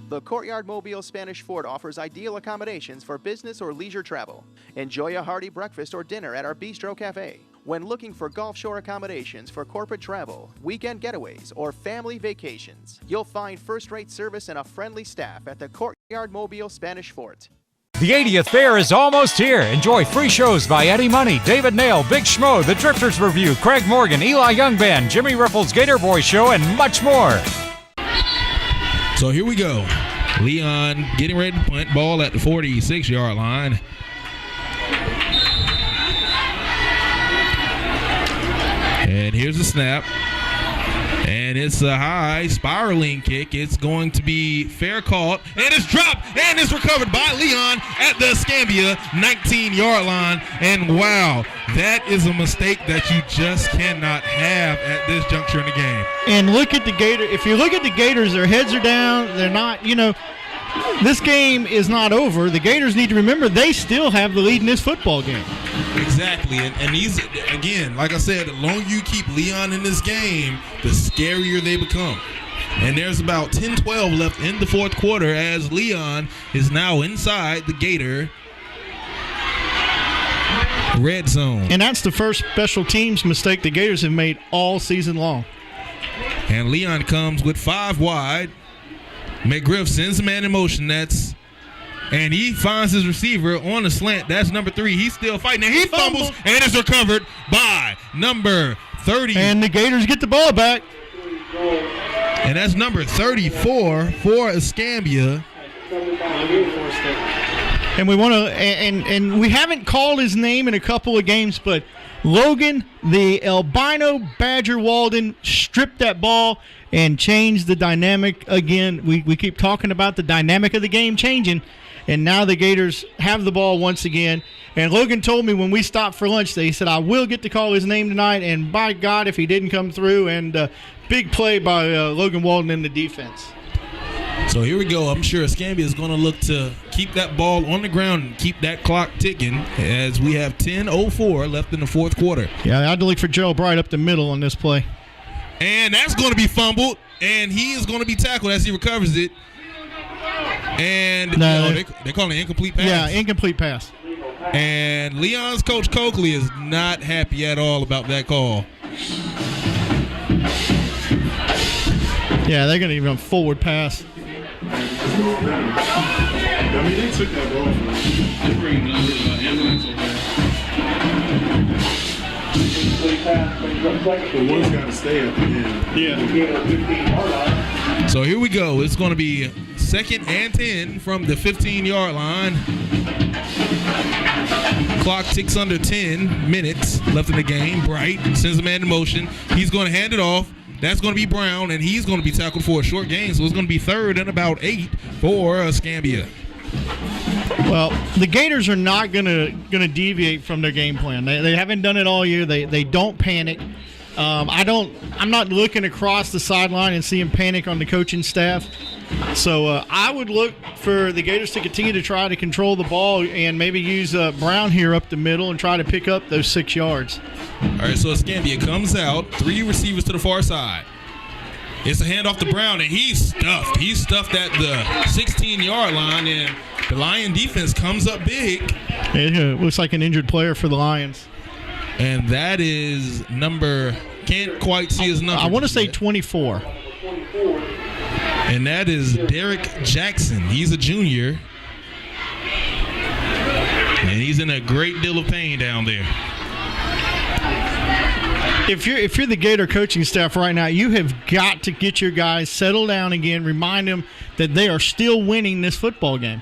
The Courtyard Mobile Spanish Fort offers ideal accommodations for business or leisure travel. Enjoy a hearty breakfast or dinner at our Bistro Cafe. When looking for Gulf Shore accommodations for corporate travel, weekend getaways, or family vacations, you'll find first-rate service and a friendly staff at the Courtyard Mobile Spanish Fort. The 80th Fair is almost here. Enjoy free shows by Eddie Money, David Nail, Big Schmo, The Drifters Review, Craig Morgan, Eli Young Band, Jimmy Riffles, Gator Boy Show, and much more. So here we go. Leon getting ready to punt, ball at the 46-yard line. And here's the snap. And it's a high spiraling kick. It's going to be fair caught. And it's dropped. And it's recovered by Leon at the Escambia 19-yard line. And wow, that is a mistake that you just cannot have at this juncture in the game. And look at the Gator. If you look at the Gators, their heads are down. They're not, this game is not over. The Gators need to remember they still have the lead in this football game. Exactly. And these, again, like I said, the longer you keep Leon in this game, the scarier they become. And there's about 10-12 left in the fourth quarter as Leon is now inside the Gator red zone. And that's the first special teams mistake the Gators have made all season long. And Leon comes with 5 wide. McGriff sends a man in motion. And he finds his receiver on the slant. That's number 3. He's still fighting. And he fumbles. And it's recovered by number 30. And the Gators get the ball back. And that's number 34 for Escambia. And we want to, and we haven't called his name in a couple of games, but Logan, the albino Badger Walden, stripped that ball and changed the dynamic again. We keep talking about the dynamic of the game changing, and now the Gators have the ball once again. And Logan told me when we stopped for lunch that he said, I will get to call his name tonight, and by God, if he didn't come through. And big play by Logan Walden in the defense. So here we go. I'm sure Escambia is going to look to keep that ball on the ground and keep that clock ticking as we have 10:04 left in the fourth quarter. Yeah, I had to look for Gerald Bright up the middle on this play. And that's going to be fumbled, and he is going to be tackled as he recovers it. And they call it an incomplete pass. Yeah, incomplete pass. And Leon's coach Coakley is not happy at all about that call. Yeah, they're going to give him a forward pass. I mean, they took that ball from us. They bring another ambulance over there. The one's got to stay at the end. Yeah. So here we go. It's going to be 2nd and 10 from the 15-yard line. Clock ticks under 10 minutes left in the game. Bright sends a man in motion. He's going to hand it off. That's going to be Brown, and he's going to be tackled for a short gain. So it's going to be 3rd and about 8 for Escambia. Well, the Gators are not going to deviate from their game plan. They haven't done it all year. They don't panic. I'm not looking across the sideline and seeing panic on the coaching staff. So I would look for the Gators to continue to try to control the ball and maybe use Brown here up the middle and try to pick up those 6 yards. All right, so Escambia comes out, 3 receivers to the far side. It's a handoff to Brown, and he's stuffed. He's stuffed at the 16-yard line, and the Lion defense comes up big. It looks like an injured player for the Lions. And that is can't quite see his number. I want to say 24. And that is Derek Jackson. He's a junior. And he's in a great deal of pain down there. If you're the Gator coaching staff right now, you have got to get your guys settled down again, remind them that they are still winning this football game.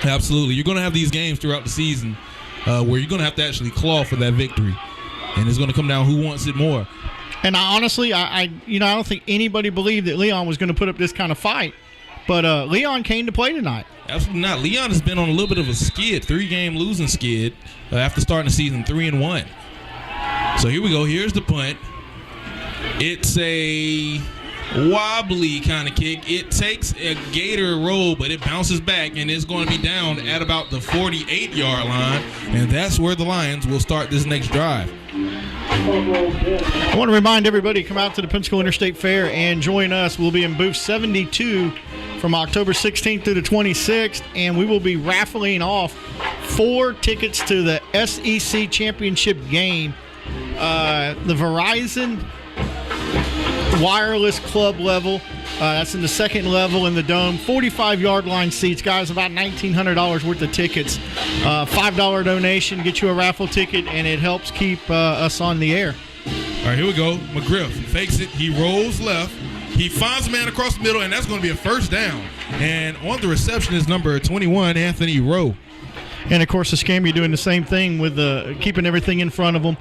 Absolutely. You're going to have these games throughout the season where you're going to have to actually claw for that victory. And it's going to come down who wants it more. And I honestly, I don't think anybody believed that Leon was going to put up this kind of fight. But Leon came to play tonight. Absolutely not. Leon has been on a little bit of a skid, 3-game losing skid after starting the season 3-1. So here we go. Here's the punt. It's a wobbly kind of kick. It takes a Gator roll, but it bounces back, and it's going to be down at about the 48-yard line, and that's where the Lions will start this next drive. I want to remind everybody to come out to the Pensacola Interstate Fair and join us. We'll be in booth 72 from October 16th through the 26th, and we will be raffling off 4 tickets to the SEC Championship game. The Verizon Wireless Club level. That's in the second level in the dome. 45-yard line seats, guys. About $1,900 worth of tickets. $5 donation, get you a raffle ticket, and it helps keep us on the air. All right, here we go. McGriff fakes it. He rolls left. He finds a man across the middle, and that's going to be a first down. And on the reception is number 21, Anthony Rowe. And, of course, Escambia doing the same thing with keeping everything in front of them.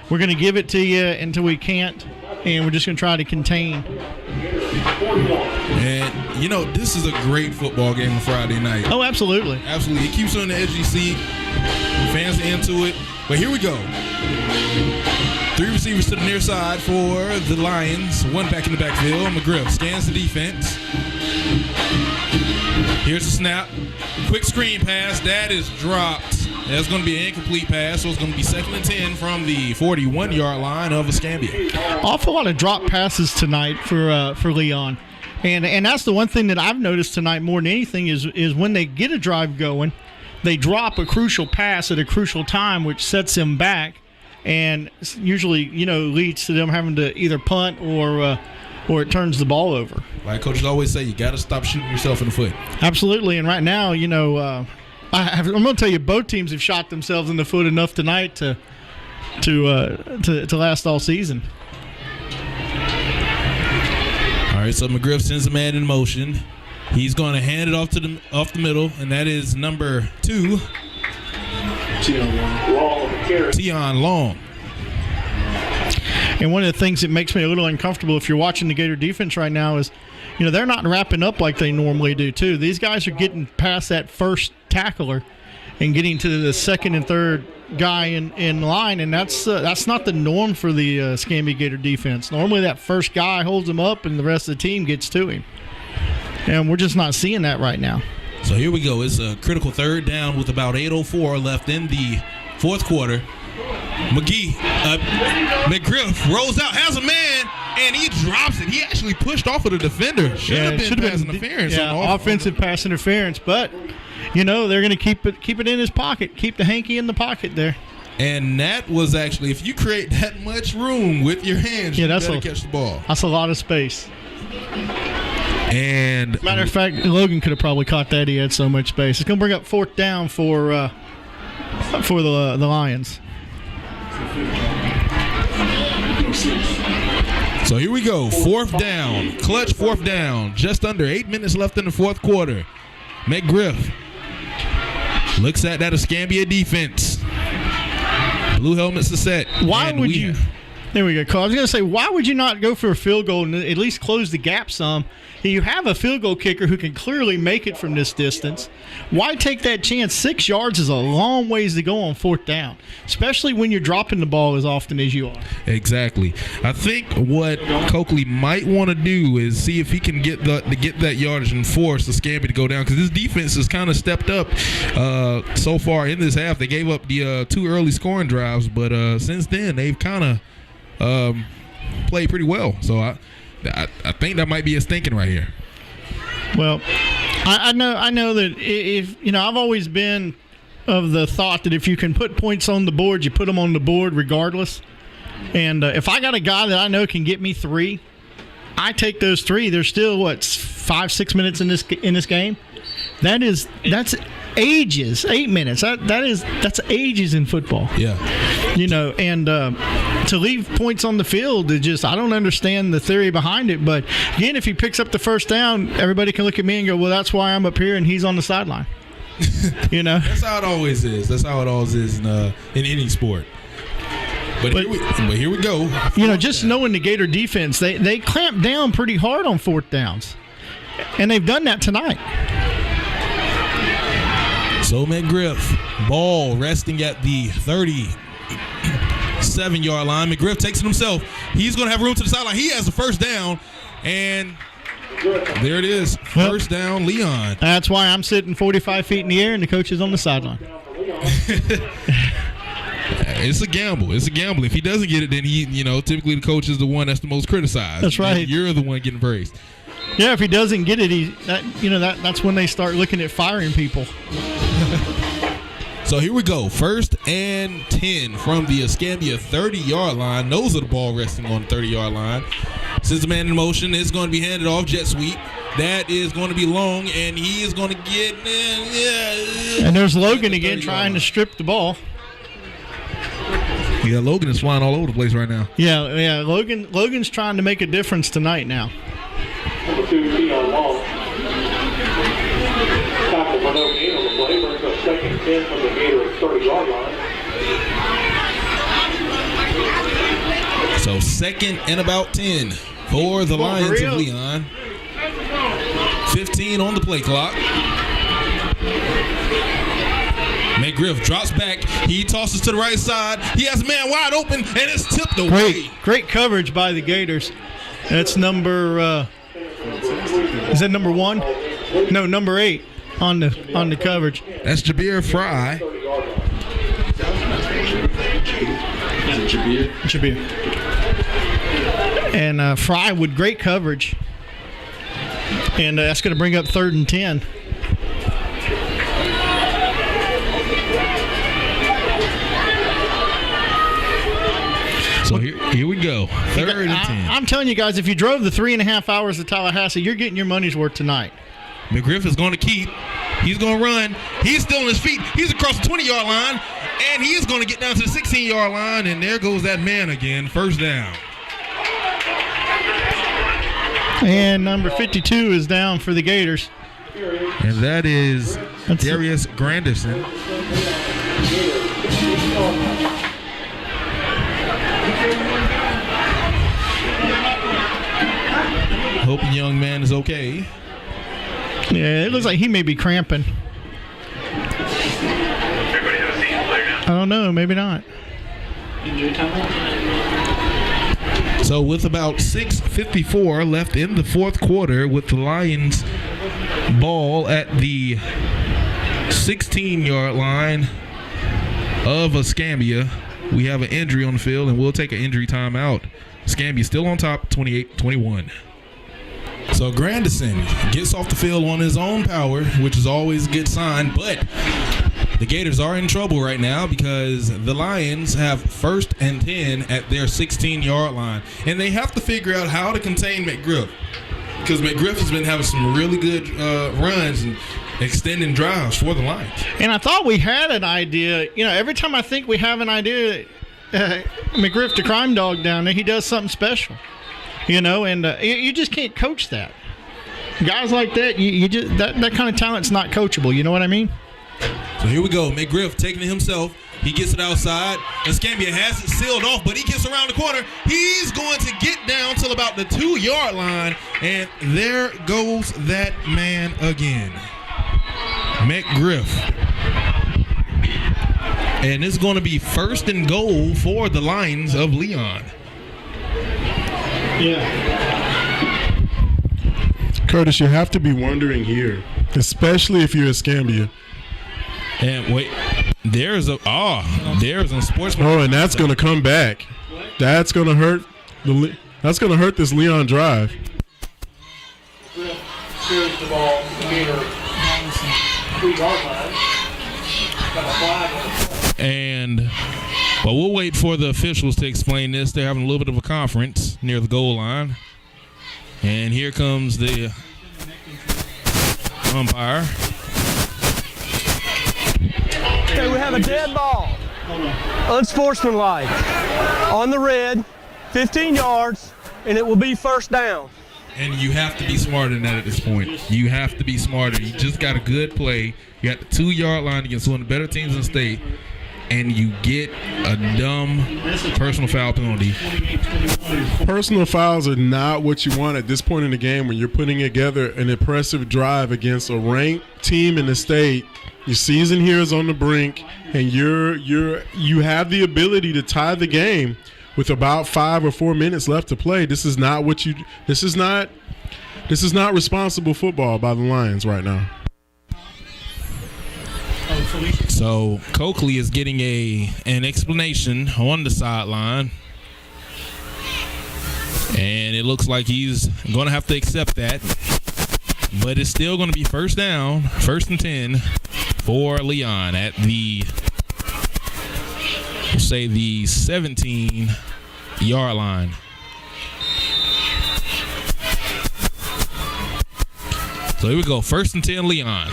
We're going to give it to you until we can't, and we're just going to try to contain. And, this is a great football game on Friday night. Oh, absolutely. Absolutely. It keeps you on the edge of your seat. Fans are into it. But here we go. 3 receivers to the near side for the Lions. 1 back in the backfield. McGriff scans the defense. Here's the snap. Quick screen pass. That is dropped. That's going to be an incomplete pass, so it's going to be 2nd and 10 from the 41-yard line of Escambia. Awful lot of drop passes tonight for Leon. And that's the one thing that I've noticed tonight more than anything is when they get a drive going, they drop a crucial pass at a crucial time, which sets them back and usually, leads to them having to either punt or it turns the ball over. Like coaches always say, you got to stop shooting yourself in the foot. Absolutely. And right now, I'm going to tell you, both teams have shot themselves in the foot enough tonight to last all season. All right, so McGriff sends a man in motion. He's going to hand it off the middle, and that is number 2, Tion Long. And one of the things that makes me a little uncomfortable if you're watching the Gator defense right now is, they're not wrapping up like they normally do, too. These guys are getting past that first tackler and getting to the second and third guy in line, and that's not the norm for the Escambia Gator defense. Normally that first guy holds him up and the rest of the team gets to him. And we're just not seeing that right now. So here we go. It's a critical 3rd down with about 8:04 left in the 4th quarter. McGriff rolls out, has a man, and he drops it. He actually pushed off of the defender. Should have been pass interference. Yeah, offensive pass interference. But, they're going to keep it in his pocket, keep the hanky in the pocket there. And that was actually, if you create that much room with your hands, you better catch the ball. That's a lot of space. And matter of fact, Logan could have probably caught that. He had so much space. It's going to bring up 4th down for the Lions. So here we go. 4th down. Clutch 4th down. Just under 8 minutes left in the 4th quarter. McGriff looks at that Escambia defense. Blue helmets are set. Why would you? There we go, Carl. I was going to say, why would you not go for a field goal and at least close the gap some? You have a field goal kicker who can clearly make it from this distance. Why take that chance? 6 yards is a long ways to go on 4th down, especially when you're dropping the ball as often as you are. Exactly. I think what Coakley might want to do is see if he can get that yardage and force the Escambia to go down, because this defense has kind of stepped up so far in this half. They gave up the 2 early scoring drives, but since then they've kind of played pretty well. So I think that might be his thinking right here. Well, I know that if I've always been of the thought that if you can put points on the board, you put them on the board regardless. And if I got a guy that I know can get me 3, I take those 3. There's still 5-6 minutes in this game. That's ages. 8 minutes. That's ages in football. Yeah. And to leave points on the field, I don't understand the theory behind it. But again, if he picks up the 1st down, everybody can look at me and go, "Well, that's why I'm up here and he's on the sideline." That's how it always is. That's how it always is in any sport. But here we go. Just knowing the Gator defense, they clamp down pretty hard on fourth downs. And they've done that tonight. So McGriff, ball resting at the 37-yard line. McGriff takes it himself. He's going to have room to the sideline. He has the first down, and there it is. First down, Leon. That's why I'm sitting 45 feet in the air and the coach is on the sideline. It's a gamble. If he doesn't get it, then typically the coach is the one that's the most criticized. That's right. You're the one getting praised. Yeah, if he doesn't get it, that's when they start looking at firing people. So here we go. 1st and 10 from the Escambia 30-yard line. Nose of the ball resting on the 30-yard line. Since the man in motion, it's going to be handed off. Jet sweep. That is going to be long, and he is going to get in. And there's Logan again trying to strip the ball. Yeah, Logan is flying all over the place right now. Yeah. Logan's trying to make a difference tonight now. Number 2, Leon Long. Tackle for no gain on the play. Brings up 2nd and 10 from the Gator at 30-yard line. So 2nd and about 10 for the Lions of Leon. 15 on the play clock. McGriff drops back. He tosses to the right side. He has a man wide open, and it's tipped away. Great coverage by the Gators. That's number. Is that number 1? No, number 8 on the coverage. That's Jabir Fry. Jabir. And Fry with great coverage. And that's going to bring up 3rd and 10. So here we go. 3rd and 10. I'm telling you guys, if you drove the 3.5 hours to Tallahassee, you're getting your money's worth tonight. McGriff is going to keep. He's going to run. He's still on his feet. He's across the 20-yard line, and he is going to get down to the 16-yard line, and there goes that man again. First down. And number 52 is down for the Gators. And that is Darius Granderson. Hope the young man is okay. Yeah, it looks like he may be cramping. I don't know, maybe not. So with about 6:54 left in the fourth quarter, with the Lions ball at the 16-yard line of Escambia, we have an injury on the field, and we'll take an injury timeout. Escambia still on top, 28-21. So Granderson gets off the field on his own power, which is always a good sign, but the Gators are in trouble right now because the Lions have 1st and 10 at their 16-yard line, and they have to figure out how to contain McGriff, because McGriff has been having some really good runs and extending drives for the Lions. And I thought we had an idea. Every time I think we have an idea, McGriff, the crime dog down there, he does something special. And you just can't coach that. Guys like that, you just that kind of talent's not coachable. You know what I mean? So here we go. McGriff taking it himself. He gets it outside. Escambia has it sealed off, but he gets around the corner. He's going to get down till about the 2-yard line, and there goes that man again. McGriff. And it's going to be 1st and goal for the Lions of Leon. Yeah. Curtis, you have to be wondering here, especially if you're Escambia. And wait, there's a sportsman. Oh, and that's going to come back. That's going to hurt. That's going to hurt this Leon drive. Here's the ball. Gator 3-yard line. Got a flag. And well, we'll wait for the officials to explain this. They're having a little bit of a conference near the goal line. And here comes the umpire. Okay, we have a dead ball. Unsportsmanlike. On the red, 15 yards, and it will be 1st down. And you have to be smarter than that at this point. You have to be smarter. You just got a good play. You got the 2-yard line against one of the better teams in the state. and you get a dumb personal foul penalty. Personal fouls are not what you want at this point in the game when you're putting together an impressive drive against a ranked team in the state. Your season here is on the brink, and you have the ability to tie the game with about 5 or 4 minutes left to play. This is not responsible football by the Lions right now. So Coakley is getting an explanation on the sideline, and it looks like he's going to have to accept that. But it's still going to be first down, 1st and 10 for Leon at the 17-yard line. So here we go, 1st and 10 Leon.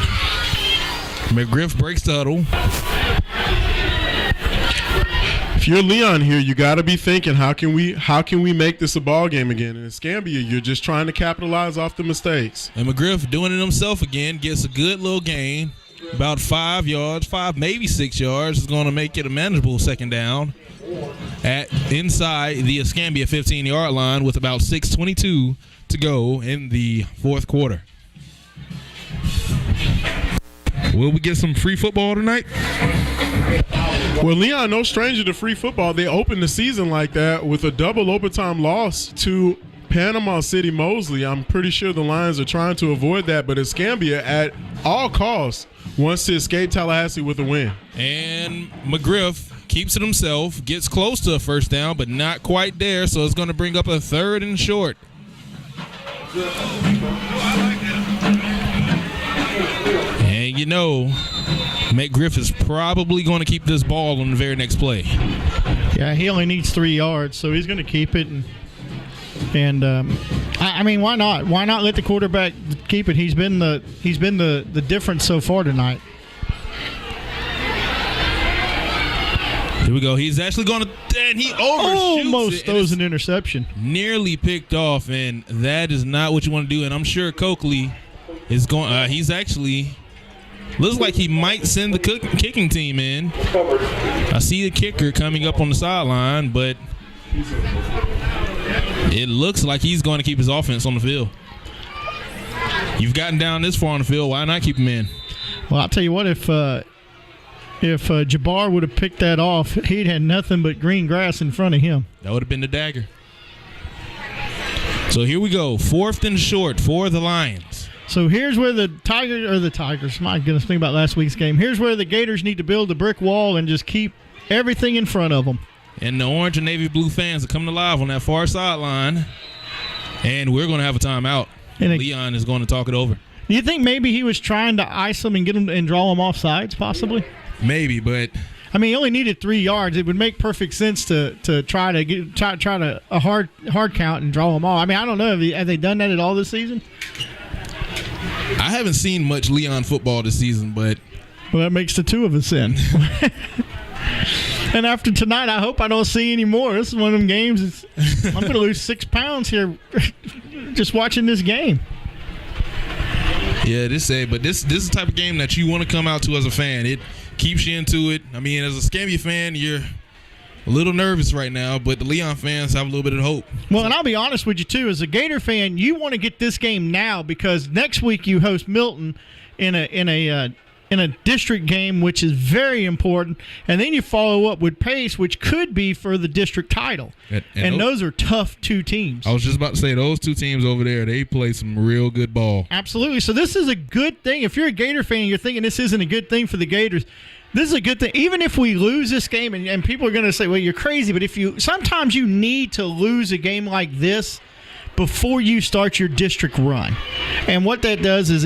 McGriff breaks the huddle. If you're Leon here, you got to be thinking, how can we make this a ball game again? In Escambia, you're just trying to capitalize off the mistakes. And McGriff doing it himself again, gets a good little gain, about 5 yards, 5 maybe 6 yards. Is going to make it a manageable 2nd down at inside the Escambia 15-yard line with about 6:22 to go in the 4th quarter. Will we get some free football tonight? Well, Leon, no stranger to free football. They opened the season like that with a double overtime loss to Panama City Mosley. I'm pretty sure the Lions are trying to avoid that, but Escambia at all costs wants to escape Tallahassee with a win. And McGriff keeps it himself, gets close to a 1st down, but not quite there, so it's going to bring up a 3rd and short. And McGriff is probably going to keep this ball on the very next play. Yeah, he only needs 3 yards, so he's going to keep it. And I mean, why not? Why not let the quarterback keep it? He's been the difference so far tonight. Here we go. He's actually going to, and he overshoots almost it. Throws an interception. Nearly picked off, and that is not what you want to do. And I'm sure Coakley is going. He's actually looks like he might send the kicking team in. I see the kicker coming up on the sideline, but it looks like he's going to keep his offense on the field. You've gotten down this far on the field. Why not keep him in? Well, I'll tell you what, if Jabbar would have picked that off, he'd had nothing but green grass in front of him. That would have been the dagger. So here we go, 4th and short for the Lions. So here's where the Tigers, my goodness, think about last week's game. Here's where the Gators need to build a brick wall and just keep everything in front of them. And the orange and navy blue fans are coming alive on that far sideline. And we're going to have a timeout. Leon is going to talk it over. Do you think maybe he was trying to ice them and get them and draw them off sides, possibly? Maybe, but I mean, he only needed 3 yards. It would make perfect sense to try to a hard count and draw them all. I mean, I don't know. Have they done that at all this season? I haven't seen much Leon football this season, but well, that makes the two of us in. And after tonight, I hope I don't see any more. This is one of them games. I'm going to lose 6 pounds here just watching this game. Yeah, this is the type of game that you want to come out to as a fan. It keeps you into it. I mean, as a Escambia fan, you're a little nervous right now, but the Leon fans have a little bit of hope. Well, and I'll be honest with you, too. As a Gator fan, you want to get this game now because next week you host Milton in a district game, which is very important, and then you follow up with Pace, which could be for the district title. And those are tough 2 teams. I was just about to say, those 2 teams over there, they play some real good ball. Absolutely. So this is a good thing. If you're a Gator fan and you're thinking this isn't a good thing for the Gators, this is a good thing. Even if we lose this game, and people are going to say, well, you're crazy, but sometimes you need to lose a game like this before you start your district run. And what that does is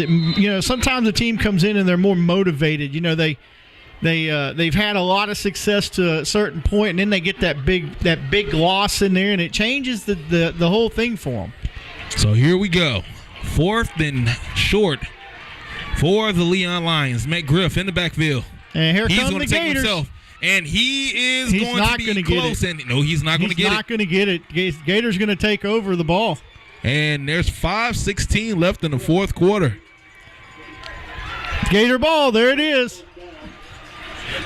sometimes a team comes in and they're more motivated. They've had a lot of success to a certain point, and then they get that big loss in there, and it changes the whole thing for them. So here we go. 4th and short for the Leon Lions. McGriff in the backfield. And here he's come going the to take Gators. himself. And he's going to be close. And no, he's not going to get it. He's not going to get it. Gator's going to take over the ball. And there's 5:16 left in the 4th quarter. Gator ball, there it is.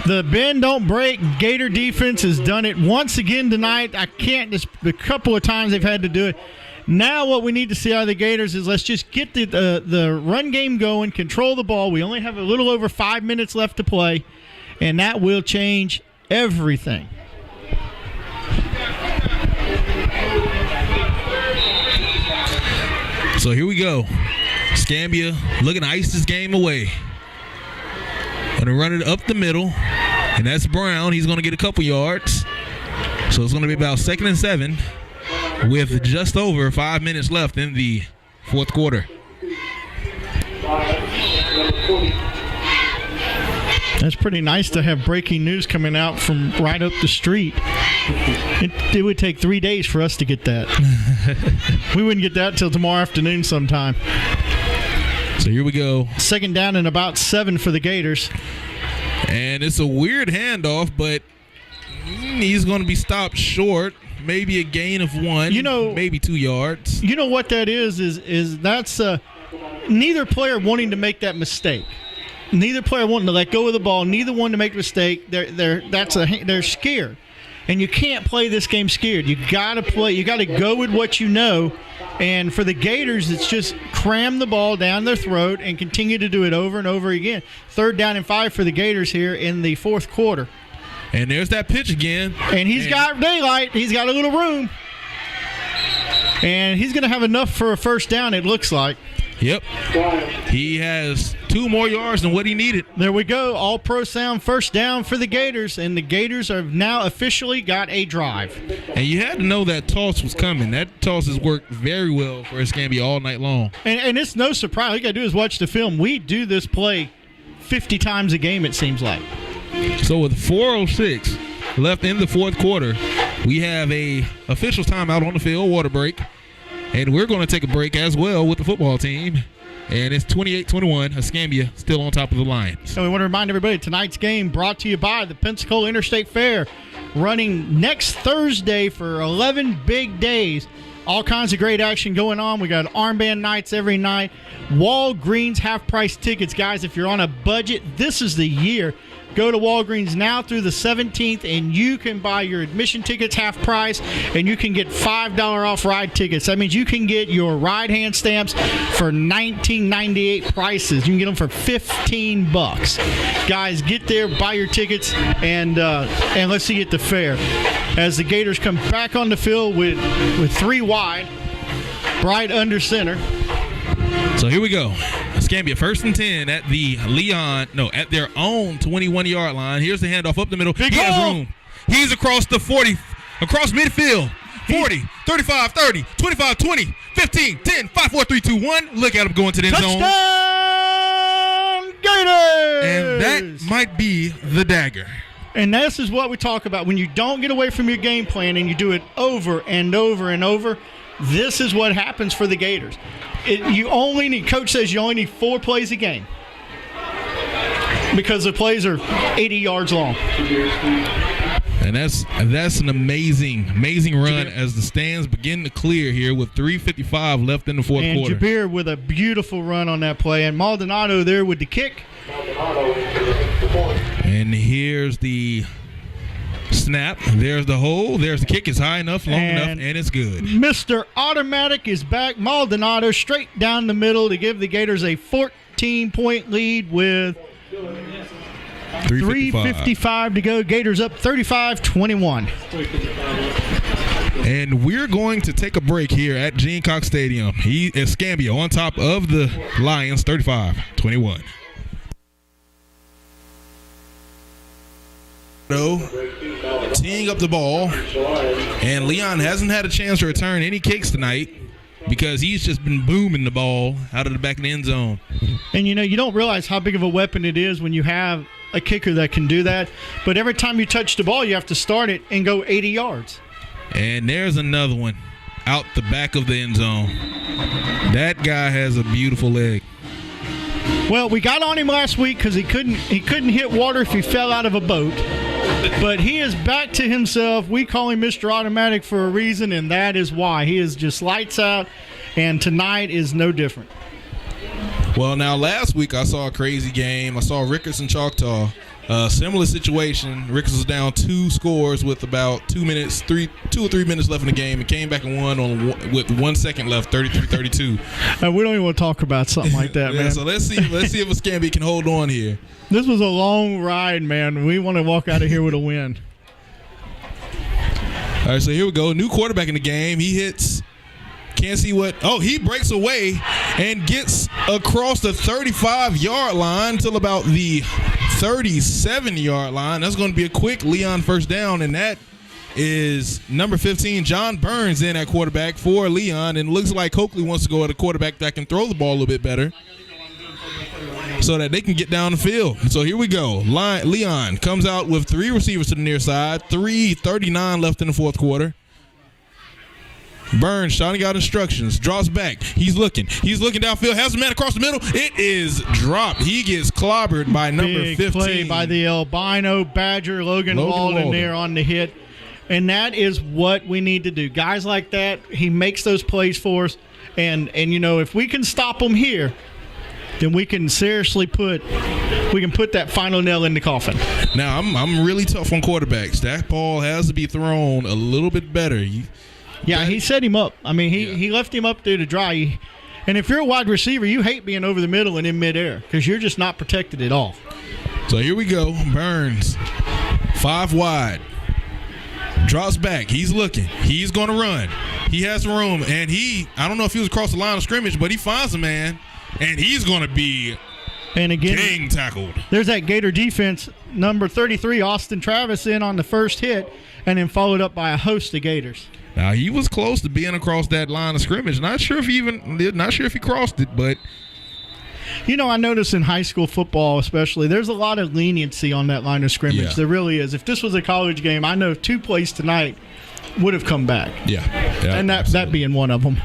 The bend don't break. Gator defense has done it once again tonight. I can't just a couple of times they've had to do it. Now what we need to see out of the Gators is let's just get the run game going, control the ball. We only have a little over 5 minutes left to play, and that will change everything. So here we go. Escambia looking to ice this game away. Going to run it up the middle, and that's Brown. He's going to get a couple yards. So it's going to be about 2nd and 7 with just over 5 minutes left in the fourth quarter. That's pretty nice to have breaking news coming out from right up the street. It would take 3 days for us to get that. We wouldn't get that till tomorrow afternoon sometime. So here we go. 2nd down and about 7 for the Gators. And it's a weird handoff, but he's going to be stopped short. Maybe a gain of 1, maybe 2 yards. You know what that is that's neither player wanting to make that mistake. Neither player wanting to let go of the ball. Neither one to make a mistake. They're scared, and you can't play this game scared. You got to play. You got to go with what you know. And for the Gators, it's just cram the ball down their throat and continue to do it over and over again. 3rd down and 5 for the Gators here in the fourth quarter. And there's that pitch again. And he's got daylight. He's got a little room. And he's going to have enough for a first down, it looks like. Yep. He has 2 more yards than what he needed. There we go. All-pro sound, first down for the Gators. And the Gators have now officially got a drive. And you had to know that toss was coming. That toss has worked very well for Escambia all night long. And it's no surprise. All you got to do is watch the film. We do this play 50 times a game, it seems like. So with 4:06 left in the fourth quarter, we have a official timeout on the field, water break. And we're going to take a break as well with the football team. And it's 28-21, Escambia still on top of the Lions. And we want to remind everybody, tonight's game brought to you by the Pensacola Interstate Fair, running next Thursday for 11 big days. All kinds of great action going on. We got armband nights every night. Walgreens half-price tickets. Guys, if you're on a budget, this is the year. Go to Walgreens now through the 17th, and you can buy your admission tickets half price, and you can get $5 off ride tickets. That means you can get your ride hand stamps for $19.98 prices. You can get them for $15. Guys, get there, buy your tickets, and let's see you at the fair. As the Gators come back on the field with 3 wide, Bright under center. So here we go. Escambia 1st and 10 at at their own 21-yard line. Here's the handoff up the middle. He has room. He's across the 40, across midfield. 40, 35, 30, 25, 20, 15, 10, 5, 4, 3, 2, 1. Look at him going to the end zone. Touchdown, Gators! And that might be the dagger. And this is what we talk about. When you don't get away from your game plan and you do it over and over and over, this is what happens for the Gators. Coach says you only need 4 plays a game because the plays are 80 yards long. And that's an amazing run as the stands begin to clear here with 3:55 left in the fourth quarter. And Jabir with a beautiful run on that play. And Maldonado there with the kick. And here's the snap. There's the hole. There's the kick. It's high enough, long enough, and it's good. Mr. Automatic is back. Maldonado straight down the middle to give the Gators a 14-point lead with 3:55 to go. Gators up 35-21. And we're going to take a break here at Gene Cox Stadium. Escambia on top of the Lions, 35-21. Teeing up the ball, and Leon hasn't had a chance to return any kicks tonight because he's just been booming the ball out of the back of the end zone. And you don't realize how big of a weapon it is when you have a kicker that can do that. But every time you touch the ball, you have to start it and go 80 yards. And there's another one out the back of the end zone. That guy has a beautiful leg. Well, we got on him last week because he couldn't hit water if he fell out of a boat. But he is back to himself. We call him Mr. Automatic for a reason, and that is why. He is just lights out, and tonight is no different. Well, now last week I saw a crazy game. I saw Ricketts and Choctaw Similar situation. Ricketts was down 2 scores with about 2 or 3 minutes left in the game, and came back and won with 1 second left, 33-32. We don't even want to talk about something like that, man. So let's see if Escambia can hold on here. This was a long ride, man. We want to walk out of here with a win. All right, so here we go. New quarterback in the game. He hits. Can't see what. Oh, he breaks away and gets across the 35-yard line till about the 37-yard line. That's going to be a quick Leon first down, and that is number 15, John Burns, in at quarterback for Leon. And looks like Coakley wants to go at a quarterback that can throw the ball a little bit better so that they can get down the field. So here we go. Leon comes out with 3 receivers to the near side, 3:39 left in the fourth quarter. Burns shouting out instructions, draws back. He's looking downfield, has a man across the middle. It is dropped. He gets clobbered by number Big 15. play by the albino Badger, Logan Walden there on the hit. And that is what we need to do. Guys like that, he makes those plays for us. And you know, if we can stop them here, then we can seriously put that final nail in the coffin. Now, I'm really tough on quarterbacks. That ball has to be thrown a little bit better. He set him up. I mean, he left him up there to dry. And if you're a wide receiver, you hate being over the middle and in midair because you're just not protected at all. So here we go. Burns, 5 wide. Drops back. He's looking. He's going to run. He has room. And I don't know if he was across the line of scrimmage, but he finds a man. And he's going to be gang tackled. There's that Gator defense, number 33, Austin Travis, in on the first hit, and then followed up by a host of Gators. Now, he was close to being across that line of scrimmage. Not sure if he crossed it, but you know, I noticed in high school football especially, there's a lot of leniency on that line of scrimmage. Yeah. There really is. If this was a college game, I know 2 plays tonight would have come back. Yeah and that being one of them.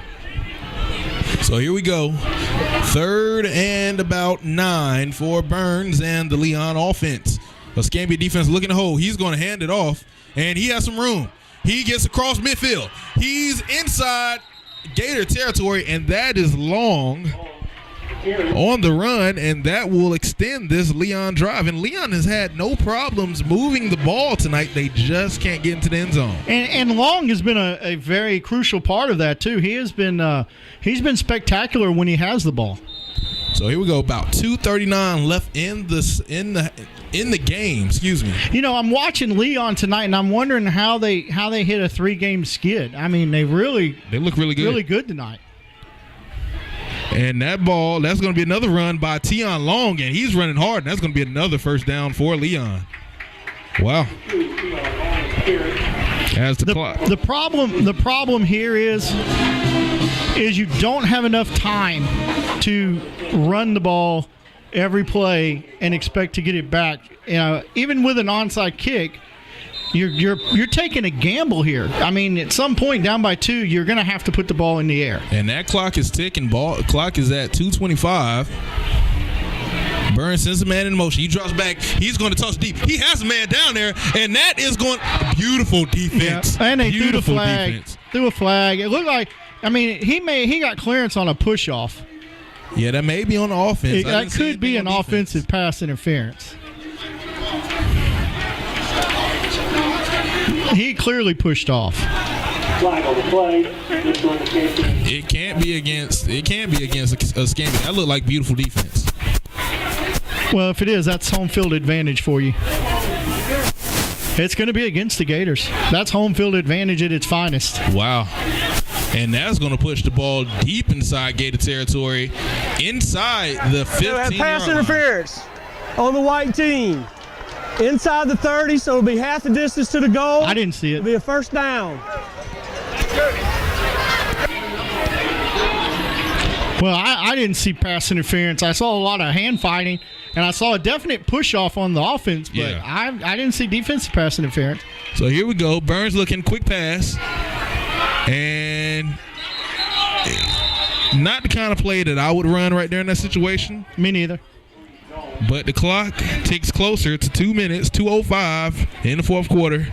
So here we go. 3rd and about 9 for Burns and the Leon offense. Escambia defense looking to hold. He's going to hand it off, and he has some room. He gets across midfield. He's inside Gator territory, and that is long on the run, and that will extend this Leon drive. And Leon has had no problems moving the ball tonight. They just can't get into the end zone. And Long has been a very crucial part of that too. He's been spectacular when he has the ball. So here we go. About 2:39 left in the game. Excuse me. You know, I'm watching Leon tonight, and I'm wondering how they hit a 3-game skid. I mean, they look really good tonight. And that ball, that's going to be another run by Tion Long, and he's running hard, and that's going to be another first down for Leon. Wow. As the clock. The problem here is you don't have enough time to run the ball every play and expect to get it back. You know, even with an onside kick, you're taking a gamble here. I mean, at some point down by 2, you're going to have to put the ball in the air. And that clock is ticking. Clock is at 2:25. Burns sends a man in motion. He drops back. He's going to toss deep. He has a man down there, and that is going. Beautiful defense. Yeah. And they beautiful threw a flag. It looked like. I mean, he got clearance on a push off. Yeah, that may be on the offense. That could be an offensive pass interference. He clearly pushed off. Flag on the play. It can't be against Escambia. That looked like beautiful defense. Well, if it is, that's home field advantage for you. It's going to be against the Gators. That's home field advantage at its finest. Wow. And that's going to push the ball deep inside Gator territory, inside the 15-yard pass line. Interference on the white team. Inside the 30, so it'll be half the distance to the goal. I didn't see it. It'll be a first down. Well, I didn't see pass interference. I saw a lot of hand fighting, and I saw a definite push-off on the offense, but I didn't see defensive pass interference. So here we go. Burns looking, quick pass. And not the kind of play that I would run right there in that situation. Me neither. But the clock ticks closer to 2 minutes, 2:05 in the fourth quarter.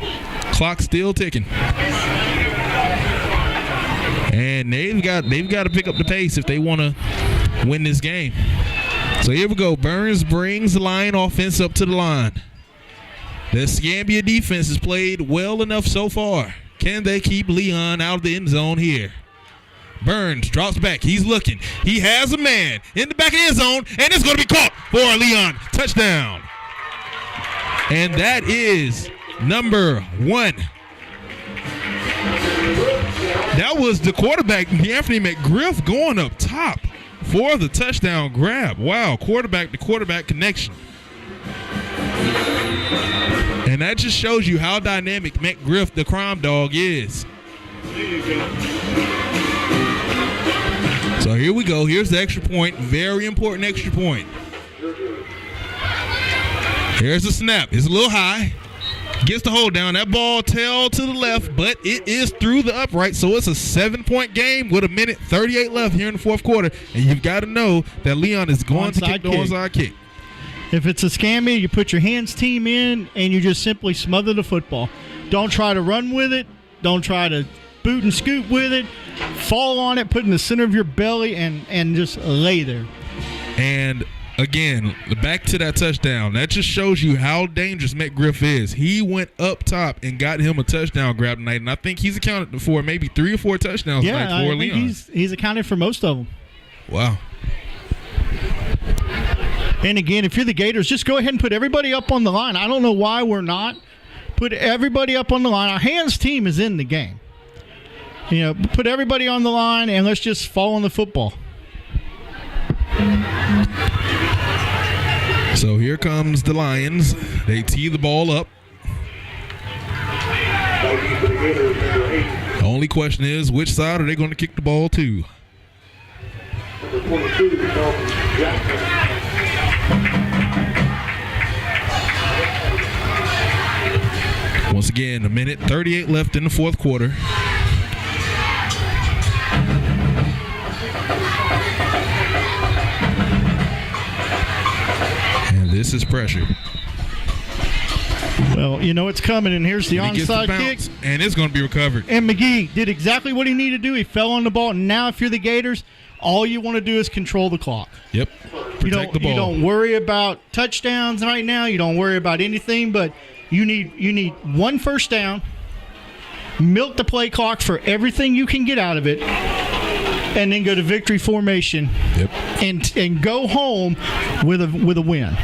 Clock still ticking. And they've got to pick up the pace if they want to win this game. So here we go. Burns brings the Lion offense up to the line. The Escambia defense has played well enough so far. Can they keep Leon out of the end zone here? Burns drops back. He's looking. He has a man in the back of the end zone, and it's going to be caught for Leon. Touchdown. And that is number 1. That was the quarterback, Anthony McGriff, going up top for the touchdown grab. Wow, quarterback to quarterback connection. And that just shows you how dynamic McGriff, the crime dog, is. So here we go. Here's the extra point. Very important extra point. Here's the snap. It's a little high. Gets the hold down. That ball tail to the left, but it is through the upright. So it's a 7-point game with 1:38 left here in the fourth quarter. And you've got to know that Leon is going to kick the onside kick. If it's Escambia, you put your hands team in and you just simply smother the football. Don't try to run with it. Don't try to boot and scoop with it. Fall on it, put it in the center of your belly, and just lay there. And again, back to that touchdown. That just shows you how dangerous McGriff is. He went up top and got him a touchdown grab tonight, and I think he's accounted for maybe 3 or 4 touchdowns tonight for Leon. He's accounted for most of them. Wow. And again, if you're the Gators, just go ahead and put everybody up on the line. I don't know why we're not. Put everybody up on the line. Our hands team is in the game. You know, put everybody on the line and let's just fall on the football. So here comes the Lions. They tee the ball up. The only question is, which side are they going to kick the ball to? Number 22, Jackson. Once again, 1:38 left in the fourth quarter. And this is pressure. Well, you know it's coming, and here's the onside kick. And it's going to be recovered. And McGee did exactly what he needed to do. He fell on the ball. And now if you're the Gators, all you want to do is control the clock. Yep. Protect the ball. You don't worry about touchdowns right now. You don't worry about anything, but you need 1 first down, milk the play clock for everything you can get out of it, and then go to victory formation. Yep. And go home with a win.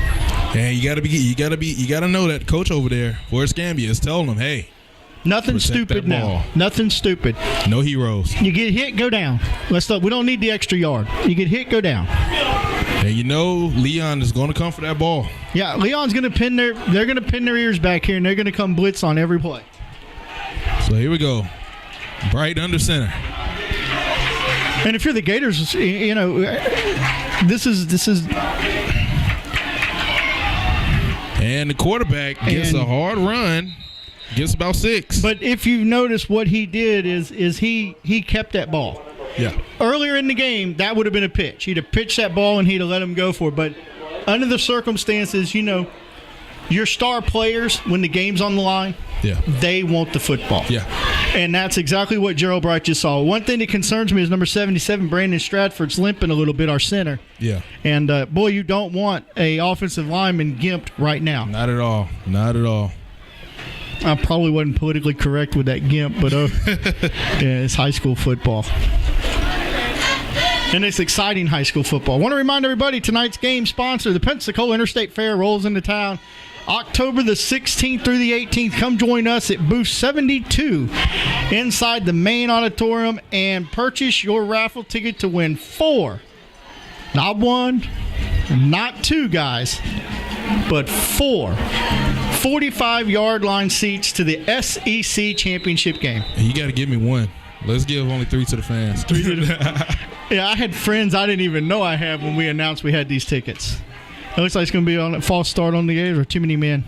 And you gotta know that coach over there for Escambia is telling them, hey, nothing stupid now. Nothing stupid. No heroes. You get hit, go down. We don't need the extra yard. You get hit, go down. And you know Leon is going to come for that ball. Yeah, Leon's going to they're going to pin their ears back here, and they're going to come blitz on every play. So here we go. Bright under center. And if you're the Gators, you know, this is. And the quarterback gets a hard run. Gets about 6. But if you notice what he did is he kept that ball. Yeah. Earlier in the game, that would have been a pitch. He'd have pitched that ball and he'd have let him go for it. But under the circumstances, you know, your star players, when the game's on the line, they want the football. Yeah. And that's exactly what Gerald Bright just saw. One thing that concerns me is number 77, Brandon Stratford's limping a little bit, our center. Yeah. And, boy, you don't want a offensive lineman gimped right now. Not at all. Not at all. I probably wasn't politically correct with that gimp, but it's high school football. And it's exciting high school football. I want to remind everybody, tonight's game sponsor, the Pensacola Interstate Fair, rolls into town October the 16th through the 18th. Come join us at booth 72 inside the main auditorium and purchase your raffle ticket to win 4. Not 1, not 2 guys, but 4 45-yard line seats to the SEC championship game. And you got to give me 1. Let's give only 3 to the fans. Yeah, I had friends I didn't even know I had when we announced we had these tickets. It looks like it's going to be on a false start on the Gators or too many men.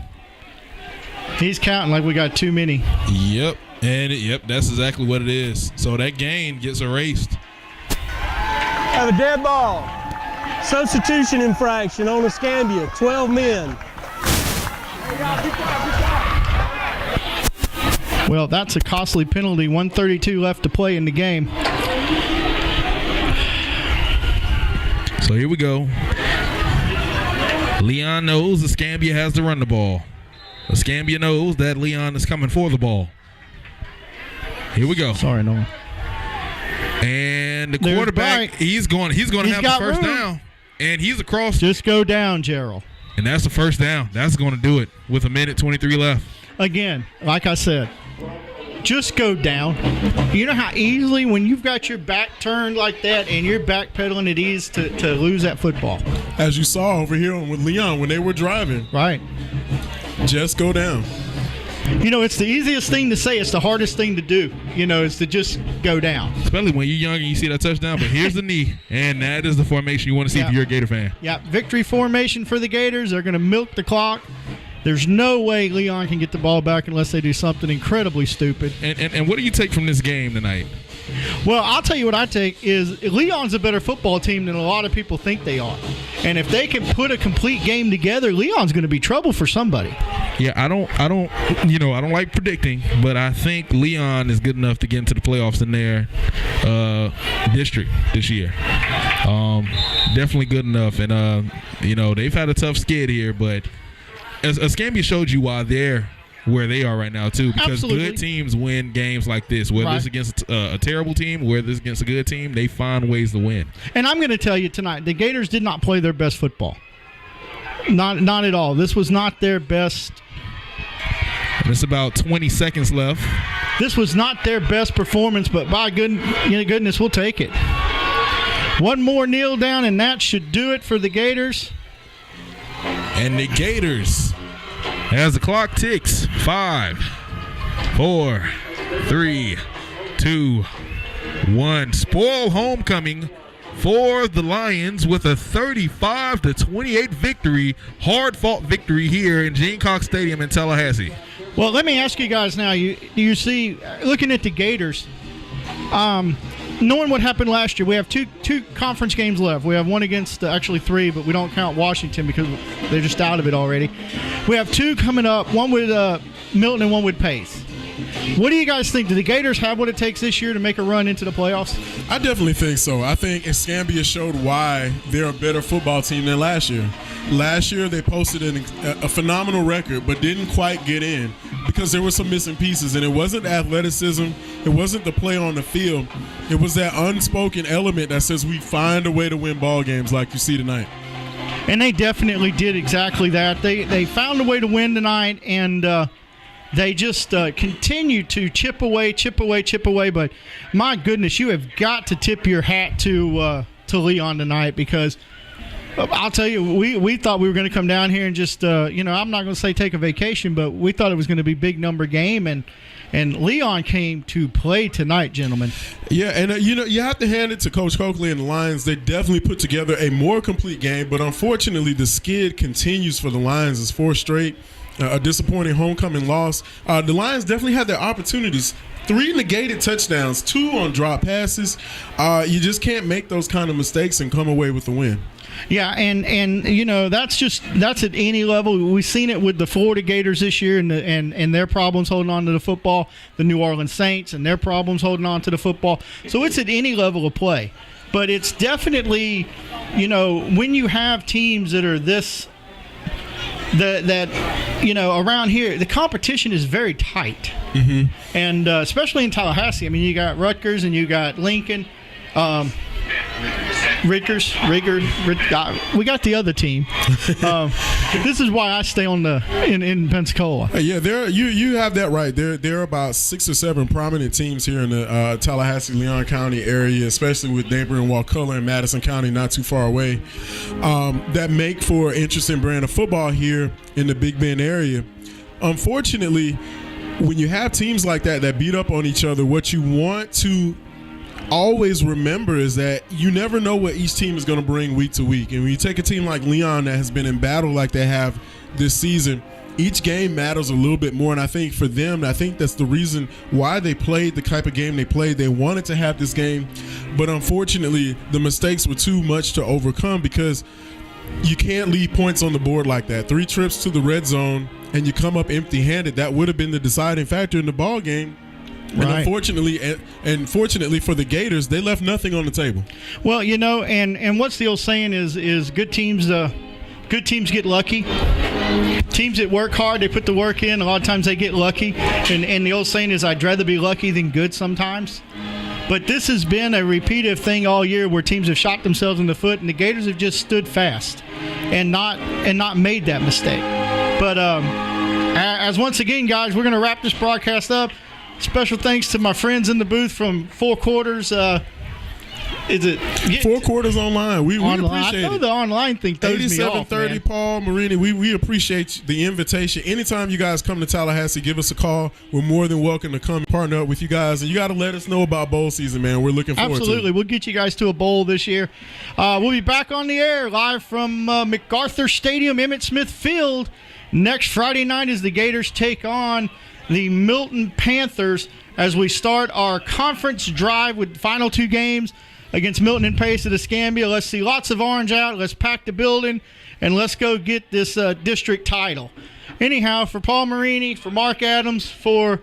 He's counting like we got too many. Yep. And that's exactly what it is. So that game gets erased. Have a dead ball. Substitution infraction on Escambia. 12 men. Well, that's a costly penalty. 1:32 left to play in the game. So here we go. Leon knows Escambia has to run the ball. Escambia knows that Leon is coming for the ball. Here we go. Sorry, Nolan. And the quarterback, he's going to have the first down. And he's across. Just go down, Gerald. And that's the first down. That's going to do it with 1:23 left. Again, like I said, just go down. You know how easily when you've got your back turned like that and you're backpedaling it is to lose that football. As you saw over here with Leon when they were driving. Right. Just go down. You know, it's the easiest thing to say. It's the hardest thing to do, is to just go down. Especially when you're young and you see that touchdown. But here's the knee, and that is the formation you want to see if you're a Gator fan. Yeah, victory formation for the Gators. They're going to milk the clock. There's no way Leon can get the ball back unless they do something incredibly stupid. And what do you take from this game tonight? Well, I'll tell you what I take is Leon's a better football team than a lot of people think they are. And if they can put a complete game together, Leon's going to be trouble for somebody. Yeah, I don't like predicting, but I think Leon is good enough to get into the playoffs in their district this year. Definitely good enough. And, they've had a tough skid here, but Escambia showed you why they're where they are right now, too, because good teams win games like this. Whether it's against a terrible team, whether it's against a good team, they find ways to win. And I'm going to tell you tonight, the Gators did not play their best football. Not at all. This was not their best. There's about 20 seconds left. This was not their best performance, but by goodness, we'll take it. One more kneel down, and that should do it for the Gators. And the Gators, as the clock ticks, 5, 4, 3, 2, 1. Spoil homecoming for the Lions with a 35-28 victory, hard-fought victory here in Gene Cox Stadium in Tallahassee. Well, let me ask you guys now. You see, looking at the Gators, knowing what happened last year, we have two conference games left. We have one against, actually 3, but we don't count Washington because they're just out of it already. We have 2 coming up, one with Milton and one with Pace. What do you guys think? Do the Gators have what it takes this year to make a run into the playoffs? I definitely think so. I think Escambia showed why they're a better football team than last year. Last year, they posted a phenomenal record, but didn't quite get in because there were some missing pieces. And it wasn't athleticism. It wasn't the play on the field. It was that unspoken element that says we find a way to win ball games like you see tonight. And they definitely did exactly that. They found a way to win tonight, and they just continue to chip away. But my goodness, you have got to tip your hat to Leon tonight because I'll tell you, we thought we were going to come down here and just, I'm not going to say take a vacation, but we thought it was going to be a big number game, and Leon came to play tonight, gentlemen. Yeah, and you have to hand it to Coach Coakley and the Lions. They definitely put together a more complete game, but unfortunately the skid continues for the Lions. It's 4 straight. A disappointing homecoming loss. The Lions definitely had their opportunities. 3 negated touchdowns, 2 on drop passes. You just can't make those kind of mistakes and come away with the win. Yeah, and that's at any level. We've seen it with the Florida Gators this year and their problems holding on to the football, the New Orleans Saints and their problems holding on to the football. So it's at any level of play. But it's definitely, when you have teams that are this around here, the competition is very tight. Mm-hmm. And especially in Tallahassee. I mean, you got Rutgers and you got Lincoln, Rigger. We got the other team. This is why I stay in Pensacola. Yeah, you have that right. There are about 6 or 7 prominent teams here in the Tallahassee, Leon County area, especially with neighboring Wakulla and Madison County, not too far away, that make for an interesting brand of football here in the Big Bend area. Unfortunately, when you have teams like that beat up on each other, what you want to always remember is that you never know what each team is going to bring week to week. And when you take a team like Leon that has been in battle like they have this season, each game matters a little bit more. And I think for them, I think that's the reason why they played the type of game they played. They wanted to have this game, but unfortunately the mistakes were too much to overcome because you can't leave points on the board like that. 3 trips to the red zone and you come up empty-handed. That would have been the deciding factor in the ball game. Right. And fortunately for the Gators, they left nothing on the table. Well, and what's the old saying is good teams get lucky. teams that work hard, they put the work in. A lot of times they get lucky. And the old saying is, I'd rather be lucky than good sometimes. But this has been a repeated thing all year where teams have shot themselves in the foot, and the Gators have just stood fast and not made that mistake. But as once again, guys, we're going to wrap this broadcast up. Special thanks to my friends in the booth from Four Quarters. Is it Four Quarters online? We appreciate it. I know the online thing throws me off, 8730 man. Paul Marini. We appreciate the invitation. Anytime you guys come to Tallahassee, give us a call. We're more than welcome to come partner up with you guys. And you got to let us know about bowl season, man. We're looking forward to it. Absolutely. We'll get you guys to a bowl this year. We'll be back on the air live from MacArthur Stadium, Emmitt Smith Field, next Friday night as the Gators take on the Milton Panthers as we start our conference drive with the final 2 games against Milton and Pace at Escambia. Let's see lots of orange out. Let's pack the building, and let's go get this district title. Anyhow, for Paul Marini, for Mark Adams, for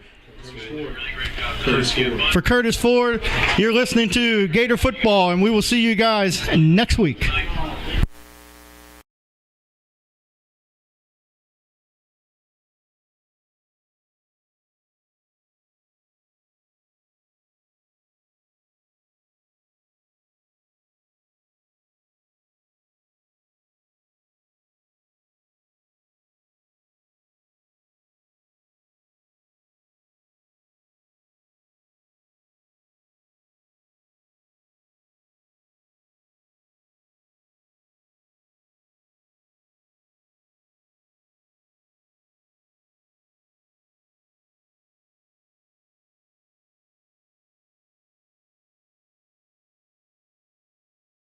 Curtis Ford, you're listening to Gator Football, and we will see you guys next week.